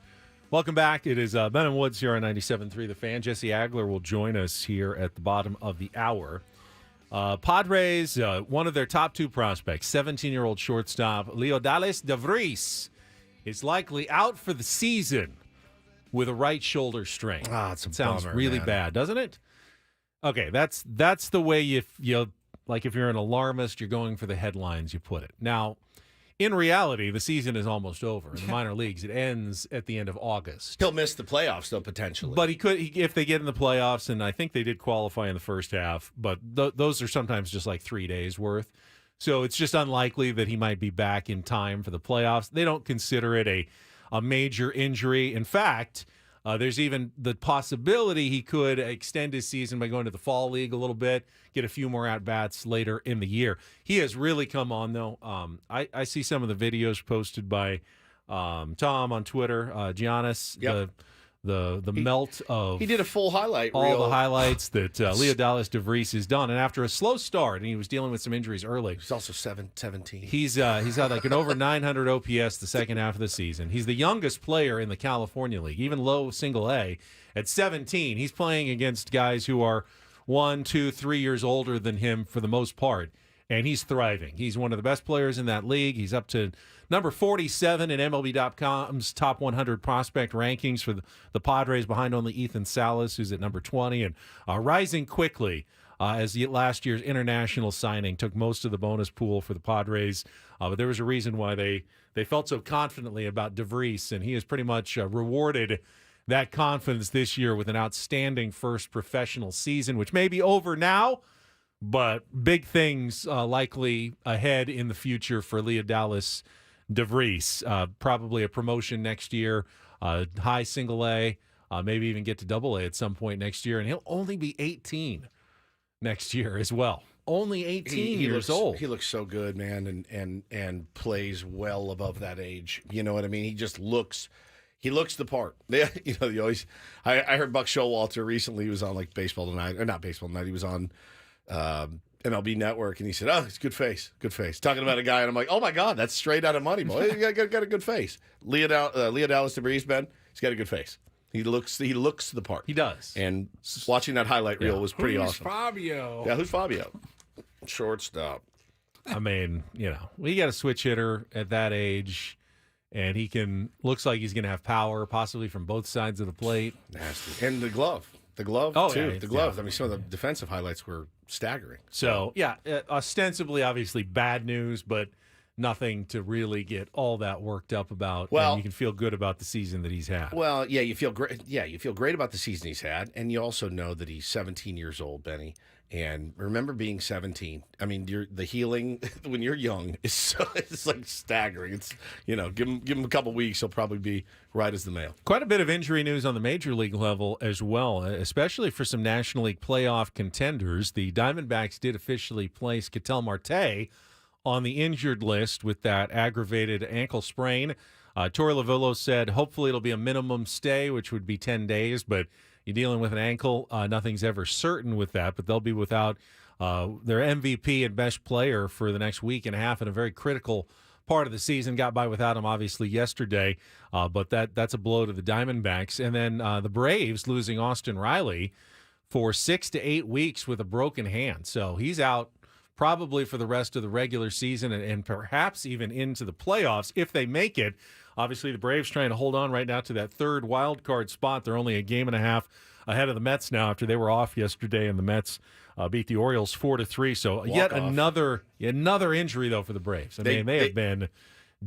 Welcome back. It is Ben and Woods here on 97.3 The Fan. Jesse Agler will join us here at the bottom of the hour. Padres, one of their top two prospects, 17-year-old shortstop Leodales de Vries, is likely out for the season with a right shoulder strain. It's a sounds bummer, really man. bad, doesn't it? Okay, that's the way you like if you're an alarmist, you're going for the headlines, you put it. Now, in reality, the season is almost over. In the minor leagues, it ends at the end of August. He'll miss the playoffs, though, potentially. But he could, if they get in the playoffs, and I think they did qualify in the first half, but those are sometimes just like 3 days worth. So it's just unlikely that he might be back in time for the playoffs. They don't consider it a major injury. In fact, there's even the possibility he could extend his season by going to the fall league a little bit, get a few more at-bats later in the year. He has really come on, though. I see some of the videos posted by Tom on Twitter, Giannis, Yep. the melt of He did a full highlight all reel. the highlights that Leodales de Vries has done. And after a slow start, and he was dealing with some injuries early. He's also 17. He's had like an over 900 OPS the second half of the season. He's the youngest player in the California League, even low single A. At 17, he's playing against guys who are 1, 2, 3 years older than him for the most part, and he's thriving. He's one of the best players in that league. He's up to number 47 in MLB.com's top 100 prospect rankings for the Padres, behind only Ethan Salas, who's at number 20, and rising quickly as last year's international signing took most of the bonus pool for the Padres. But there was a reason why they felt so confidently about de Vries, and he has pretty much rewarded that confidence this year with an outstanding first professional season, which may be over now, but big things likely ahead in the future for Leodales de Vries. Probably a promotion next year, high single A, maybe even get to double A at some point next year, and he'll only be 18 next year as well. Only 18 years old. He looks so good, man, and plays well above that age. You know what I mean? He just looks the part. Yeah, you always. I heard Buck Showalter recently. He was on like Baseball Tonight, or not Baseball Tonight. He was on MLB Network, and he said, "Oh, it's good face." Talking about a guy, and I'm like, "Oh my God, that's straight out of Moneyball. He got a good face." Leodales de Vries, Ben, he's got a good face. He looks the part. He does. And watching that highlight reel was pretty awesome. Fabio? Yeah, who's Fabio? Shortstop. I mean, we got a switch hitter at that age, and looks like he's going to have power, possibly from both sides of the plate. Nasty. And the glove. Too. Yeah, the glove. I mean, some of the defensive highlights were staggering. So, ostensibly, obviously, bad news, but nothing to really get all that worked up about. Well, and you can feel good about the season that he's had. Well, yeah, you feel great. Yeah, you feel great about the season he's had, and you also know that he's 17 years old, Benny. And remember being 17. I mean, the healing when you're young it's like staggering. It's give him a couple weeks, he'll probably be right as the mail. Quite a bit of injury news on the major league level as well, especially for some National League playoff contenders. The Diamondbacks did officially place Ketel Marte on the injured list with that aggravated ankle sprain. Torey Lovullo said hopefully it'll be a minimum stay, which would be 10 days, but you're dealing with an ankle. Nothing's ever certain with that, but they'll be without their MVP and best player for the next week and a half in a very critical part of the season. Got by without him, obviously, yesterday, but that's a blow to the Diamondbacks. And then the Braves losing Austin Riley for 6 to 8 weeks with a broken hand. So he's out probably for the rest of the regular season and perhaps even into the playoffs if they make it. Obviously, the Braves trying to hold on right now to that third wild card spot. They're only a game and a half ahead of the Mets now after they were off yesterday, and the Mets beat the Orioles 4-3. So yet another injury, though, for the Braves. I mean, they have been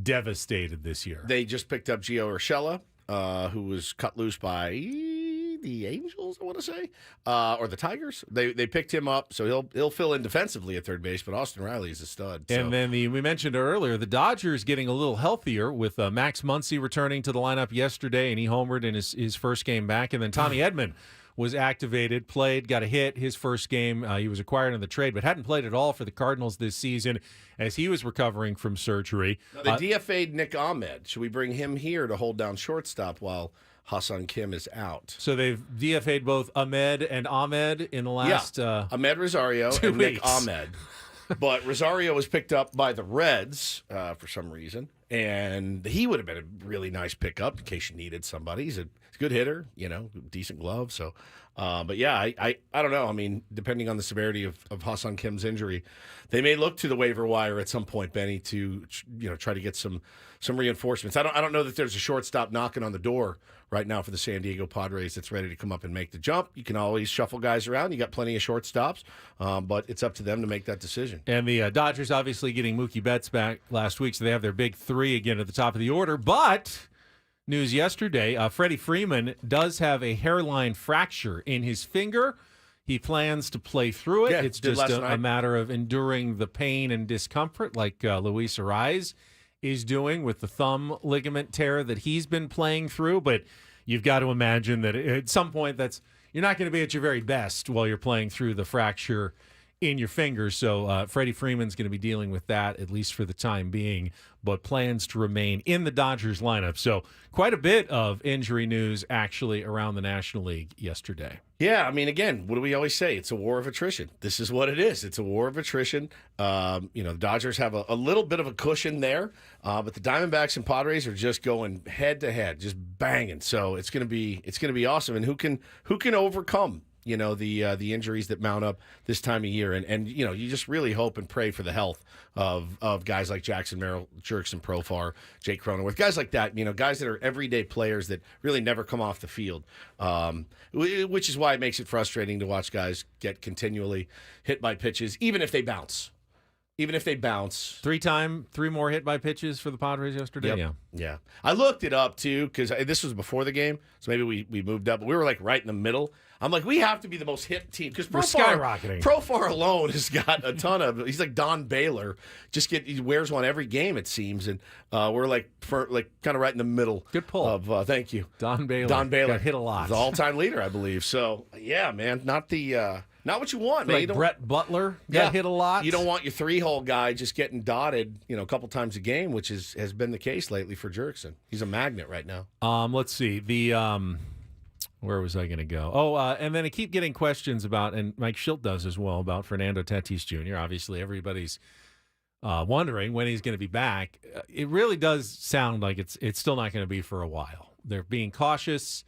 devastated this year. They just picked up Gio Urshela, who was cut loose by the Angels, I want to say, or the Tigers. They picked him up, so he'll fill in defensively at third base. But Austin Riley is a stud. So. And then we mentioned earlier, the Dodgers getting a little healthier with Max Muncy returning to the lineup yesterday, and he homered in his first game back. And then Tommy Edman was activated, played, got a hit his first game. He was acquired in the trade, but hadn't played at all for the Cardinals this season as he was recovering from surgery. Now, they DFA'd Nick Ahmed. Should we bring him here to hold down shortstop while Hassan Kim is out? So they've DFA'd both Ahmed and Ahmed in the last Ahmed Rosario 2 and weeks. Nick Ahmed. But Rosario was picked up by the Reds for some reason, and he would have been a really nice pickup in case you needed somebody. He's a good hitter, decent glove. So, but yeah, I don't know. I mean, depending on the severity of Ha-Seong Kim's injury, they may look to the waiver wire at some point, Benny, to try to get some reinforcements. I don't know that there's a shortstop knocking on the door right now for the San Diego Padres that's ready to come up and make the jump. You can always shuffle guys around. You got plenty of shortstops, but it's up to them to make that decision. And the Dodgers obviously getting Mookie Betts back last week, so they have their big three again at the top of the order. But news yesterday, Freddie Freeman does have a hairline fracture in his finger. He plans to play through it. Yeah, it's did just last a night. matter of enduring the pain and discomfort like Luis Ariz is doing with the thumb ligament tear that he's been playing through. But you've got to imagine that at some point you're not going to be at your very best while you're playing through the fracture in your finger. So Freddie Freeman's going to be dealing with that, at least for the time being, but plans to remain in the Dodgers lineup. So quite a bit of injury news actually around the National League yesterday. Yeah, I mean, again, what do we always say? It's a war of attrition. This is what it is. It's a war of attrition. The Dodgers have a little bit of a cushion there, but the Diamondbacks and Padres are just going head to head, just banging. So it's gonna be awesome. And who can overcome the injuries that mount up this time of year, and you just really hope and pray for the health of guys like Jackson Merrill, Jurickson Profar, Jake Cronenworth, guys like that, guys that are everyday players that really never come off the field, which is why it makes it frustrating to watch guys get continually hit by pitches, even if they bounce. Three more hit by pitches for the Padres yesterday. Yep. Yeah. I looked it up too because this was before the game, so maybe we moved up. But we were like right in the middle. I'm like, we have to be the most hit team because We're skyrocketing. Profar alone has got a ton of. He's like Don Baylor. He wears one every game it seems, and we're like kind of right in the middle. Good pull. Of thank you, Don Baylor. Got hit a lot. The all-time leader, I believe. So yeah, man, not what you want, man. Like Brett Butler got hit a lot. You don't want your three-hole guy just getting dotted, a couple times a game, which has been the case lately for Jurickson. He's a magnet right now. Let's see. Where was I going to go? And then I keep getting questions about, and Mike Schilt does as well, about Fernando Tatis Jr. Obviously, everybody's wondering when he's going to be back. It really does sound like it's still not going to be for a while. They're being cautious.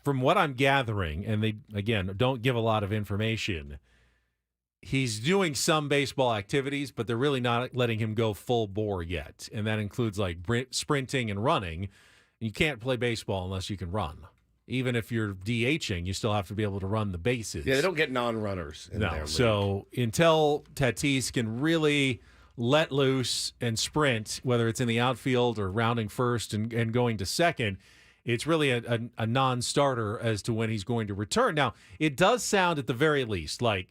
From what I'm gathering, and they, again, don't give a lot of information, he's doing some baseball activities, but they're really not letting him go full bore yet. And that includes like sprinting and running. You can't play baseball unless you can run. Even if you're DHing, you still have to be able to run the bases. Yeah, they don't get non-runners in their league. So until Tatis can really let loose and sprint, whether it's in the outfield or rounding first and going to second, it's really a non-starter as to when he's going to return. Now, it does sound at the very least like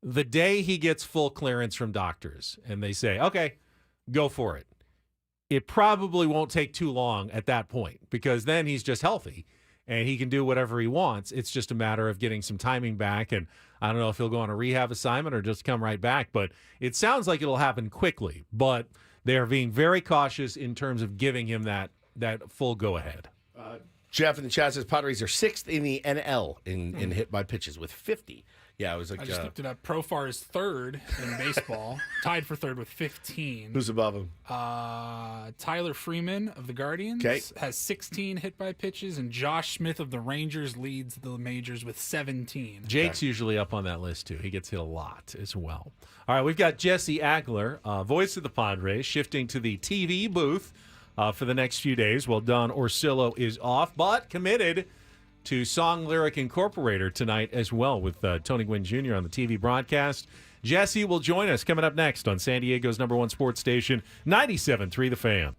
the day he gets full clearance from doctors and they say, okay, go for it, it probably won't take too long at that point because then he's just healthy and he can do whatever he wants. It's just a matter of getting some timing back, and I don't know if he'll go on a rehab assignment or just come right back, but it sounds like it'll happen quickly. But they are being very cautious in terms of giving him that full go-ahead. Jeff in the chat says Padres are 6th in the NL in hit by pitches with 50. Yeah, it was like I just looked it up. Profar is 3rd in baseball, tied for 3rd with 15. Who's above him? Tyler Freeman of the Guardians has 16 hit by pitches, and Josh Smith of the Rangers leads the majors with 17. Jake's usually up on that list too. He gets hit a lot as well. All right, we've got Jesse Agler, voice of the Padres, shifting to the TV booth for the next few days while Don Orsillo is off, but committed to Song Lyric Incorporator tonight as well with Tony Gwynn Jr. on the TV broadcast. Jesse will join us coming up next on San Diego's #1 sports station, 97.3 The Fan.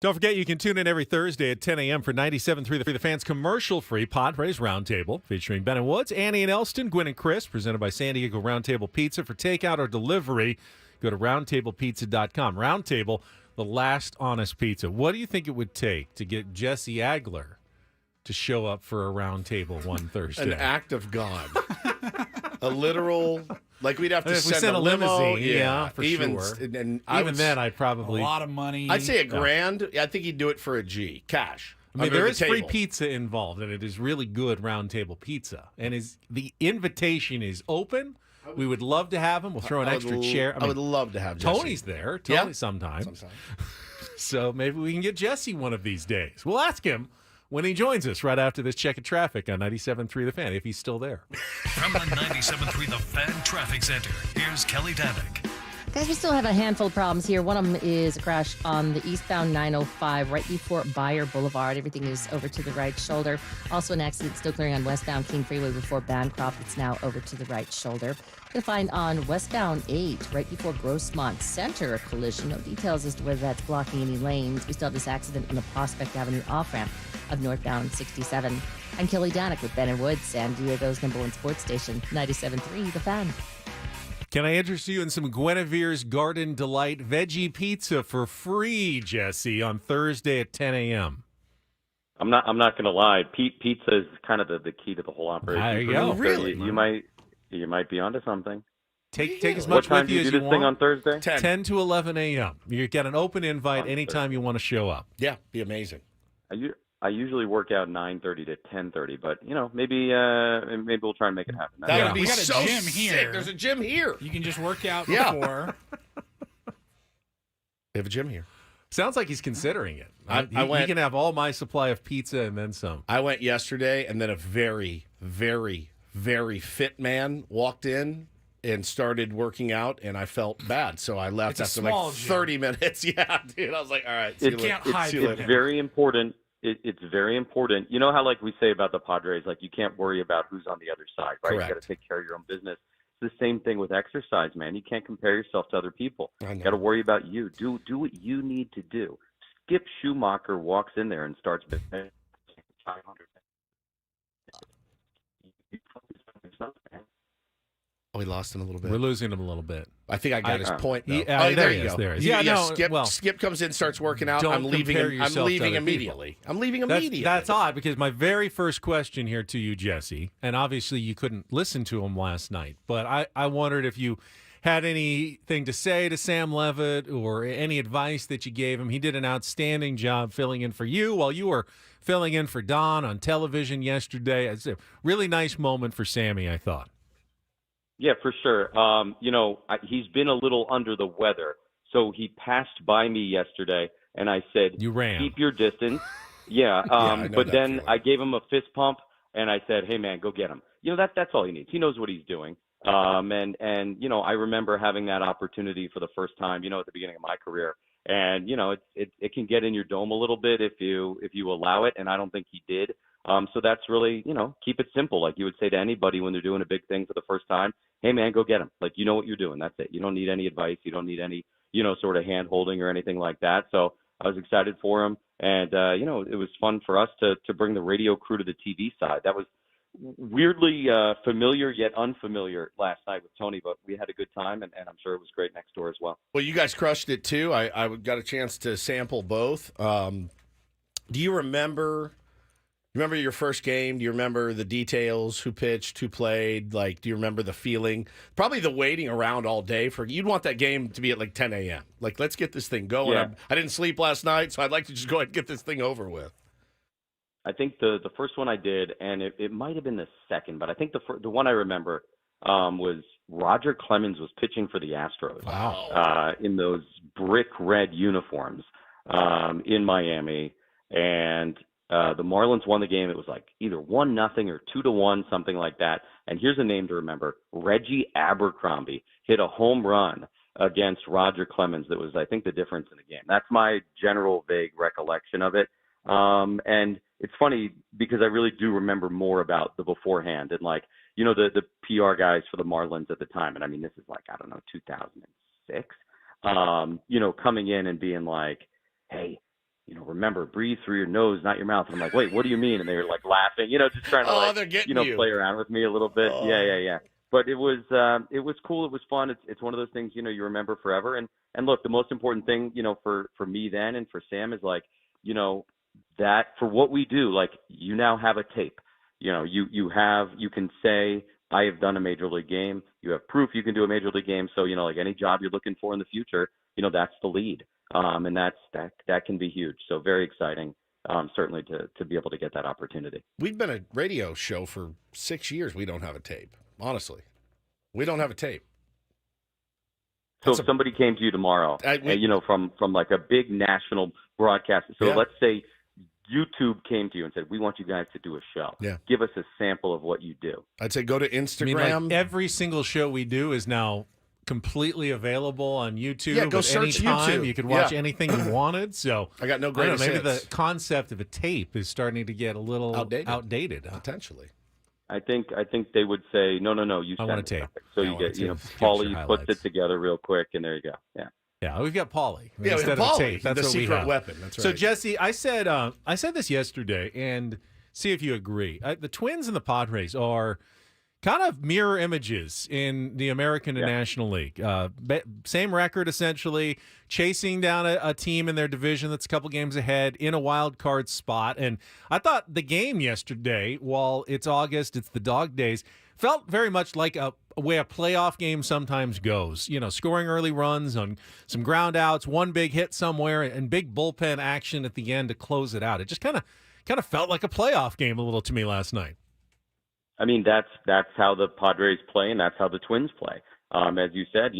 Don't forget, you can tune in every Thursday at 10 a.m. for 97.3 The Fans commercial-free Padres Roundtable, featuring Ben and Woods, Annie and Elston, Gwen and Chris, presented by San Diego Roundtable Pizza. For takeout or delivery, go to roundtablepizza.com. Roundtable, the last honest pizza. What do you think it would take to get Jesse Agler to show up for a Roundtable one Thursday? An act of God. A literal... Like, we'd have to if we send sent a limo. limousine, yeah, for even, sure. And Even then, I'd probably... A lot of money. I'd say $1,000. I think he'd do it for a G, cash. I mean, under there the is free table. pizza involved, and it is really good Round Table pizza. And the invitation is open. We would love to have him. We'll throw an extra chair. I would love to have Jesse. Tony's there. Tony sometimes. So maybe we can get Jesse one of these days. We'll ask him when he joins us right after this check of traffic on 97.3 The Fan, if he's still there. From the 97.3 The Fan Traffic Center, here's Kelly Danick. Guys, we still have a handful of problems here. One of them is a crash on the eastbound 905 right before Bayer Boulevard. Everything is over to the right shoulder. Also an accident still clearing on westbound King Freeway before Bancroft. It's now over to the right shoulder. Going to find on westbound 8 right before Grossmont Center a collision. No details as to whether that's blocking any lanes. We still have this accident on the Prospect Avenue off-ramp of northbound 67. I'm Kelly Danick with Ben and Woods, San Diego's #1 sports station, 97.3 The Fan. Can I interest you in some Guinevere's Garden Delight veggie pizza for free, Jesse, on Thursday at 10 a.m.? I'm not going to lie. Pizza is kind of the key to the whole operation. There you for go. me. Really? So you might be onto something. Take as much what time with do you you as do you this want. thing on Thursday? 10 to 11 a.m. You get an open invite anytime you want to show up. Yeah, be amazing. I usually work out 9:30 to 10:30, but maybe we'll try and make it happen. That would be we got a so gym sick. here. There's a gym here. You can just work out Yeah. before. They have a gym here. Sounds like he's considering it. I went. He can have all my supply of pizza and then some. I went yesterday, and then a very, very, very fit man walked in and started working out, and I felt bad, so I left It's a after like small gym. 30 minutes. Yeah, dude, I was like, all right, see you later. It's very important. It's very important. You know how, like we say about the Padres, like you can't worry about who's on the other side, right? Correct. You got to take care of your own business. It's the same thing with exercise, man. You can't compare yourself to other people. I know. You got to worry about you. Do what you need to do. Skip Schumacher walks in there and starts 500. Oh, we lost him a little bit. We're losing him a little bit. I think I got his point. Though. There there he you is, go. there he is. Yeah, no, Skip comes in, starts working out. Don't I'm leaving. compare I'm yourself to leaving other immediately. people. I'm leaving immediately. That's odd because my very first question here to you, Jesse, and obviously you couldn't listen to him last night, but I wondered if you had anything to say to Sam Levitt or any advice that you gave him. He did an outstanding job filling in for you while you were filling in for Don on television yesterday. It's a really nice moment for Sammy, I thought. Yeah, for sure. He's been a little under the weather, so he passed by me yesterday, and I said, "You ran. Keep your distance." Yeah, but then I gave him a fist pump, and I said, "Hey, man, go get him." That's all he needs. He knows what he's doing. I remember having that opportunity for the first time, at the beginning of my career, and it can get in your dome a little bit if you allow it, and I don't think he did. So that's really, keep it simple. Like you would say to anybody when they're doing a big thing for the first time, hey man, go get him. Like, you know what you're doing. That's it. You don't need any advice. You don't need any, sort of hand holding or anything like that. So I was excited for him. And, it was fun for us to bring the radio crew to the TV side. That was weirdly familiar yet unfamiliar last night with Tony, but we had a good time, and I'm sure it was great next door as well. Well, you guys crushed it too. I got a chance to sample both. Do you remember your first game? Do you remember the details? Who pitched? Who played? Like, do you remember the feeling? Probably the waiting around all day for. You'd want that game to be at like 10 a.m. Like, let's get this thing going. Yeah. I didn't sleep last night, so I'd like to just go ahead and get this thing over with. I think the first one I did, and it might have been the second, but I think the one I remember was Roger Clemens was pitching for the Astros. Wow. In those brick red uniforms in Miami, and the Marlins won the game. It was like either 1-0 or 2-1, something like that. And here's a name to remember: Reggie Abercrombie hit a home run against Roger Clemens. That was, I think, the difference in the game. That's my general vague recollection of it. And it's funny because I really do remember more about the beforehand and the PR guys for the Marlins at the time. And I mean, this is 2006, coming in and being like, hey, remember, breathe through your nose, not your mouth. And I'm like, wait, what do you mean? And they were like laughing, just trying to they're getting play around with me a little bit. Oh. Yeah. But it was cool. It was fun. It's one of those things, you remember forever. And look, the most important thing, for me then and for Sam is that for what we do, you now have a tape. You can say, I have done a major league game. You have proof you can do a major league game. So, any job you're looking for in the future, that's the lead. And that can be huge. So very exciting, certainly to be able to get that opportunity. We've been a radio show for 6 years. We don't have a tape. Honestly, we don't have a tape. So if somebody came to you tomorrow, from like a big national broadcast. So let's say YouTube came to you and said, we want you guys to do a show. Yeah. Give us a sample of what you do. I'd say go to Instagram. Every single show we do is now completely available on YouTube. Yeah, go at search any time. YouTube. You could watch anything you wanted. So I got no greatest maybe hits. the concept of a tape is starting to get a little outdated. Potentially. I think they would say, no, you I send want a it. tape. So I you want a get, tape. Paulie Capture puts highlights. it together real quick, and there you go. Yeah. Yeah, we've got Paulie Yeah, instead Paulie, of a tape. That's the what we secret have. weapon. That's right. So Jesse, I said this yesterday, and see if you agree. The Twins and the Padres are kind of mirror images in the American and National League. Same record, essentially, chasing down a team in their division that's a couple games ahead in a wild card spot. And I thought the game yesterday, while it's August, it's the dog days, felt very much like a way a playoff game sometimes goes. Scoring early runs on some ground outs, one big hit somewhere, and big bullpen action at the end to close it out. It just kind of felt like a playoff game a little to me last night. I mean, that's how the Padres play, and that's how the Twins play. As you said,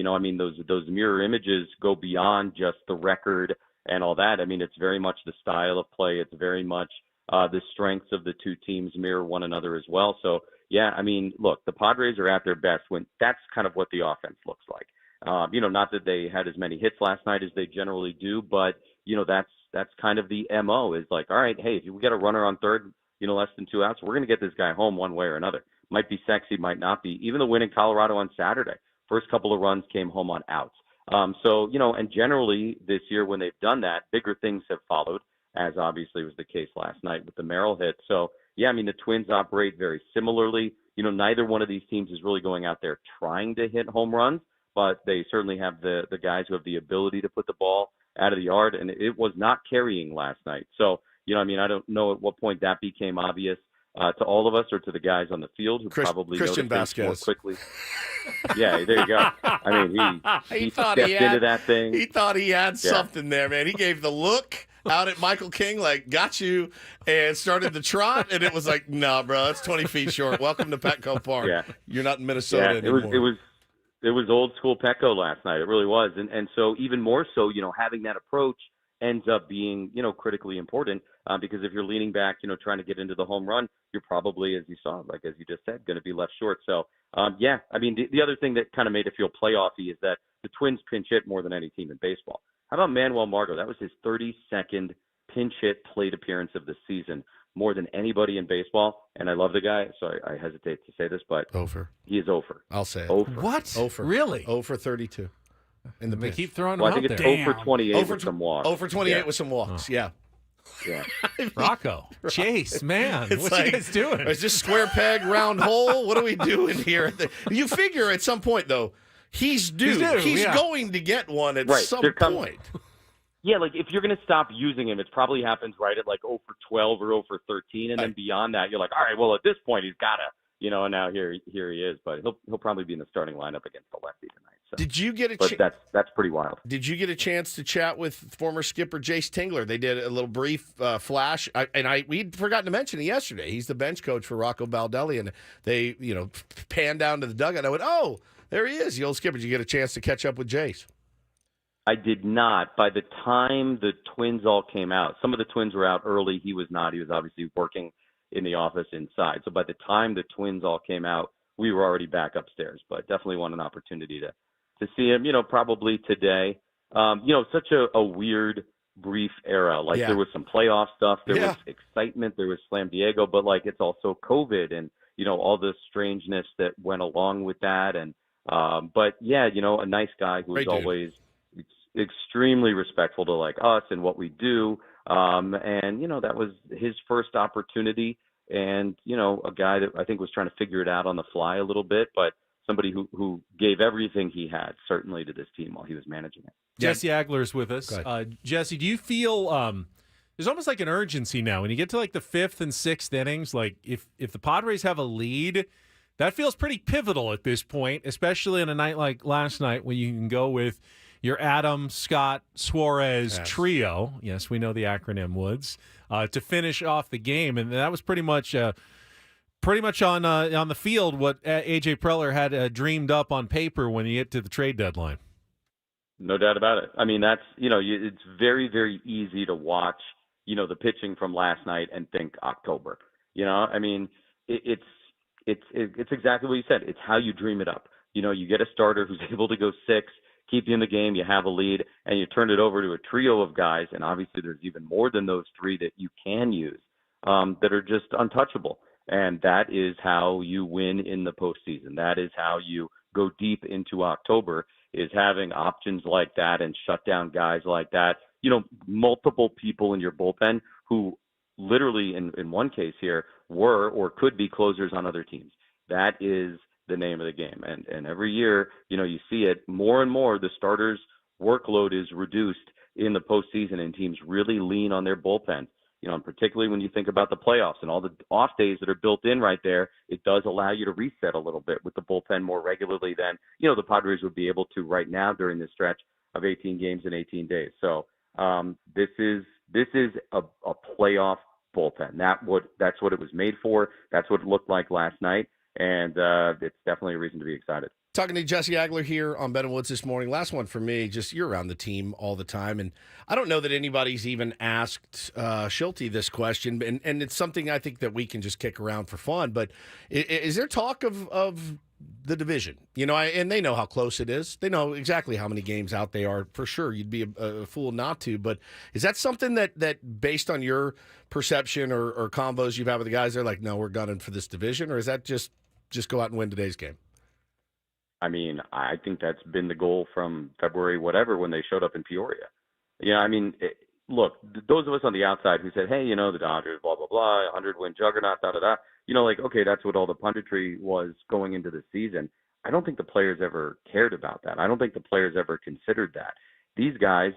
those mirror images go beyond just the record and all that. I mean, it's very much the style of play. It's very much the strengths of the two teams mirror one another as well. So, yeah, I mean, look, the Padres are at their best when that's kind of what the offense looks like. Not that they had as many hits last night as they generally do, but, that's kind of the MO is like, all right, hey, if we get a runner on third, less than 2 outs, we're going to get this guy home one way or another. Might be sexy, might not be. Even the win in Colorado on Saturday, first couple of runs came home on outs. And generally this year when they've done that, bigger things have followed, as obviously was the case last night with the Merrill hit. So, yeah, I mean, the Twins operate very similarly. Neither one of these teams is really going out there trying to hit home runs, but they certainly have the guys who have the ability to put the ball out of the yard, and it was not carrying last night. So, I don't know at what point that became obvious to all of us or to the guys on the field who probably Christian noticed things more Vasquez. quickly. Yeah, there you go. I mean, he thought stepped he had, into that thing. He thought he had something there, man. He gave the look out at Michael King, like, got you, and started the trot, and it was like, nah, bro, that's 20 feet short. Welcome to Petco Park. Yeah. You're not in Minnesota anymore. It was old school Petco last night. It really was. And so even more so, having that approach ends up being, critically important because if you're leaning back, trying to get into the home run, you're probably, as you saw, like as you just said, going to be left short. So, I mean, the other thing that kind of made it feel playoffy is that the Twins pinch hit more than any team in baseball. How about Manuel Margot? That was his 32nd pinch hit plate appearance of the season, more than anybody in baseball. And I love the guy, so I hesitate to say this, but he is over. I'll say it. Over. What? Over. Really? 0 for 32. In the They pitch. keep throwing Well, I them think out it's there. 0 for 28 with some walks. 0 for 28 with some walks, yeah. Yeah. Rocco, Chase, man, It's what like, you guys doing? Is this square peg, round hole? What are we doing here? You figure at some point, though, he's due. He's going to get one at some point. Yeah, like if you're going to stop using him, it probably happens right at like 0 for 12 or 0 for 13. And then beyond that, you're like, all right, well, at this point, he's got to, and now here he is. But he'll probably be in the starting lineup against the lefty tonight. So. Did you get a But that's pretty wild. Did you get a chance to chat with former skipper Jace Tingler? They did a little brief flash, we'd forgotten to mention it yesterday. He's the bench coach for Rocco Baldelli, and they, panned down to the dugout. And I went, oh, there he is, the old skipper. Did you get a chance to catch up with Jace? I did not. By the time the Twins all came out, some of the Twins were out early. He was not. He was obviously working in the office inside. So by the time the Twins all came out, we were already back upstairs. But definitely want an opportunity to see him, probably today. Such a weird, brief era. Like there was some playoff stuff. There was excitement. There was Slam Diego. But, it's also COVID and, all the strangeness that went along with that. And but, a nice guy who's always extremely respectful to, us and what we do. And, that was his first opportunity. And, a guy that I think was trying to figure it out on the fly a little bit, but somebody who gave everything he had, certainly, to this team while he was managing it. Jesse Agler's with us. Jesse, do you feel there's almost like an urgency now when you get to like the 5th and 6th innings? Like if the Padres have a lead, that feels pretty pivotal at this point, especially on a night like last night when you can go with your Adam, Scott, Suarez trio. Yes, we know the acronym Woods to finish off the game, and that was pretty much on the field what AJ Preller had dreamed up on paper when you get to the trade deadline. No doubt about it. I mean, that's, it's very, very easy to watch, the pitching from last night and think October. I mean, it's exactly what you said. It's how you dream it up. You get a starter who's able to go 6, keep you in the game, you have a lead, and you turn it over to a trio of guys, and obviously there's even more than those 3 that you can use that are just untouchable. And that is how you win in the postseason. That is how you go deep into October, is having options like that and shut down guys like that. Multiple people in your bullpen who literally, in one case here, were or could be closers on other teams. That is the name of the game. And every year, you see it more and more. The starters' workload is reduced in the postseason, and teams really lean on their bullpen. And particularly when you think about the playoffs and all the off days that are built in right there, it does allow you to reset a little bit with the bullpen more regularly than, the Padres would be able to right now during this stretch of 18 games in 18 days. So this is a playoff bullpen. That's what it was made for. That's what it looked like last night. And it's definitely a reason to be excited. Talking to Jesse Agler here on Ben and Woods this morning. Last one for me, just you're around the team all the time, and I don't know that anybody's even asked Schulte this question, and it's something I think that we can just kick around for fun, but is there talk of the division? And they know how close it is. They know exactly how many games out they are for sure. You'd be a fool not to, but is that something that based on your perception or combos you've had with the guys, they're like, no, we're gunning for this division, or is that just go out and win today's game? I mean, I think that's been the goal from February, whatever, when they showed up in Peoria. Look, those of us on the outside who said, hey, the Dodgers, blah, blah, blah, 100-win juggernaut, da-da-da, okay, that's what all the punditry was going into the season. I don't think the players ever cared about that. I don't think the players ever considered that. These guys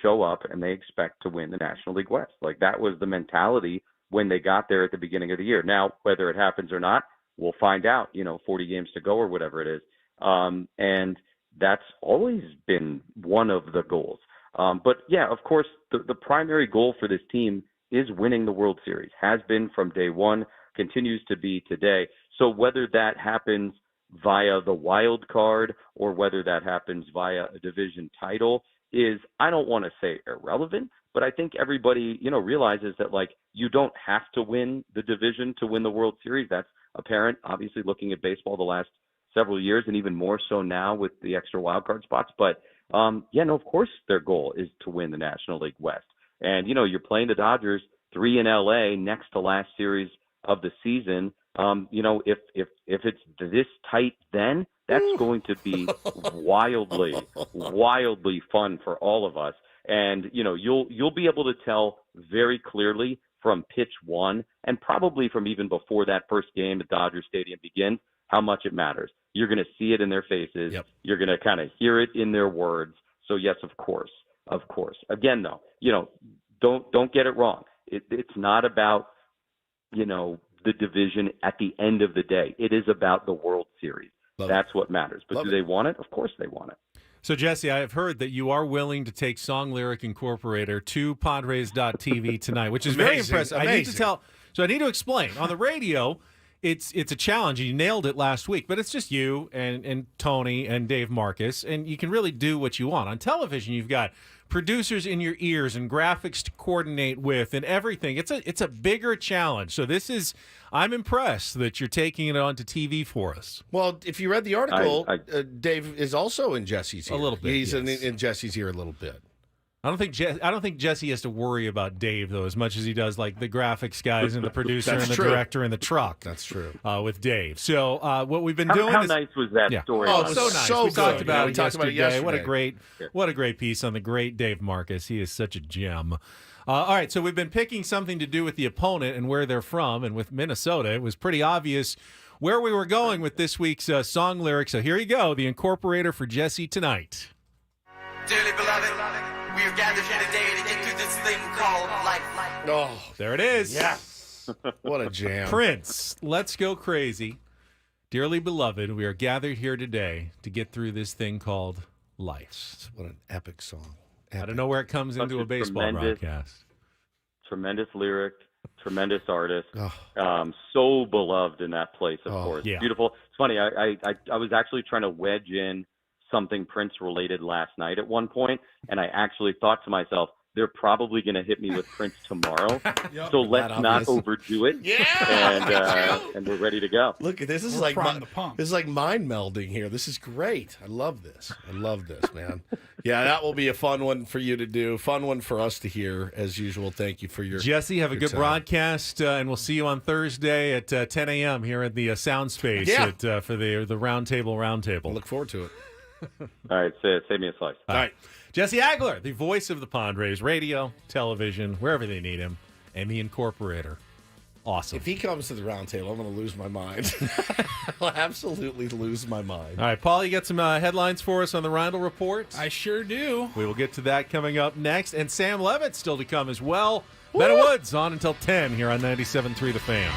show up and they expect to win the National League West. Like, that was the mentality when they got there at the beginning of the year. Now, whether it happens or not, we'll find out, 40 games to go or whatever it is. And that's always been one of the goals. But yeah, of course, the primary goal for this team is winning the World Series, has been from day one, continues to be today. So whether that happens via the wild card or whether that happens via a division title is, I don't want to say irrelevant, but I think everybody, realizes that, like, you don't have to win the division to win the World Series. That's apparent, obviously, looking at baseball the last several years, and even more so now with the extra wild card spots. But of course their goal is to win the National League West. And you're playing the Dodgers 3 in LA next to last series of the season. If it's this tight, then that's going to be wildly fun for all of us. And you'll be able to tell very clearly from pitch one, and probably from even before that first game at Dodger Stadium begins, how much it matters. You're going to see it in their faces. Yep. You're going to kind of hear it in their words. So yes, of course. Again, though, don't get it wrong. It's not about, the division at the end of the day. It is about the World Series. That's what matters. But do they want it? Of course they want it. So, Jesse, I have heard that you are willing to take Song Lyric Incorporator to Padres.tv tonight, which is very impressive. Amazing. I need to explain. On the radio, it's a challenge. You nailed it last week, but it's just you and Tony and Dave Marcus, and you can really do what you want. On television, you've got producers in your ears and graphics to coordinate with and everything. It's a bigger challenge. So I'm impressed that you're taking it onto TV for us. Well, if you read the article, Dave is also in Jesse's ear. A little bit. He's yes. in Jesse's ear a little bit. I don't think Jesse has to worry about Dave though as much as he does like the graphics guys and the producer and the director in the truck. That's true. With Dave. So what we've been doing How is nice was that story? Oh, so nice. so we good. talked about We it talked about it yesterday. What a great piece on the great Dave Marcus. He is such a gem. All right, so we've been picking something to do with the opponent and where they're from, and with Minnesota, it was pretty obvious where we were going with this week's song lyrics. So here you go, the incorporator for Jesse tonight. Dearly beloved, we are gathered here today to get through this thing called life. Oh, there it is. Yes. What a jam. Prince, Let's Go Crazy. Dearly beloved, we are gathered here today to get through this thing called life. What an epic song. I don't know where it comes into a baseball broadcast. Tremendous lyric, tremendous artist. So beloved in that place, of course. Yeah. Beautiful. It's funny, I was actually trying to wedge in something Prince related last night at one point, and I actually thought to myself, they're probably going to hit me with Prince tomorrow, so let's not overdo it. Yeah, and we're ready to go. Look, this is like mind melding here. This is great. I love this. Man. Yeah, that will be a fun one for you to do. Fun one for us to hear, as usual. Thank you for your Jesse. Have a good time. Broadcast, and we'll see you on Thursday at 10 a.m. here at the Sound Space for the Roundtable. Look forward to it. All right, save me a slice. All right. Jesse Agler, the voice of the Padres, radio, television, wherever they need him, and the incorporator. Awesome. If he comes to the round table, I'm going to lose my mind. I'll absolutely lose my mind. All right, Paul, you got some headlines for us on the Rindle Report? I sure do. We will get to that coming up next. And Sam Levitt still to come as well. Meta Woods on until 10 here on 97.3 The Fan.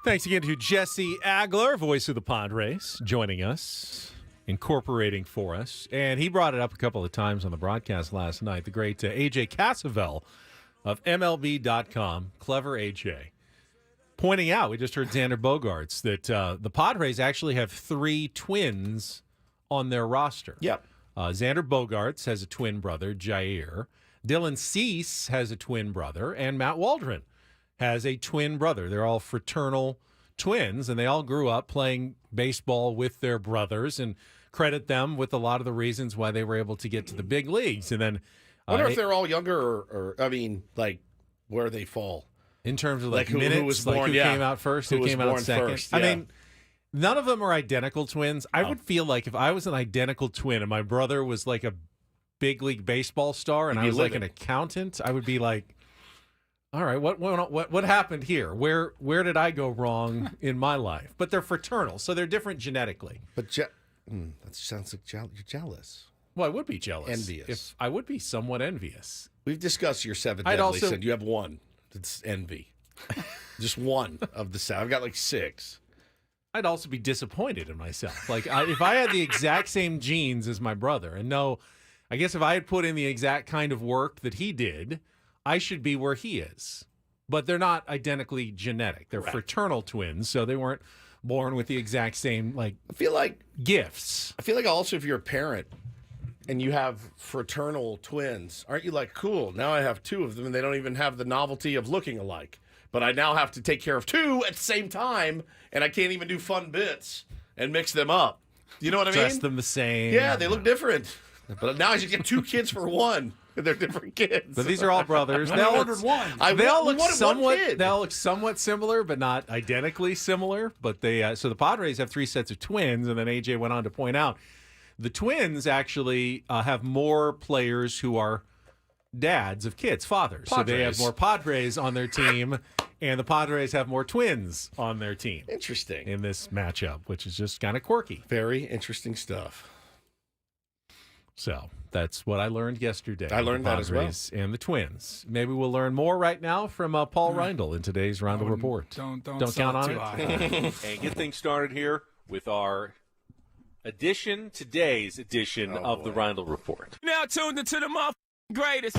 Thanks again to Jesse Agler, voice of the Padres, joining us, incorporating for us. And he brought it up a couple of times on the broadcast last night, the great AJ Cassavell of MLB.com, clever AJ, pointing out, we just heard Xander Bogaerts, that the Padres actually have 3 twins on their roster. Yep. Xander Bogaerts has a twin brother, Jair. Dylan Cease has a twin brother, and Matt Waldron has a twin brother. They're all fraternal twins, and they all grew up playing baseball with their brothers, and credit them with a lot of the reasons why they were able to get to the big leagues. And then I wonder if they're all younger or I mean, like, where they fall. In terms of like minutes, who was born, who came out first, who came out second. First, yeah. I mean, none of them are identical twins. I would feel like if I was an identical twin and my brother was like a big league baseball star and I was like an accountant, I would be like, all right, what happened here? Where did I go wrong in my life? But they're fraternal, so they're different genetically. But that sounds like you're jealous. Well, I would be jealous. Envious. I would be somewhat envious. We've discussed your 7 deadly sins. You have one. It's envy. Just one of the 7. I've got like 6. I'd also be disappointed in myself. Like, if I had the exact same genes as my brother, and I guess if I had put in the exact kind of work that he did, I should be where he is. But they're not identically genetic. They're fraternal twins, so they weren't born with the exact same, I feel like gifts. I feel like also if you're a parent and you have fraternal twins, aren't you like, cool, now I have 2 of them and they don't even have the novelty of looking alike. But I now have to take care of 2 at the same time, and I can't even do fun bits and mix them up. You know what I mean? Dress them the same. Yeah, they look different. But now I just get 2 kids for one. They're different kids. But these are all brothers. They ordered one. They all look somewhat similar, but not identically similar. But they so the Padres have 3 sets of twins, and then AJ went on to point out the twins actually have more players who are dads of kids, fathers. So they have more Padres on their team, and the Padres have more twins on their team. Interesting. In this matchup, which is just kind of quirky. Very interesting stuff. So that's what I learned yesterday. I learned that as well. And the twins. Maybe we'll learn more right now from Paul Reindl in today's Reindl Report. Don't count on too it. high. And get things started here with our today's edition of the Reindl Report. Now tuned into the greatest.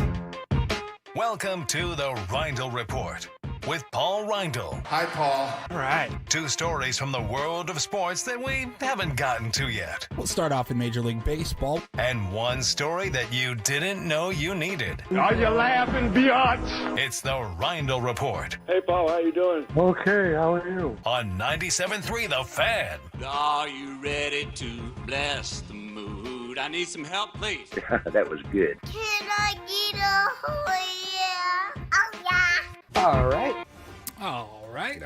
Welcome to the Reindl Report with Paul Reindl. Hi, Paul. All right. 2 stories from the world of sports that we haven't gotten to yet. We'll start off in Major League Baseball. And 1 story that you didn't know you needed. Are you laughing, biatch? It's the Reindl Report Hey, Paul, how you doing? Okay, how are you? on 97.3 The Fan. Are you ready to bless the mood? I need some help, please. That was good. Can I get a oh yeah? Oh yeah. All right. All right.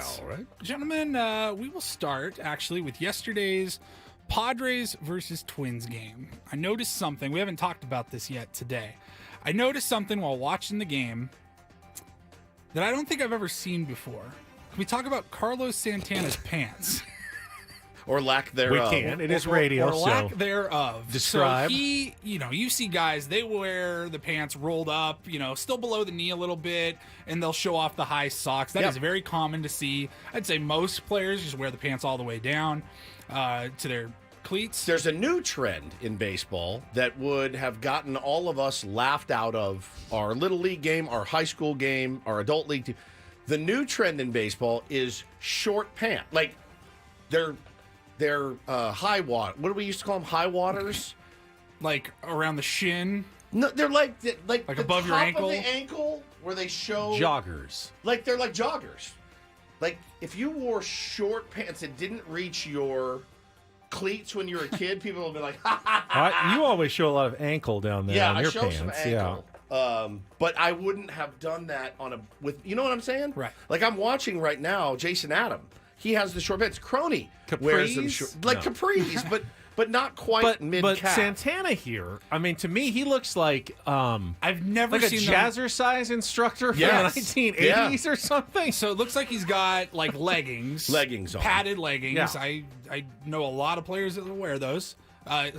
Gentlemen, we will start actually with yesterday's Padres versus Twins game. I noticed something. We haven't talked about this yet today. I noticed something while watching the game that I don't think I've ever seen before. Can we talk about Carlos Santana's pants? Or lack thereof. We can. It is radio, or so lack thereof. describe. So you see guys, they wear the pants rolled up, still below the knee a little bit, and they'll show off the high socks. That is very common to see. I'd say most players just wear the pants all the way down to their cleats. There's a new trend in baseball that would have gotten all of us laughed out of our little league game, our high school game, our adult league team. The new trend in baseball is short pants. Like, they're high water. What do we used to call them? High waters? Like around the shin? No, they're like the above your top ankle? of the ankle where they show joggers. Like they're like joggers. Like if you wore short pants that didn't reach your cleats when you were a kid, people would be like, ha ha ha. You always show a lot of ankle down there on your I show pants. some ankle. But I wouldn't have done that you know what I'm saying? Right. Like I'm watching right now, Jason Adam. He has the short pants. Crony wears them short, like capris, but not quite mid But calf. Santana here, I mean, to me, he looks like I've never like seen a jazzercise instructor from the 1980s or something. So it looks like he's got like leggings on. Padded leggings. Yeah. I know a lot of players that will wear those.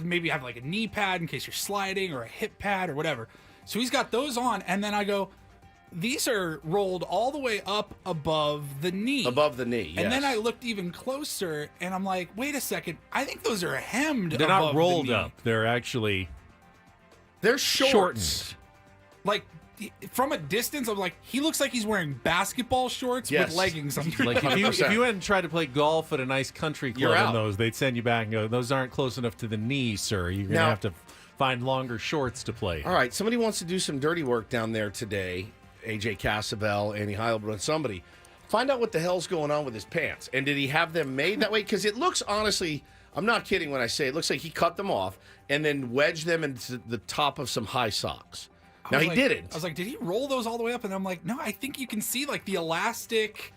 Maybe have like a knee pad in case you're sliding, or a hip pad or whatever. So he's got those on, and then I go, these are rolled all the way up above the knee. Above the knee, yes. And then I looked even closer, and I'm like, wait a second. I think those are hemmed. They're above not rolled the knee. up. They're actually they're shortened. Like from a distance, I'm like, he looks like he's wearing basketball shorts with leggings under. Like if you went and tried to play golf at a nice country You're club out. in those, they'd send you back and go, those aren't close enough to the knee, sir. You're going to Now- have to find longer shorts to play. All right, somebody wants to do some dirty work down there today. AJ Casabell, Annie Heilbrunn, somebody. Find out what the hell's going on with his pants. And did he have them made that way? Because it looks, honestly, I'm not kidding when I say it looks like he cut them off and then wedged them into the top of some high socks. Now, he didn't. I was like, did he roll those all the way up? And I'm like, no, I think you can see like the elastic,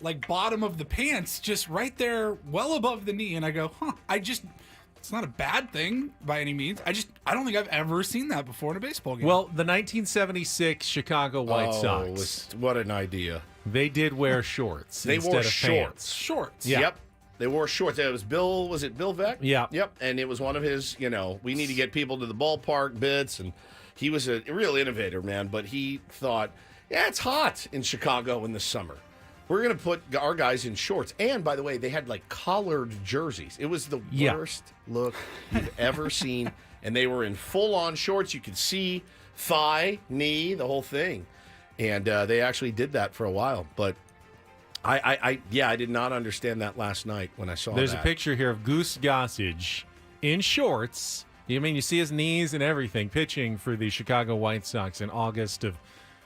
like bottom of the pants just right there, well above the knee. And I go, it's not a bad thing by any means. I don't think I've ever seen that before in a baseball game. Well, the 1976 Chicago White Sox. What an idea. They did wear shorts. They instead wore of shorts. Pants. Shorts. Yeah. Yep. They wore shorts. It was Bill Veck? Yeah. Yep. And it was one of his, we need to get people to the ballpark bits. And he was a real innovator, man. But he thought, it's hot in Chicago in the summer. We're going to put our guys in shorts. And, by the way, they had, like, collared jerseys. It was the worst look you've ever seen. And they were in full-on shorts. You could see thigh, knee, the whole thing. And they actually did that for a while. But, I did not understand that last night when I saw There's that. a picture here of Goose Gossage in shorts. You see his knees and everything pitching for the Chicago White Sox in August of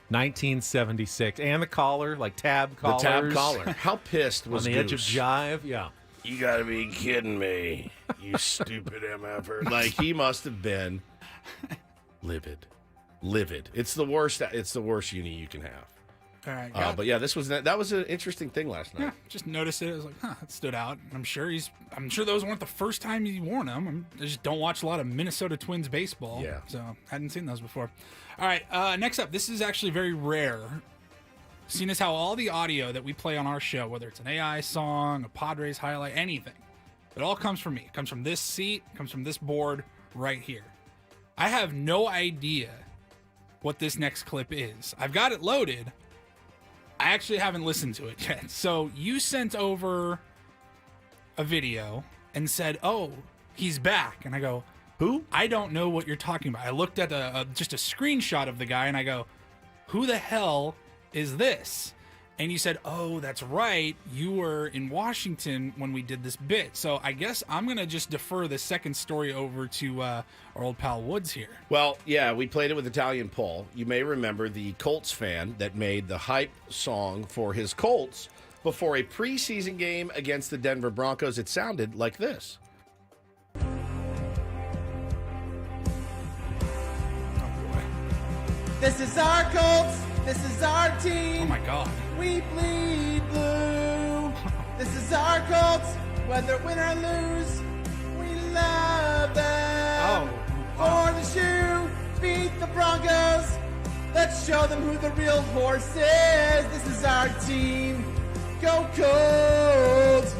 1976, and the collar, like tab collars. The tab collar. How pissed was on the edge of Goose? jive? Yeah. You got to be kidding me, you stupid MFer. Like, he must have been livid. It's the worst. It's the worst uni you can have. All right. But yeah, that was an interesting thing last night. Yeah, just noticed it. I was like, that stood out. I'm sure those weren't the first time he worn them. I just don't watch a lot of Minnesota Twins baseball. Yeah. So hadn't seen those before. All right. Next up, this is actually very rare. Seeing as how all the audio that we play on our show, whether it's an AI song, a Padres highlight, anything, it all comes from me. It comes from this seat, comes from this board right here. I have no idea what this next clip is. I've got it loaded. I actually haven't listened to it yet. So you sent over a video and said, "Oh, he's back." And I go, "Who?" I don't know what you're talking about. I looked at just a screenshot of the guy and I go, "Who the hell is this?" And you said, "Oh, that's right. You were in Washington when we did this bit." So I guess I'm going to just defer the second story over to our old pal Woods here. Well, yeah, we played it with Italian Paul. You may remember the Colts fan that made the hype song for his Colts before a preseason game against the Denver Broncos. It sounded like this. This is our Colts. This is our team. Oh my God. We bleed blue. This is our Colts. Whether win or lose, we love them. For the shoe, beat the Broncos. Let's show them who the real horse is. This is our team. Go Colts.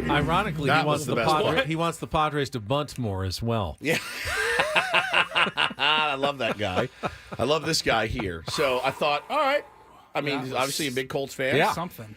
Ironically, That he wants was the the best one. he wants the Padres to bunt more as well. Yeah. I love that guy. I love this guy here. So I thought, all right. I mean, he's obviously a big Colts fan. Yeah. Something.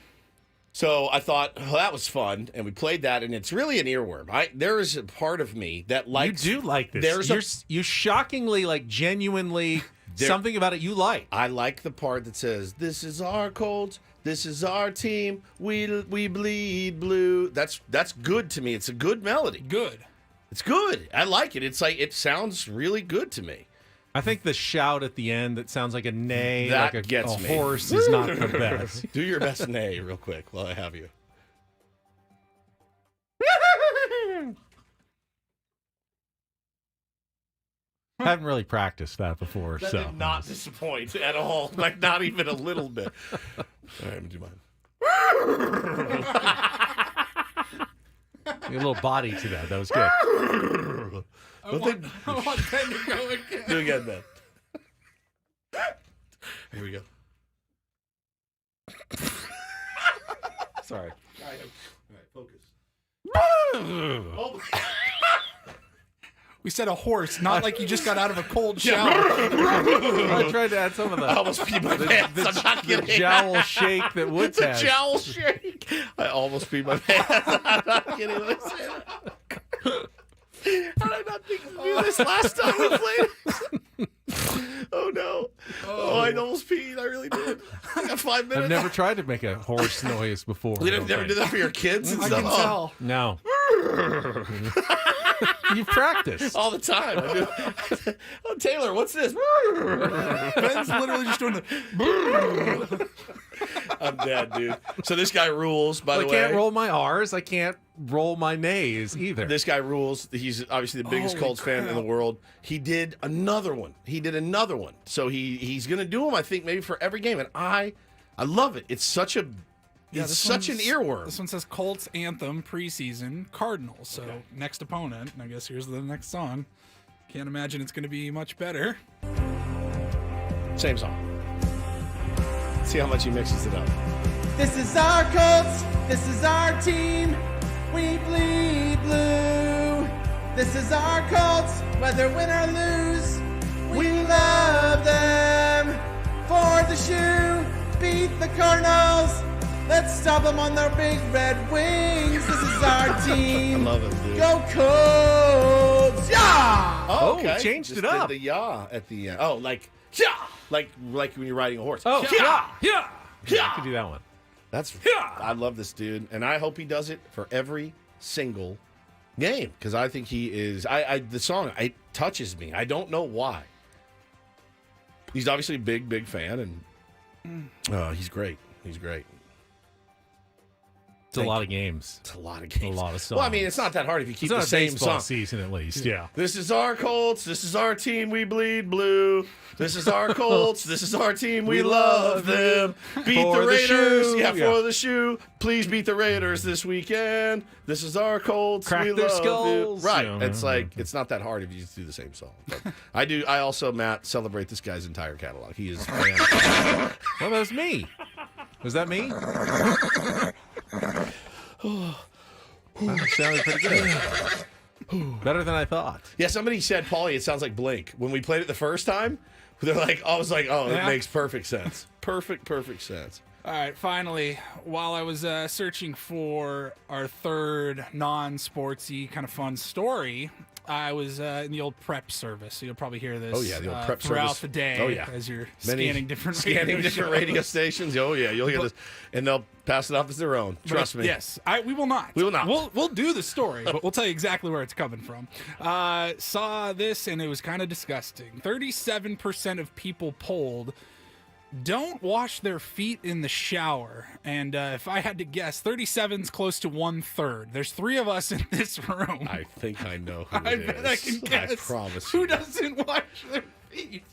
So I thought, well, that was fun, and we played that, and it's really an earworm. There is a part of me that likes. You do like this. You shockingly, genuinely, something about it you like. I like the part that says, "This is our Colts. This is our team. We bleed blue." That's good to me. It's a good melody. Good. It's good. I like it. It's like, it sounds really good to me. I think the shout at the end that sounds like a neigh, That like gets a me. horse, is not the best. Do your best neigh real quick while I have you. I haven't really practiced that before, That so did not disappoint at all. Like, not even a little bit. All right, let me do mine. a little body to that. That was good. I want Ben to go again. Do it again, Ben. Here we go. Sorry. All right, focus. We said a horse, not like you just got out of a cold shower. I tried to add some of I almost peed my pants. I'm not the kidding. jowl shake that Woods The has. jowl shake. I almost peed my pants. I'm not kidding when I say that. How did I not think to do this last time we played? Oh no! Oh, I almost peed. I really did. I got 5 minutes. I've never tried to make a horse noise before. You never did that for your kids and I stuff. can tell. No. You've practiced All the time. I do. Oh, Taylor, what's this? Ben's literally just doing the. I'm dead, dude. So this guy rules. By I the way, can't roll my R's. I can't roll my nays either. This guy rules. He's obviously the biggest Holy Colts fan in crap. the world. He did another one. So he's gonna do them. I think maybe for every game, and I love it. It's such a it's such an earworm. This one says Colts anthem preseason Cardinals. So next opponent, and I guess here's the next song. Can't imagine it's going to be much better. Same song. See how much he mixes it up. This is our Colts. This is our team. We bleed blue. This is our Colts. Whether win or lose, we love them. For the shoe, beat the Cardinals. Let's stop them on their big red wings. This is our team. I love it, dude. Go Colts! Yeah! Oh, Oh, changed Just it up. Did the yah at the end. Oh, like yeah, like when you're riding a horse. Oh, yeah. yeah. I could do that one. That's I love this dude, and I hope he does it for every single game because I think he is. The song it touches me. I don't know why. He's obviously a big fan, and he's great. He's great. It's a lot of games. It's a lot of games. A lot of songs. Well, I mean, it's not that hard if you keep It's not the a same baseball song. season at least. Yeah. This is our Colts. This is our team. We bleed blue. This is our Colts. This is our team. We love them. Beat For the the Raiders. shoe. Yeah, Yeah. for the shoe. Please beat the Raiders this weekend. This is our Colts. Crack we their love skulls. You. Right. Yeah. It's like it's not that hard if you just do the same song. But I do. I also, Matt, celebrate this guy's entire catalog. He is. Well, that was me. Was that me? That sounded pretty good. Better than I thought. Yeah, somebody said, Paulie, it sounds like Blink. When we played it the first time, they're like, I was like, oh, Yeah. it makes perfect sense. Perfect sense. All right, finally, while I was searching for our third non-sportsy kind of fun story, I was in the old prep service. So you'll probably hear this Oh, yeah, the old prep throughout service. the day Oh, yeah. as you're Many scanning different radio stations. Oh, yeah, you'll hear this. And they'll pass it off as their own. Trust me. Yes, we will not. We will not. We'll do the story, but we'll tell you exactly where it's coming from. Saw this, and it was kind of disgusting. 37% of people polled don't wash their feet in the shower. And if I had to guess, 37's close to 1/3. There's 3 of us in this room. I think I know who I it bet is. I can guess. I promise Who you. doesn't wash their feet?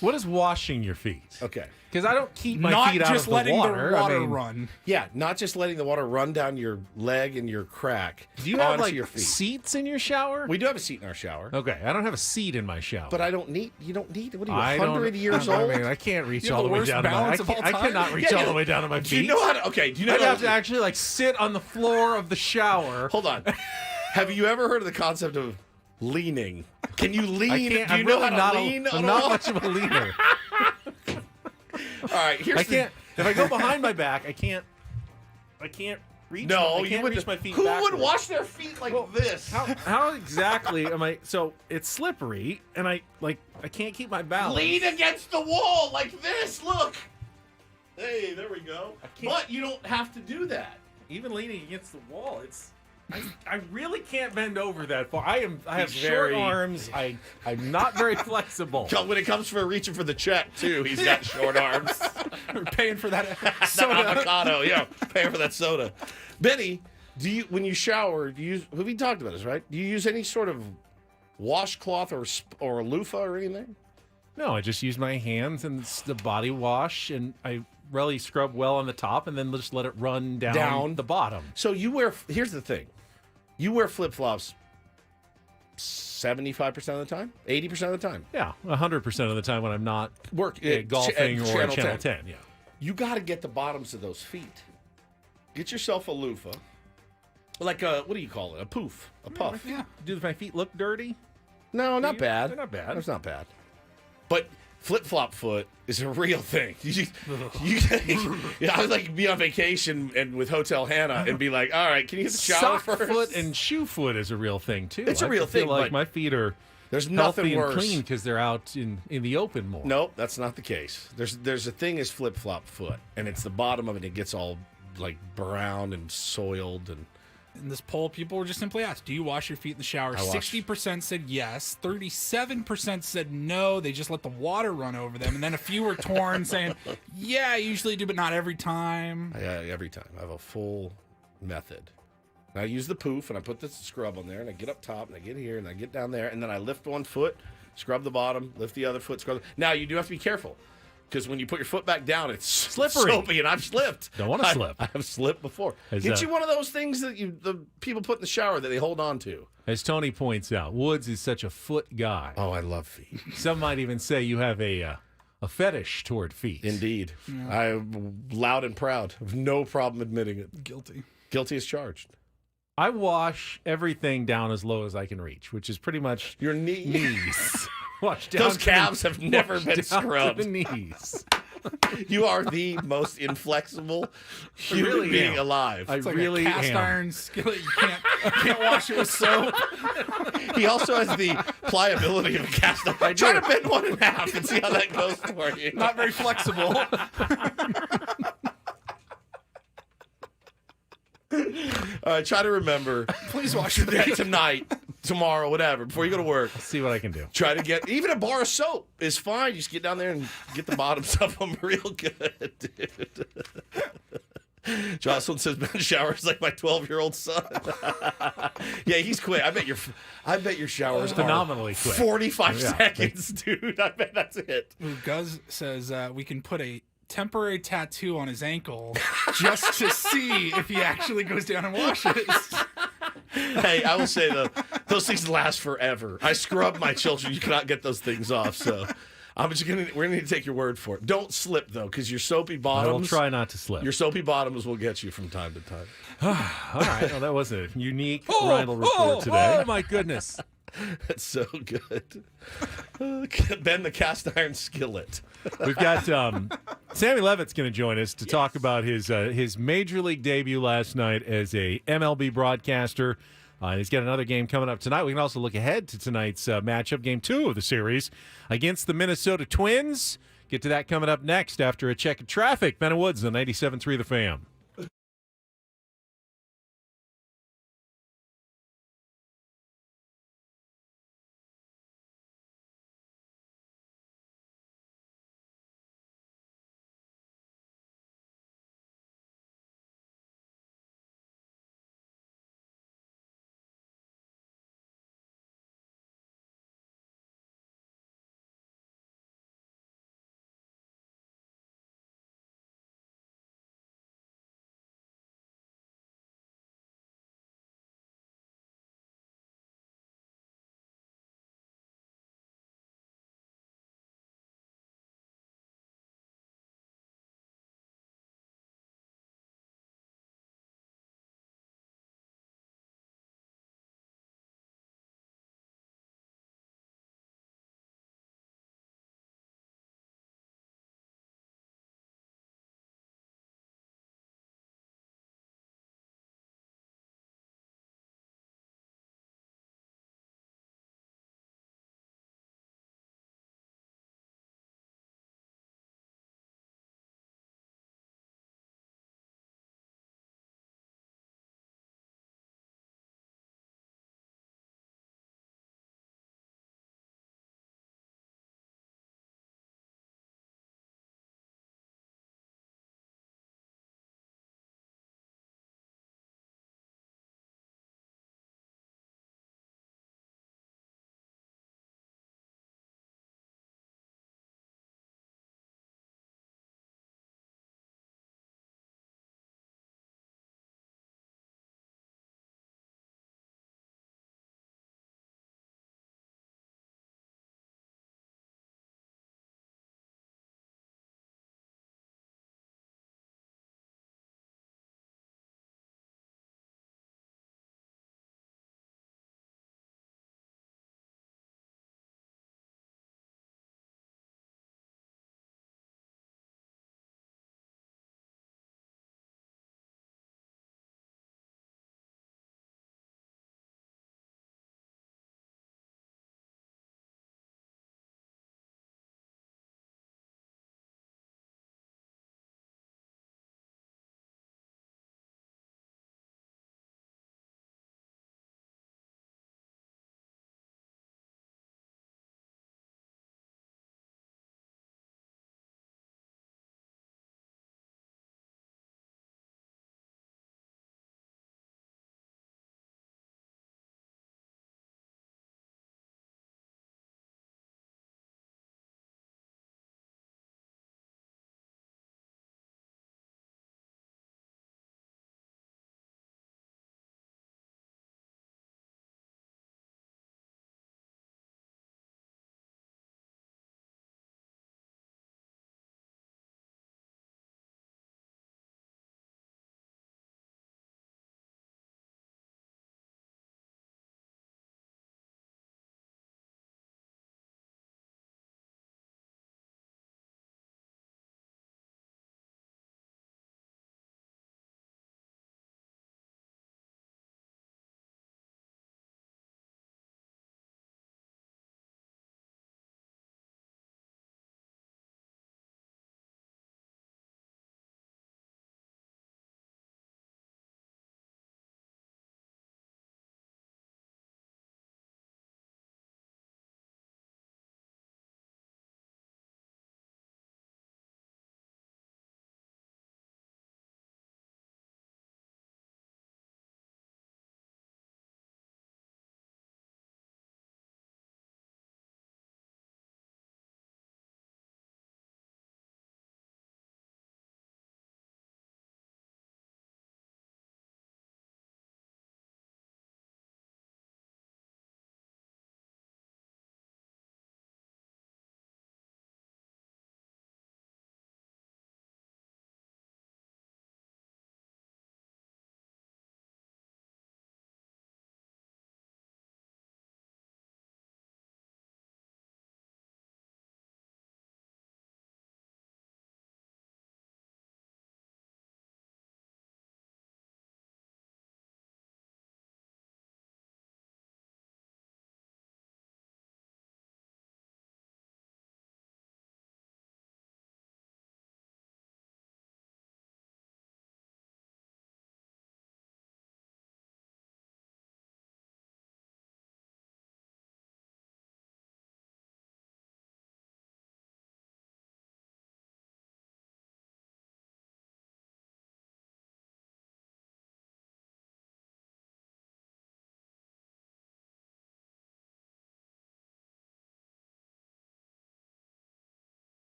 What is washing your feet? Okay. Because I don't keep my Not feet out just of the letting water. the water I mean, run. Yeah, not just letting the water run down your leg and your crack Do you have onto like your feet. seats in your shower? We do have a seat in our shower. Okay, I don't have a seat in my shower. But you don't need, what are you, I 100 years I old? mean, I can't reach You have all the the way worst down to my balance of all I time? cannot reach Yeah, all the way down to my feet. Do you know how to, okay, do you know I'd how have to actually like sit on the floor of the shower. Hold on. Have you ever heard of the concept of leaning? Can you lean? I Do can't, you I'm know really how to not lean? I'm on a not wall? much of a leaner. All right, here's I can't. If I go behind my back, I can't reach. No, I you can't would. reach my feet. Who backwards. would wash their feet like this? How exactly am I? So it's slippery, and I can't keep my balance. Lean against the wall like this. Look. Hey, there we go. can't- But you don't have to do that. Even leaning against the wall, I really can't bend over that far. I have He's short very- arms. I'm not very flexible. When it comes for reaching for the check, too, he's got short arms. We're paying for that The soda. avocado, yeah, paying for that soda. Benny, when you shower, we talked about this, right? Do you use any sort of washcloth or a loofah or anything? No, I just use my hands and it's the body wash, and I really scrub well on the top, and then just let it run down the bottom. So here's the thing. You wear flip-flops 75% of the time? 80% of the time? Yeah, 100% of the time when I'm not Ch- golfing or Channel Channel 10. 10. Yeah. You got to get the bottoms of those feet. Get yourself a loofah. Like a, what do you call it? A poof, a puff. Yeah. Do my feet look dirty? No, not bad. They're not bad. It's not bad. But flip-flop foot is a real thing. I would like be on vacation and with Hotel Hannah and be like, all right, can you hit the shower Sock first? foot and shoe foot is a real thing too. It's a real I feel thing, like but my feet are there's healthy nothing and worse. clean because they're out in the open more. Nope, that's not the case. There's a thing is flip-flop foot, and it's the bottom of it. It gets all like brown and soiled and. In this poll, people were just simply asked, do you wash your feet in the shower? 60% said yes. 37% said no. They just let the water run over them. And then a few were torn saying, yeah, I usually do, but not every time. Every time. I have a full method. And I use the poof, and I put the scrub on there, and I get up top, and I get here, and I get down there, and then I lift one foot, scrub the bottom, lift the other foot, scrub. Now, you do have to be careful. Because when you put your foot back down, it's slippery, soapy, and I've slipped. Don't want to slip. I have slipped before. Get you one of those things that the people put in the shower that they hold on to. As Tony points out, Woods is such a foot guy. Oh, I love feet. Some might even say you have a fetish toward feet. Indeed. Yeah. I'm loud and proud. I have no problem admitting it. Guilty. Guilty as charged. I wash everything down as low as I can reach, which is pretty much your knees. Wash down Those calves have never been scrubbed. To the knees. You are the most inflexible human really being am. alive. I It's like really a cast am. iron skillet. You can't wash it with soap. He also has the pliability of a cast iron. Try to bend one in half and see how that goes for you. Not very flexible. All right, try to remember. Please wash your today, feet. tonight, tomorrow, whatever, before you go to work. See what I can do. Try to get, even a bar of soap is fine. You just get down there and get the bottoms of them real good, dude. Jocelyn says Ben showers like my 12-year-old son. Yeah, he's quick. I bet your showers phenomenally are quick. 45 seconds, dude. I bet that's it. Ooh, Guz says we can put a temporary tattoo on his ankle just to see if he actually goes down and washes. Hey, I will say though, those things last forever. I scrub my children; you cannot get those things off. So, we're gonna need to take your word for it. Don't slip though, because your soapy bottoms. I will try not to slip. Your soapy bottoms will get you from time to time. All right, well, that was a unique Rindle report today. Oh my goodness. That's so good. Ben the cast iron skillet. We've got Sammy Levitt's going to join us to talk about his major league debut last night as a MLB broadcaster. He's got another game coming up tonight. We can also look ahead to tonight's matchup, game 2 of the series against the Minnesota Twins. Get to that coming up next after a check of traffic. Ben and Woods on 97.3 The Fan.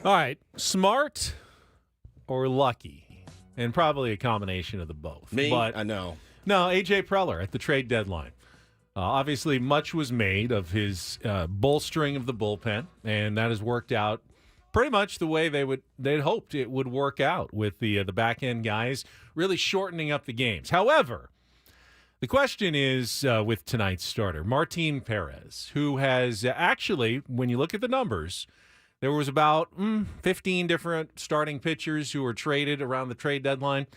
All right, smart or lucky, and probably a combination of the both. Me? But I know. No, A.J. Preller at the trade deadline. Obviously, much was made of his bolstering of the bullpen, and that has worked out pretty much the way they'd hoped it would work out with the back end guys really shortening up the games. However, the question is with tonight's starter, Martin Perez, who has actually, when you look at the numbers, there was about 15 different starting pitchers who were traded around the trade deadline.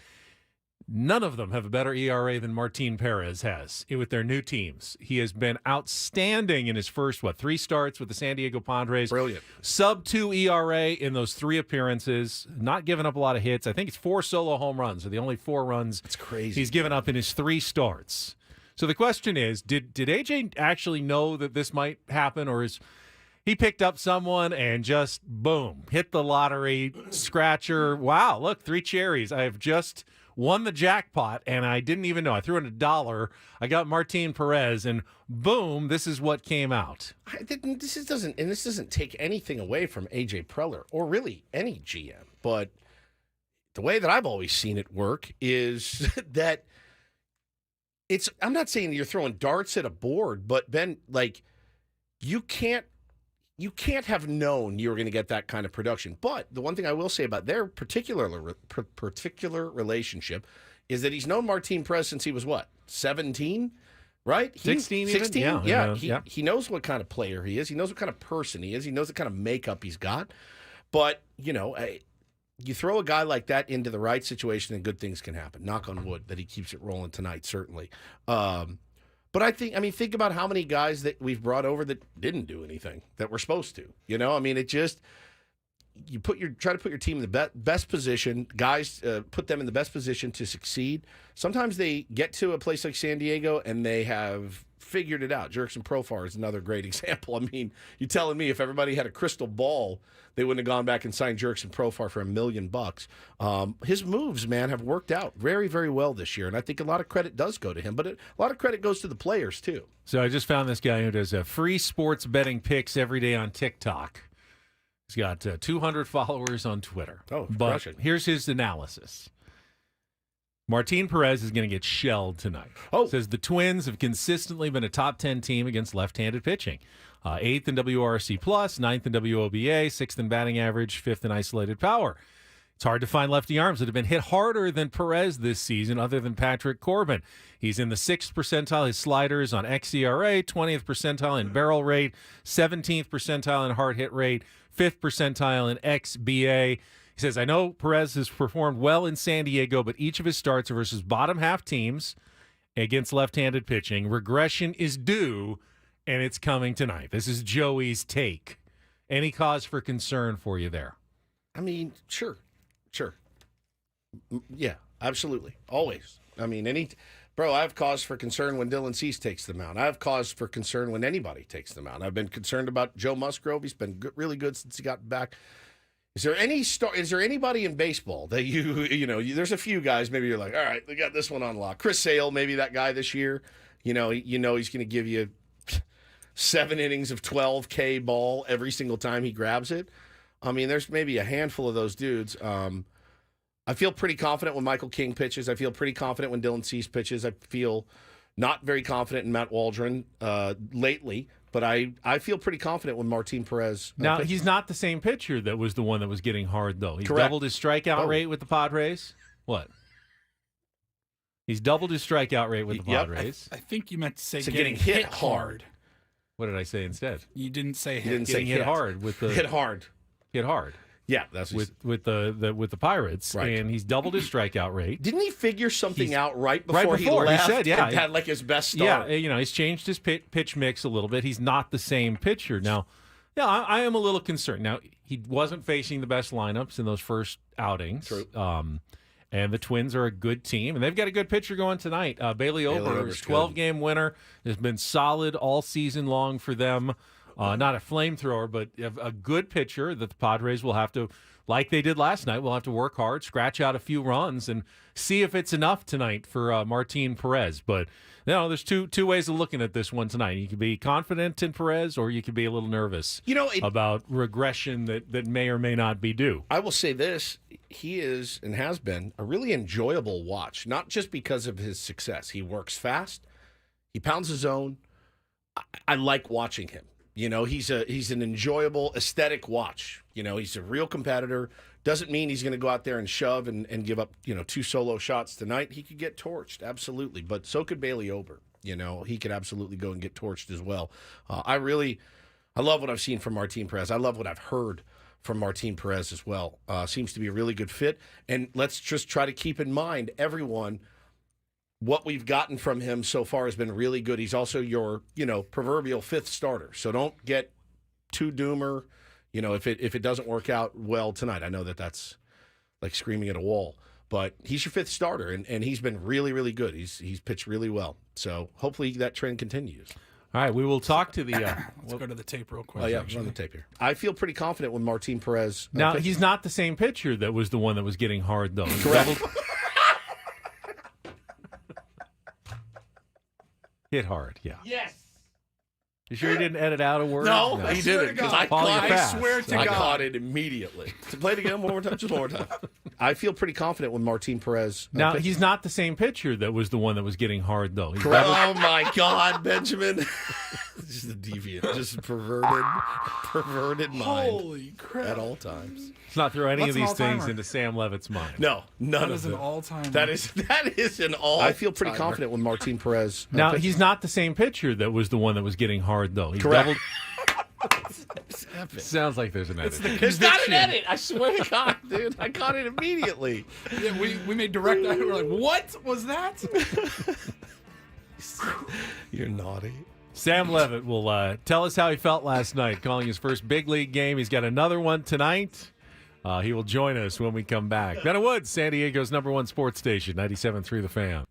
None of them have a better ERA than Martin Perez has with their new teams. He has been outstanding in his first, 3 starts with the San Diego Padres. Brilliant. Sub-2 ERA in those 3 appearances, not giving up a lot of hits. I think it's 4 solo home runs, are the only 4 runs That's crazy. he's given up in his 3 starts. So the question is, did AJ actually know that this might happen, or is he picked up someone and just, boom, hit the lottery, scratcher. Wow, look, 3 cherries. I have just won the jackpot, and I didn't even know. I threw in $1. I got Martin Perez, and boom, this is what came out. This doesn't take anything away from A.J. Preller or really any GM, but the way that I've always seen it work is that I'm not saying that you're throwing darts at a board, but Ben, you can't have known you were going to get that kind of production. But the one thing I will say about their particular relationship is that he's known Martin Perez since he was 17, right? 16 even? 16? Yeah. He knows what kind of player he is. He knows what kind of person he is. He knows the kind of makeup he's got. But, you throw a guy like that into the right situation and good things can happen. Knock on wood that he keeps it rolling tonight, certainly. But think about how many guys that we've brought over that didn't do anything that were supposed to. It just try to put your team in the best position. Guys, put them in the best position to succeed. Sometimes they get to a place like San Diego and they have figured it out. Jurickson Profar is another great example. You're telling me if everybody had a crystal ball, they wouldn't have gone back and signed Jurickson Profar for $1 million. His moves, man, have worked out very, very well this year, and I think a lot of credit does go to him, but a lot of credit goes to the players too. So I just found this guy who does free sports betting picks every day on TikTok. He's got 200 followers on Twitter. Oh, but crushing. Here's his analysis. Martin Perez is going to get shelled tonight. Says the Twins have consistently been a top 10 team against left-handed pitching. 8th in WRC+, 9th in WOBA, 6th in batting average, 5th in isolated power. It's hard to find lefty arms that have been hit harder than Perez this season other than Patrick Corbin. He's in the 6th percentile, his sliders on xERA, 20th percentile in barrel rate, 17th percentile in hard hit rate, 5th percentile in xBA. He says, I know Perez has performed well in San Diego, but each of his starts are versus bottom half teams against left-handed pitching. Regression is due, and it's coming tonight. This is Joey's take. Any cause for concern for you there? Sure. Yeah, absolutely. Always. I have cause for concern when Dylan Cease takes the mound. I have cause for concern when anybody takes the mound. I've been concerned about Joe Musgrove. He's been really good since he got back. Is there anybody in baseball that there's a few guys, maybe you're like, all right, we got this one on lock. Chris Sale, maybe that guy this year, he's going to give you 7 innings of 12 K ball every single time he grabs it. There's maybe a handful of those dudes. I feel pretty confident when Michael King pitches. I feel pretty confident when Dylan Cease pitches. I feel not very confident in Matt Waldron lately. But I feel pretty confident when Martin Perez. Now, he's not the same pitcher that was the one that was getting hard, though. He's Correct. doubled his strikeout rate with the Padres. What? He's doubled his strikeout rate with the Padres. I think you meant to say getting hit hard. What did I say instead? You didn't say hit. You didn't getting say hit hard with the hit hard. Hit hard. Yeah, that's with the Pirates, right. And he's doubled his strikeout rate. Didn't he figure something out right before he left? He said, yeah, and had his best start. Yeah, he's changed his pitch mix a little bit. He's not the same pitcher now. Yeah, I am a little concerned. Now, he wasn't facing the best lineups in those first outings. True. And the Twins are a good team, and they've got a good pitcher going tonight. Bailey Ober's 12-game winner, has been solid all season long for them. Not a flamethrower, but a good pitcher that the Padres will have to like they did last night, we'll have to work hard, scratch out a few runs, and see if it's enough tonight for Martin Perez. But there's two ways of looking at this one tonight. You can be confident in Perez, or you can be a little nervous about regression that may or may not be due. I will say this. He is and has been a really enjoyable watch, not just because of his success. He works fast. He pounds his zone. I like watching him. He's an enjoyable aesthetic watch. He's a real competitor. Doesn't mean he's going to go out there and shove and give up, 2 solo shots tonight. He could get torched, absolutely. But so could Bailey Ober. He could absolutely go and get torched as well. I love what I've seen from Martin Perez. I love what I've heard from Martin Perez as well. Seems to be a really good fit. And let's just try to keep in mind, everyone, what we've gotten from him so far has been really good. He's also your, proverbial 5th starter. So don't get too doomer, if it doesn't work out well tonight. I know that's like screaming at a wall, but he's your 5th starter, and he's been really, really good. He's pitched really well. So hopefully that trend continues. All right, we will talk to the. Let's go to the tape real quick. Oh yeah, run the tape here. I feel pretty confident with Martin Perez. Now he's not the same pitcher that was the one that was getting hard though. Correct. Hit hard, yeah. Yes. You sure he didn't edit out a word? No, he didn't, because I swear to God. caught it immediately. Play it again one more time, just one more time. I feel pretty confident with Martin Perez. Now, he's not the same pitcher that was the one that was getting hard, though. Oh, my God, Benjamin. Just a deviant, just perverted mind. Holy crap. At all times. Let's not throw any That's of an these things all-timer. into Sam Levitt's mind. No, none That of is it. an all-timer. That is an all. I feel pretty confident with Martin Perez. Now, he's not the same pitcher that was the one that was getting hard, though. He's Correct. Sounds like there's an edit. There's not an edit. I swear to God, dude. I caught it immediately. Yeah, we made direct eye. We're like, what was that? You're naughty. Sam Levitt will tell us how he felt last night, calling his first big league game. He's got another one tonight. He will join us when we come back. Ben Woods, San Diego's #1 sports station, 97.3 The Fan.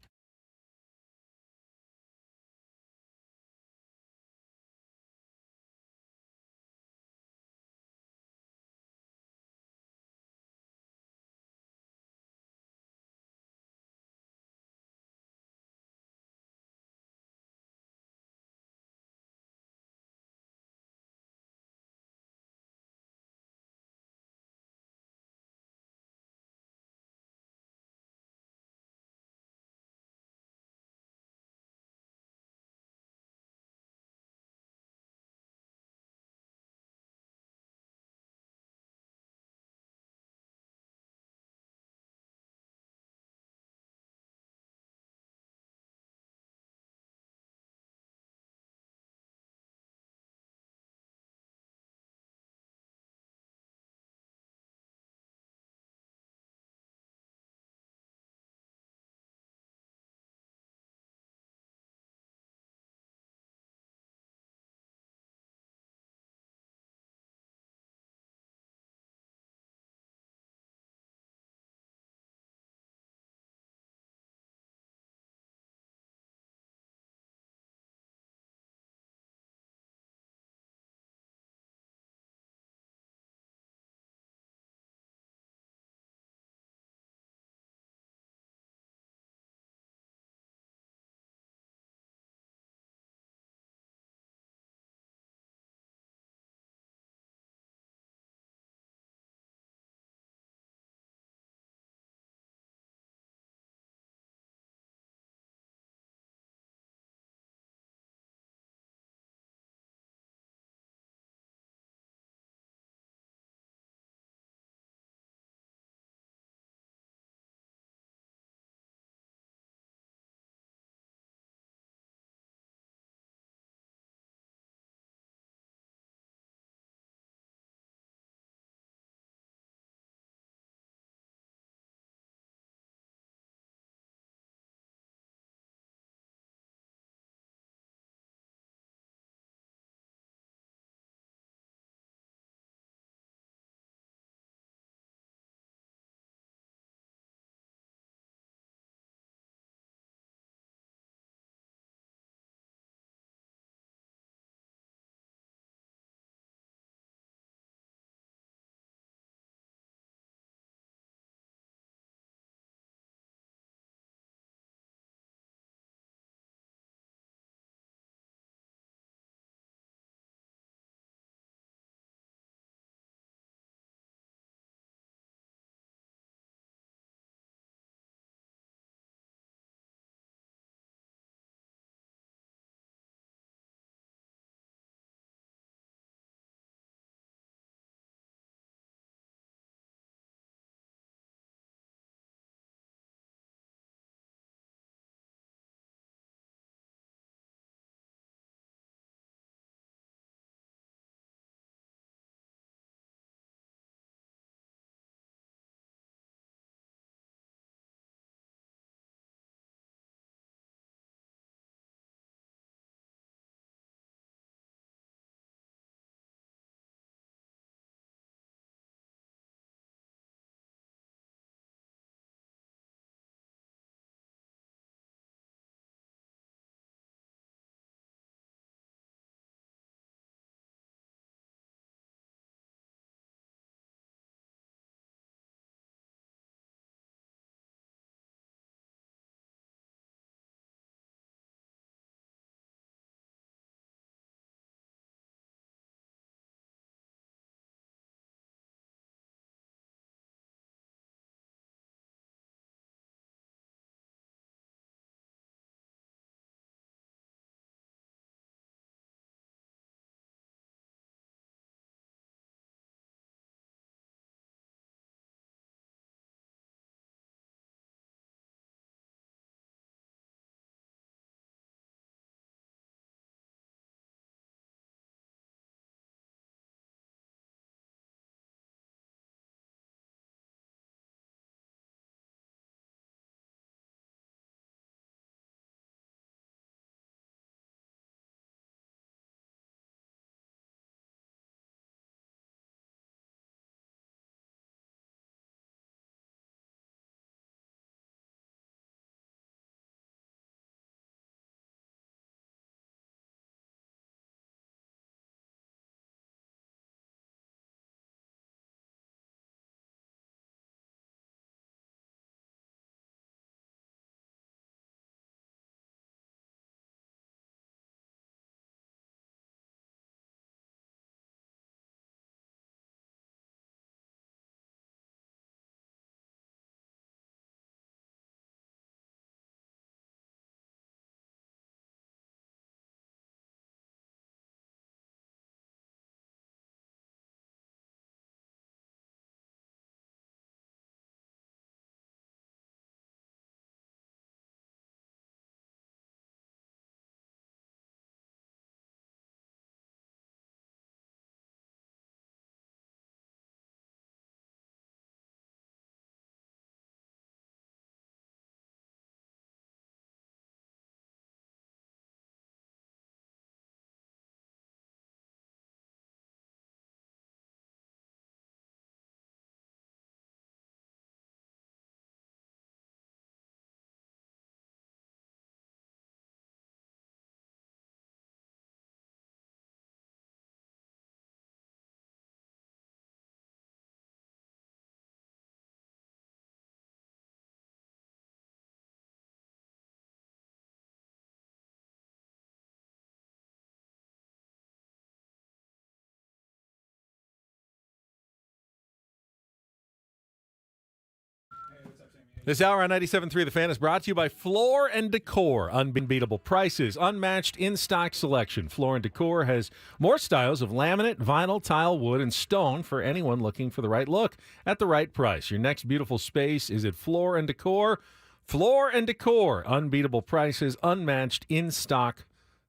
This hour on 97.3 The Fan is brought to you by Floor & Decor. Unbeatable prices, unmatched in-stock selection. Floor & Decor has more styles of laminate, vinyl, tile, wood, and stone for anyone looking for the right look at the right price. Your next beautiful space is at Floor & Decor. Floor & Decor. Unbeatable prices, unmatched in-stock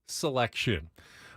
selection.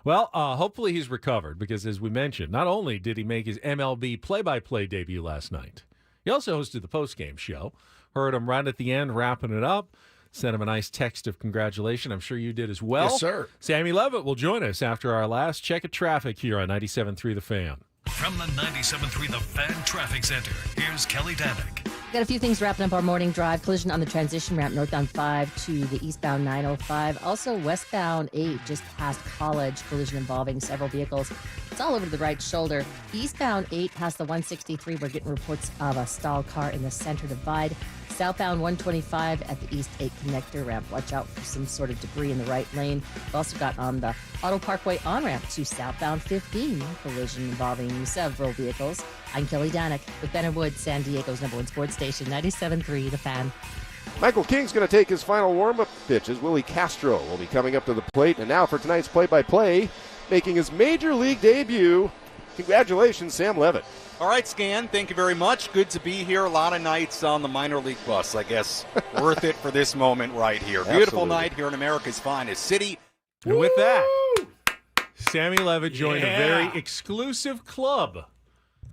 Well, hopefully he's recovered because, as we mentioned, not only did he make his MLB play-by-play debut last night, he also hosted the postgame show. Heard him right at the end, wrapping it up. Sent him a nice text of congratulations. I'm sure you did as well. Yes, sir. Sammy Levitt will join us after our last check of traffic here on 97.3 The Fan. From the 97.3 The Fan Traffic Center, here's Kelly Danick. Got a few things wrapping up our morning drive. Collision on the transition ramp northbound 5 to the eastbound 905. Also westbound 8 just past College. Collision involving several vehicles. It's all over to the right shoulder. Eastbound 8 past the 163. We're getting reports of a stalled car in the center divide. Southbound 125 at the East 8 connector ramp. Watch out for some sort of debris in the right lane. We've also got on the Auto Parkway on-ramp to southbound 15. Collision involving several vehicles. I'm Kelly Danick with Ben Wood, San Diego's #1 sports station, 97.3 The Fan. Michael King's going to take his final warm-up pitches. Willie Castro will be coming up to the plate. And now for tonight's play-by-play, making his major league debut. Congratulations, Sam Levitt. All right, Scan, thank you very much. Good to be here. A lot of nights on the minor league bus, I guess. Worth it for this moment right here. Absolutely. Beautiful night here in America's finest city. And with that, Sammy Levitt joined a very exclusive club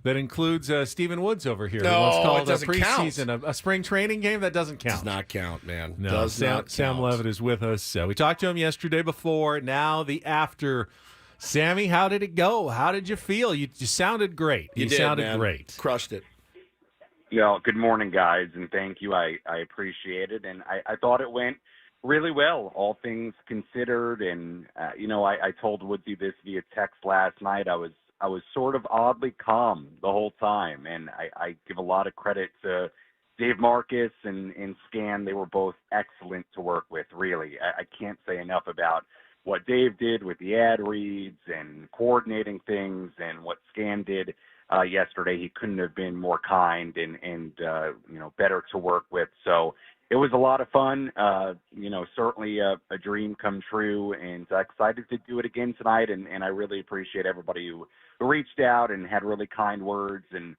that includes Stephen Woods over here. No, who once called it doesn't a preseason, a spring training game. That doesn't count. Does not count, man. No, Does not count. Sam Levitt is with us. We talked to him yesterday before. Now the after. Sammy, how did it go? How did you feel? You sounded great. You sounded man. great. Crushed it. Good morning, guys, and thank you. I appreciate it, and I thought it went really well, all things considered. And I told Woodsy this via text last night. I was sort of oddly calm the whole time, and I give a lot of credit to Dave Marcus and Scan. They were both excellent to work with, really. I can't say enough about what Dave did with the ad reads and coordinating things, and what Scan did yesterday. He couldn't have been more kind and better to work with. So it was a lot of fun. Certainly a dream come true, and excited to do it again tonight. And I really appreciate everybody who reached out and had really kind words, and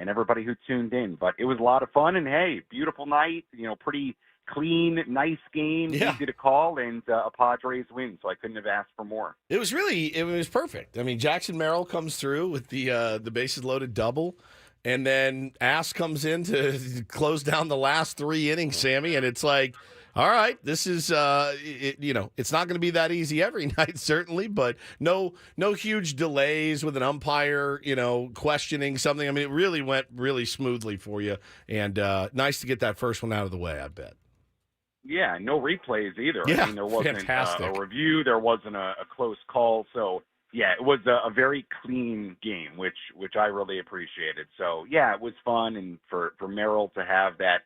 everybody who tuned in. But it was a lot of fun, and hey, beautiful night. Pretty clean, nice game, easy to call, and a Padres win. So I couldn't have asked for more. It was perfect. I mean, Jackson Merrill comes through with the bases loaded double, and then Ass comes in to close down the last 3 innings, Sammy, and it's like, all right, this is it's not going to be that easy every night, certainly, but no huge delays with an umpire, questioning something. I mean, it really went really smoothly for you, and nice to get that first one out of the way, I bet. Yeah, no replays either. Yeah, I mean, there wasn't fantastic. a review. There wasn't a close call. So, yeah, it was a very clean game, which I really appreciated. So, yeah, it was fun. And for Merrill to have that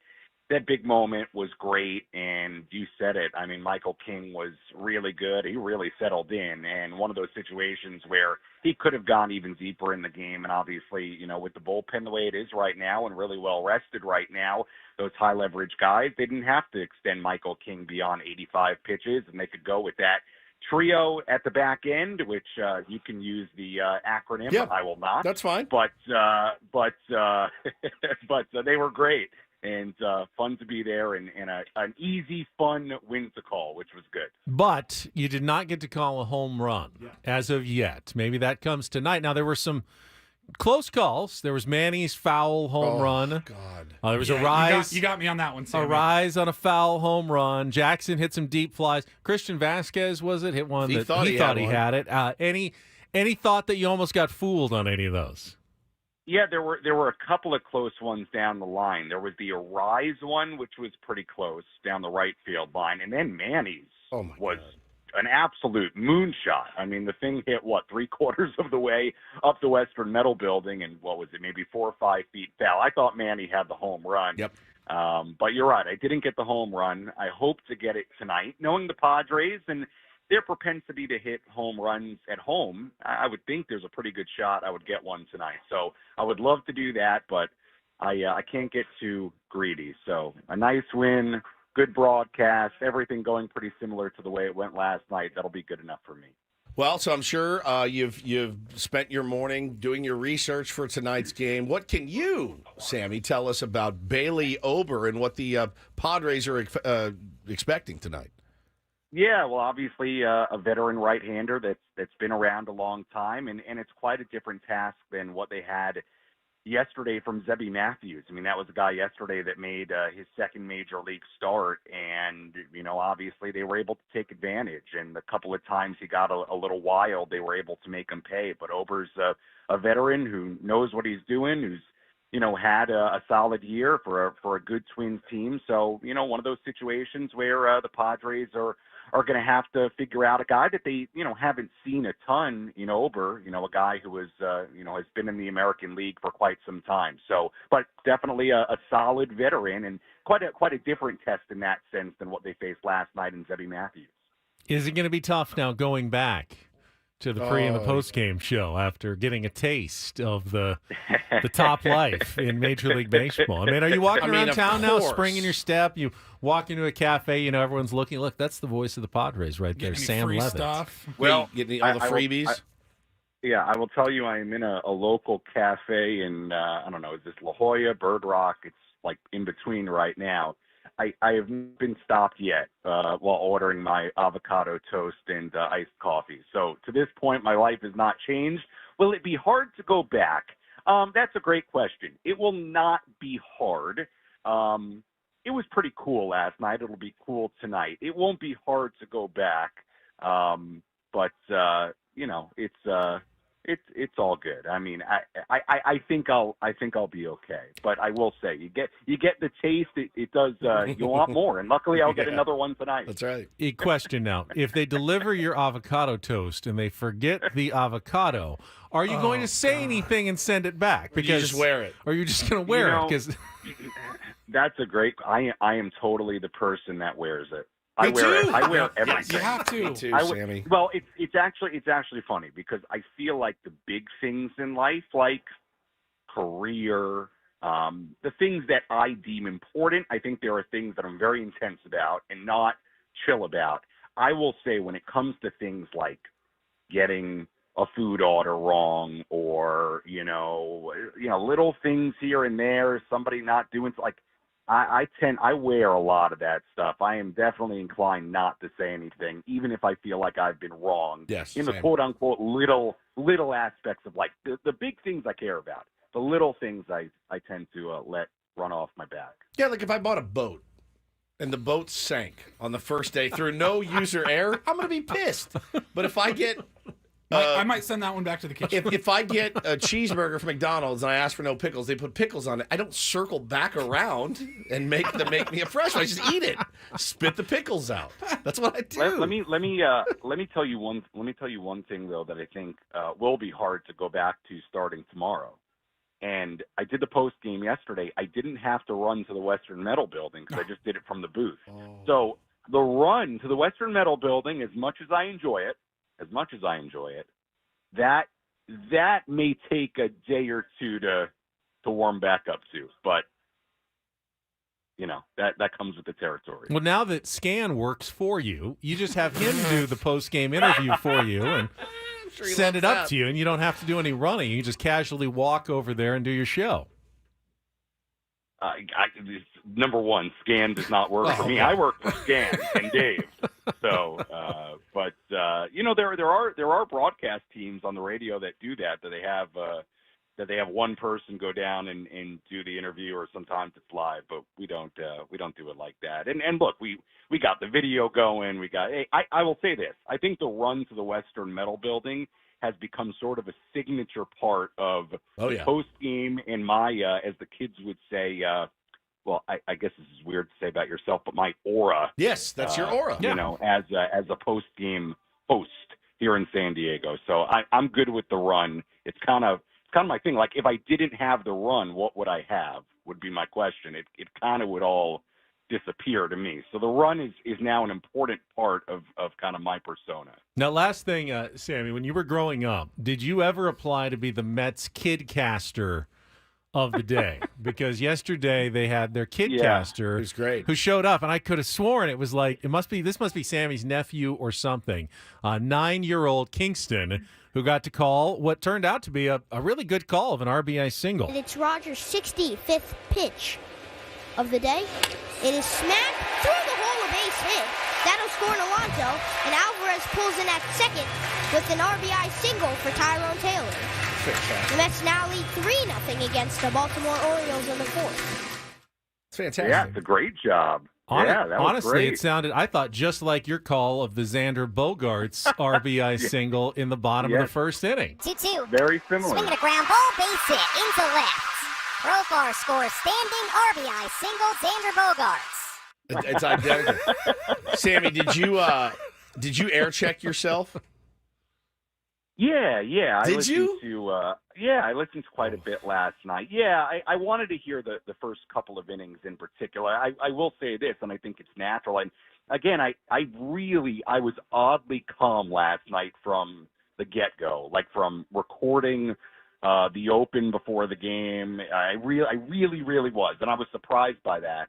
big moment was great. And you said it. I mean, Michael King was really good. He really settled in. And one of those situations where he could have gone even deeper in the game. And obviously, with the bullpen the way it is right now and really well rested right now, those high leverage guys, they didn't have to extend Michael King beyond 85 pitches, and they could go with that trio at the back end, which you can use the acronym. Yeah, I will not. That's fine. But they were great, and fun to be there, and an easy, fun win to call, which was good. But you did not get to call a home run as of yet. Maybe that comes tonight. Now, there were some close calls. There was Manny's foul home run. God. There was a rise. You got me on that one, Sammy. A rise on a foul home run. Jackson hit some deep flies. Christian Vasquez, was it? Hit one that he thought he had it. Any thought that you almost got fooled on any of those? Yeah, there were a couple of close ones down the line. There was the Arise one, which was pretty close down the right field line, and then Manny's was an absolute moonshot. I mean, the thing hit, 3/4 of the way up the Western Metal Building, and what was it, maybe 4 or 5 feet foul. I thought Manny had the home run. Yep. But you're right, I didn't get the home run. I hope to get it tonight. Knowing the Padres and their propensity to hit home runs at home, I would think there's a pretty good shot I would get one tonight. So I would love to do that, but I can't get too greedy. So a nice win, good broadcast, everything going pretty similar to the way it went last night. That'll be good enough for me. Well, so I'm sure you've spent your morning doing your research for tonight's game. What can you, Sammy, tell us about Bailey Ober and what the Padres are expecting tonight? Yeah, well, obviously a veteran right-hander that's been around a long time, and it's quite a different task than what they had yesterday from Zebby Matthews. I mean, that was a guy yesterday that made his second major league start, and, obviously they were able to take advantage. And the couple of times he got a little wild, they were able to make him pay. But Ober's a veteran who knows what he's doing, who's, had a solid year for a good Twins team. So, one of those situations where the Padres are going to have to figure out a guy that they, haven't seen a ton, Ober, a guy who has been in the American League for quite some time. So, but definitely a solid veteran and quite a different test in that sense than what they faced last night in Zebby Matthews. Is it going to be tough now going back to the pre and the post game show after getting a taste of the top life in Major League Baseball? I mean, are you walking around town now, springing your step? You walk into a cafe, everyone's looking. Look, that's the voice of the Padres right there, Sam Levitt. Stuff? Well, getting all the freebies. I will tell you, I am in a local cafe in I don't know, is this La Jolla, Bird Rock? It's like in between right now. I have not been stopped yet while ordering my avocado toast and iced coffee. So to this point, my life has not changed. Will it be hard to go back? That's a great question. It will not be hard. It was pretty cool last night. It'll be cool tonight. It won't be hard to go back. But it's all good. I mean, I think I'll be okay. But I will say, you get the taste. It does. You want more, and luckily I'll get another one tonight. That's right. A question now: if they deliver your avocado toast and they forget the avocado, are you going to say anything and send it back? Because you just wear it, or are you just going to wear it? Because that's a great. I am totally the person that wears it. I wear everything. Yes, you have to. Me too, Sammy. Well, it's actually funny because I feel like the big things in life, like career, the things that I deem important, I think there are things that I'm very intense about and not chill about. I will say when it comes to things like getting a food order wrong or, little things here and there, somebody not doing like, I wear a lot of that stuff. I am definitely inclined not to say anything, even if I feel like I've been wrong. Yes, in the same. quote unquote little aspects of like the big things I care about. The little things I tend to let run off my back. Yeah, like if I bought a boat and the boat sank on the first day through no user error, I'm going to be pissed. But if I get I might send that one back to the kitchen. If I get a cheeseburger from McDonald's and I ask for no pickles, they put pickles on it. I don't circle back around and make me a fresh one. I just eat it, spit the pickles out. That's what I do. Let me tell you one thing though that I think will be hard to go back to starting tomorrow. And I did the post game yesterday. I didn't have to run to the Western Metal Building because I just did it from the booth. So the run to the Western Metal Building, as much as I enjoy it, that may take a day or two to warm back up to, but that comes with the territory. Well, now that Scan works for you, you just have him do the post-game interview for you and send it up to you, and you don't have to do any running. You just casually walk over there and do your show. Number one, Scan does not work for me. I work for Scan and Dave. So, but there are broadcast teams on the radio that do that they have one person go down and do the interview, or sometimes it's live, but we don't do it like that. And look, we got the video going. I will say this. I think the run to the Western Metal Building has become sort of a signature part of the post game and my, as the kids would say, well, I guess this is weird to say about yourself, but my aura. Yes, that's your aura. As a post game host here in San Diego. So I'm good with the run. It's kind of my thing. Like if I didn't have the run, what would I have? Would be my question. It kind of would all disappear to me. So the run is now an important part of kind of my persona. Now, last thing, Sammy, when you were growing up, did you ever apply to be the Mets kid caster of the day because yesterday they had their kidcaster who's great, who showed up, and I could have sworn it was like this must be Sammy's nephew or something. 9-year-old Kingston who got to call what turned out to be a really good call of an RBI single. And it's Rogers' 65th pitch of the day. It is smacked through the hole, a base hit. That'll score an Alonso, and Alvarez pulls in at second with an RBI single for Tyrone Taylor. Fantastic. The Mets now lead 3-0 against the Baltimore Orioles in the fourth. It's fantastic. Yeah, it's a great job. That was Honestly, great. it sounded, I thought, just like your call of the Xander Bogaerts RBI single in the bottom of the first inning. 2-2. Very similar. Swinging a ground ball, base hit into left. Profar scores standing RBI single, Xander Bogaerts. It's identical. Sammy, did you air check yourself? Yeah. Did you? I listened to quite a bit last night. Yeah, I wanted to hear the first couple of innings in particular. I will say this, and I think it's natural. And again, I was oddly calm last night from the get-go, like from recording the open before the game. I really was, and I was surprised by that.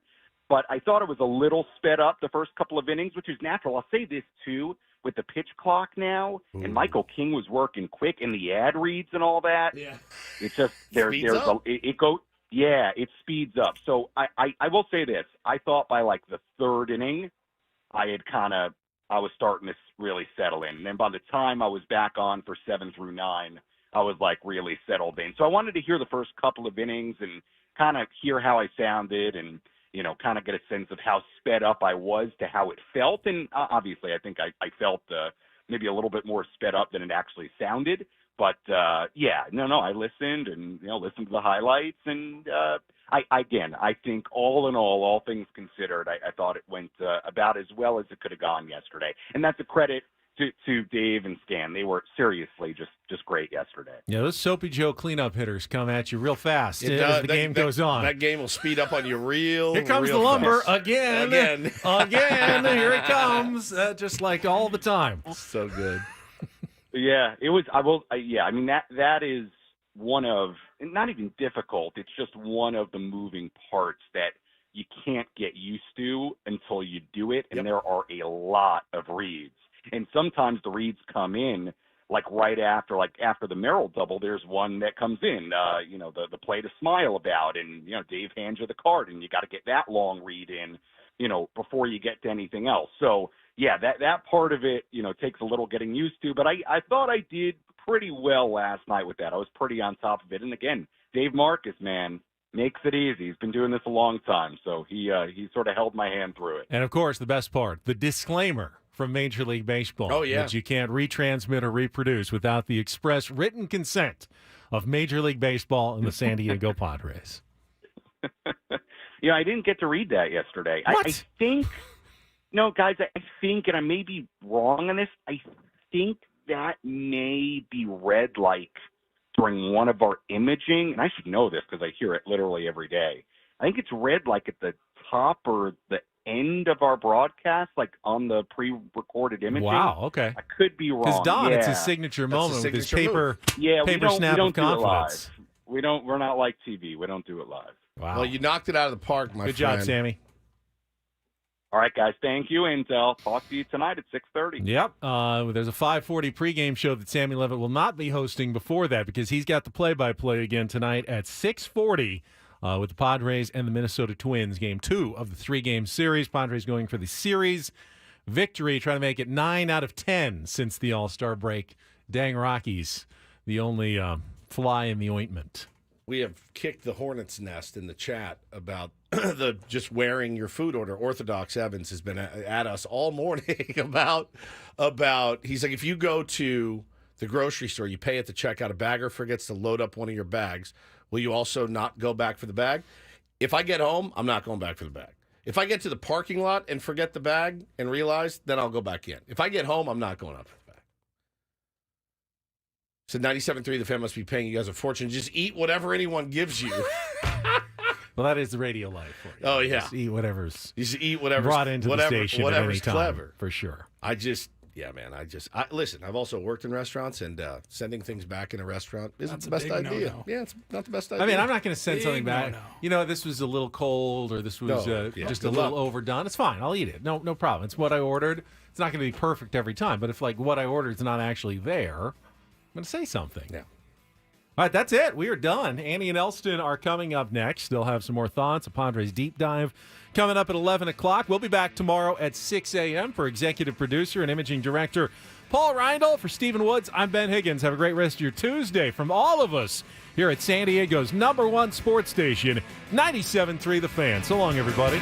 But I thought it was a little sped up the first couple of innings, which is natural. I'll say this, too, with the pitch clock now, and Michael King was working quick, and the ad reads and all that. Yeah. It's just, it speeds up. So I will say this. I thought by, like, the third inning, I was starting to really settle in. And then by the time I was back on for 7 through 9, I was, like, really settled in. So I wanted to hear the first couple of innings and kind of hear how I sounded and, kind of get a sense of how sped up I was to how it felt. And obviously, I think I felt maybe a little bit more sped up than it actually sounded. But, I listened and, listened to the highlights. And, I think all in all things considered, I thought it went about as well as it could have gone yesterday. And that's a credit to Dave and Stan. They were seriously just great yesterday. Yeah, those Soapy Joe cleanup hitters come at you real fast as the game goes on. That game will speed up on you real Here comes real the lumber fast. again. Here it comes, just like all the time. So good. Yeah, it was. I mean, that is one of, not even difficult. It's just one of the moving parts that you can't get used to until you do it. And there are a lot of reads. And sometimes the reads come in like right after the Merrill double. There's one that comes in, the play to smile about, and Dave hands you the card, and you got to get that long read in, before you get to anything else. So yeah, that part of it, takes a little getting used to. But I thought I did pretty well last night with that. I was pretty on top of it. And again, Dave Marcus, man, makes it easy. He's been doing this a long time, so he sort of held my hand through it. And of course, the best part, the disclaimer from Major League Baseball. Oh, yeah. That you can't retransmit or reproduce without the express written consent of Major League Baseball and the San Diego Padres. I didn't get to read that yesterday. What? I think, no, guys, I think, and I may be wrong on this, I think that may be read like during one of our imaging, and I should know this because I hear it literally every day. I think it's read like at the top or the end of our broadcast, like on the pre-recorded imaging. Wow, okay. I could be wrong. Because Don, it's his signature moment with his paper snap of confidence. We're not like TV. We don't do it live. Wow. Well, you knocked it out of the park, my friend. Good job, Sammy. All right, guys. Thank you, and I'll talk to you tonight at 6:30. Yep. There's a 5:40 pregame show that Sammy Levitt will not be hosting before that because he's got the play-by-play again tonight at 6:40 with the Padres and the Minnesota Twins, Game 2 of the 3-game series. Padres going for the series victory, trying to make it 9 out of 10 since the All-Star break. Dang Rockies, the only fly in the ointment. We have kicked the hornet's nest in the chat about the just wearing your food order. Orthodox Evans has been at us all morning about he's like, if you go to the grocery store, you pay at the checkout, a bagger forgets to load up one of your bags, will you also not go back for the bag? If I get home, I'm not going back for the bag. If I get to the parking lot and forget the bag and realize, then I'll go back in. If I get home, I'm not going up for the bag. So 97.3, the fan must be paying you guys a fortune. Just eat whatever anyone gives you. Well, that is the radio life for you. Oh, yeah. Just eat whatever's brought into the station at any time. Clever. For sure. I just, Yeah, man. Listen. I've also worked in restaurants, and sending things back in a restaurant isn't That's the a best big idea. no-no. Yeah, it's not the best idea. I mean, I'm not going to send Big something back. no-no. This was a little cold, or this was just a Good little luck. overdone. It's fine. I'll eat it. No problem. It's what I ordered. It's not going to be perfect every time, but if what I ordered is not actually there, I'm going to say something. Yeah. All right, that's it. We are done. Annie and Elston are coming up next. They'll have some more thoughts. A Padres deep dive coming up at 11 o'clock. We'll be back tomorrow at 6 a.m. for executive producer and imaging director Paul Reindl. For Stephen Woods, I'm Ben Higgins. Have a great rest of your Tuesday from all of us here at San Diego's #1 sports station, 97.3 The Fan. So long, everybody.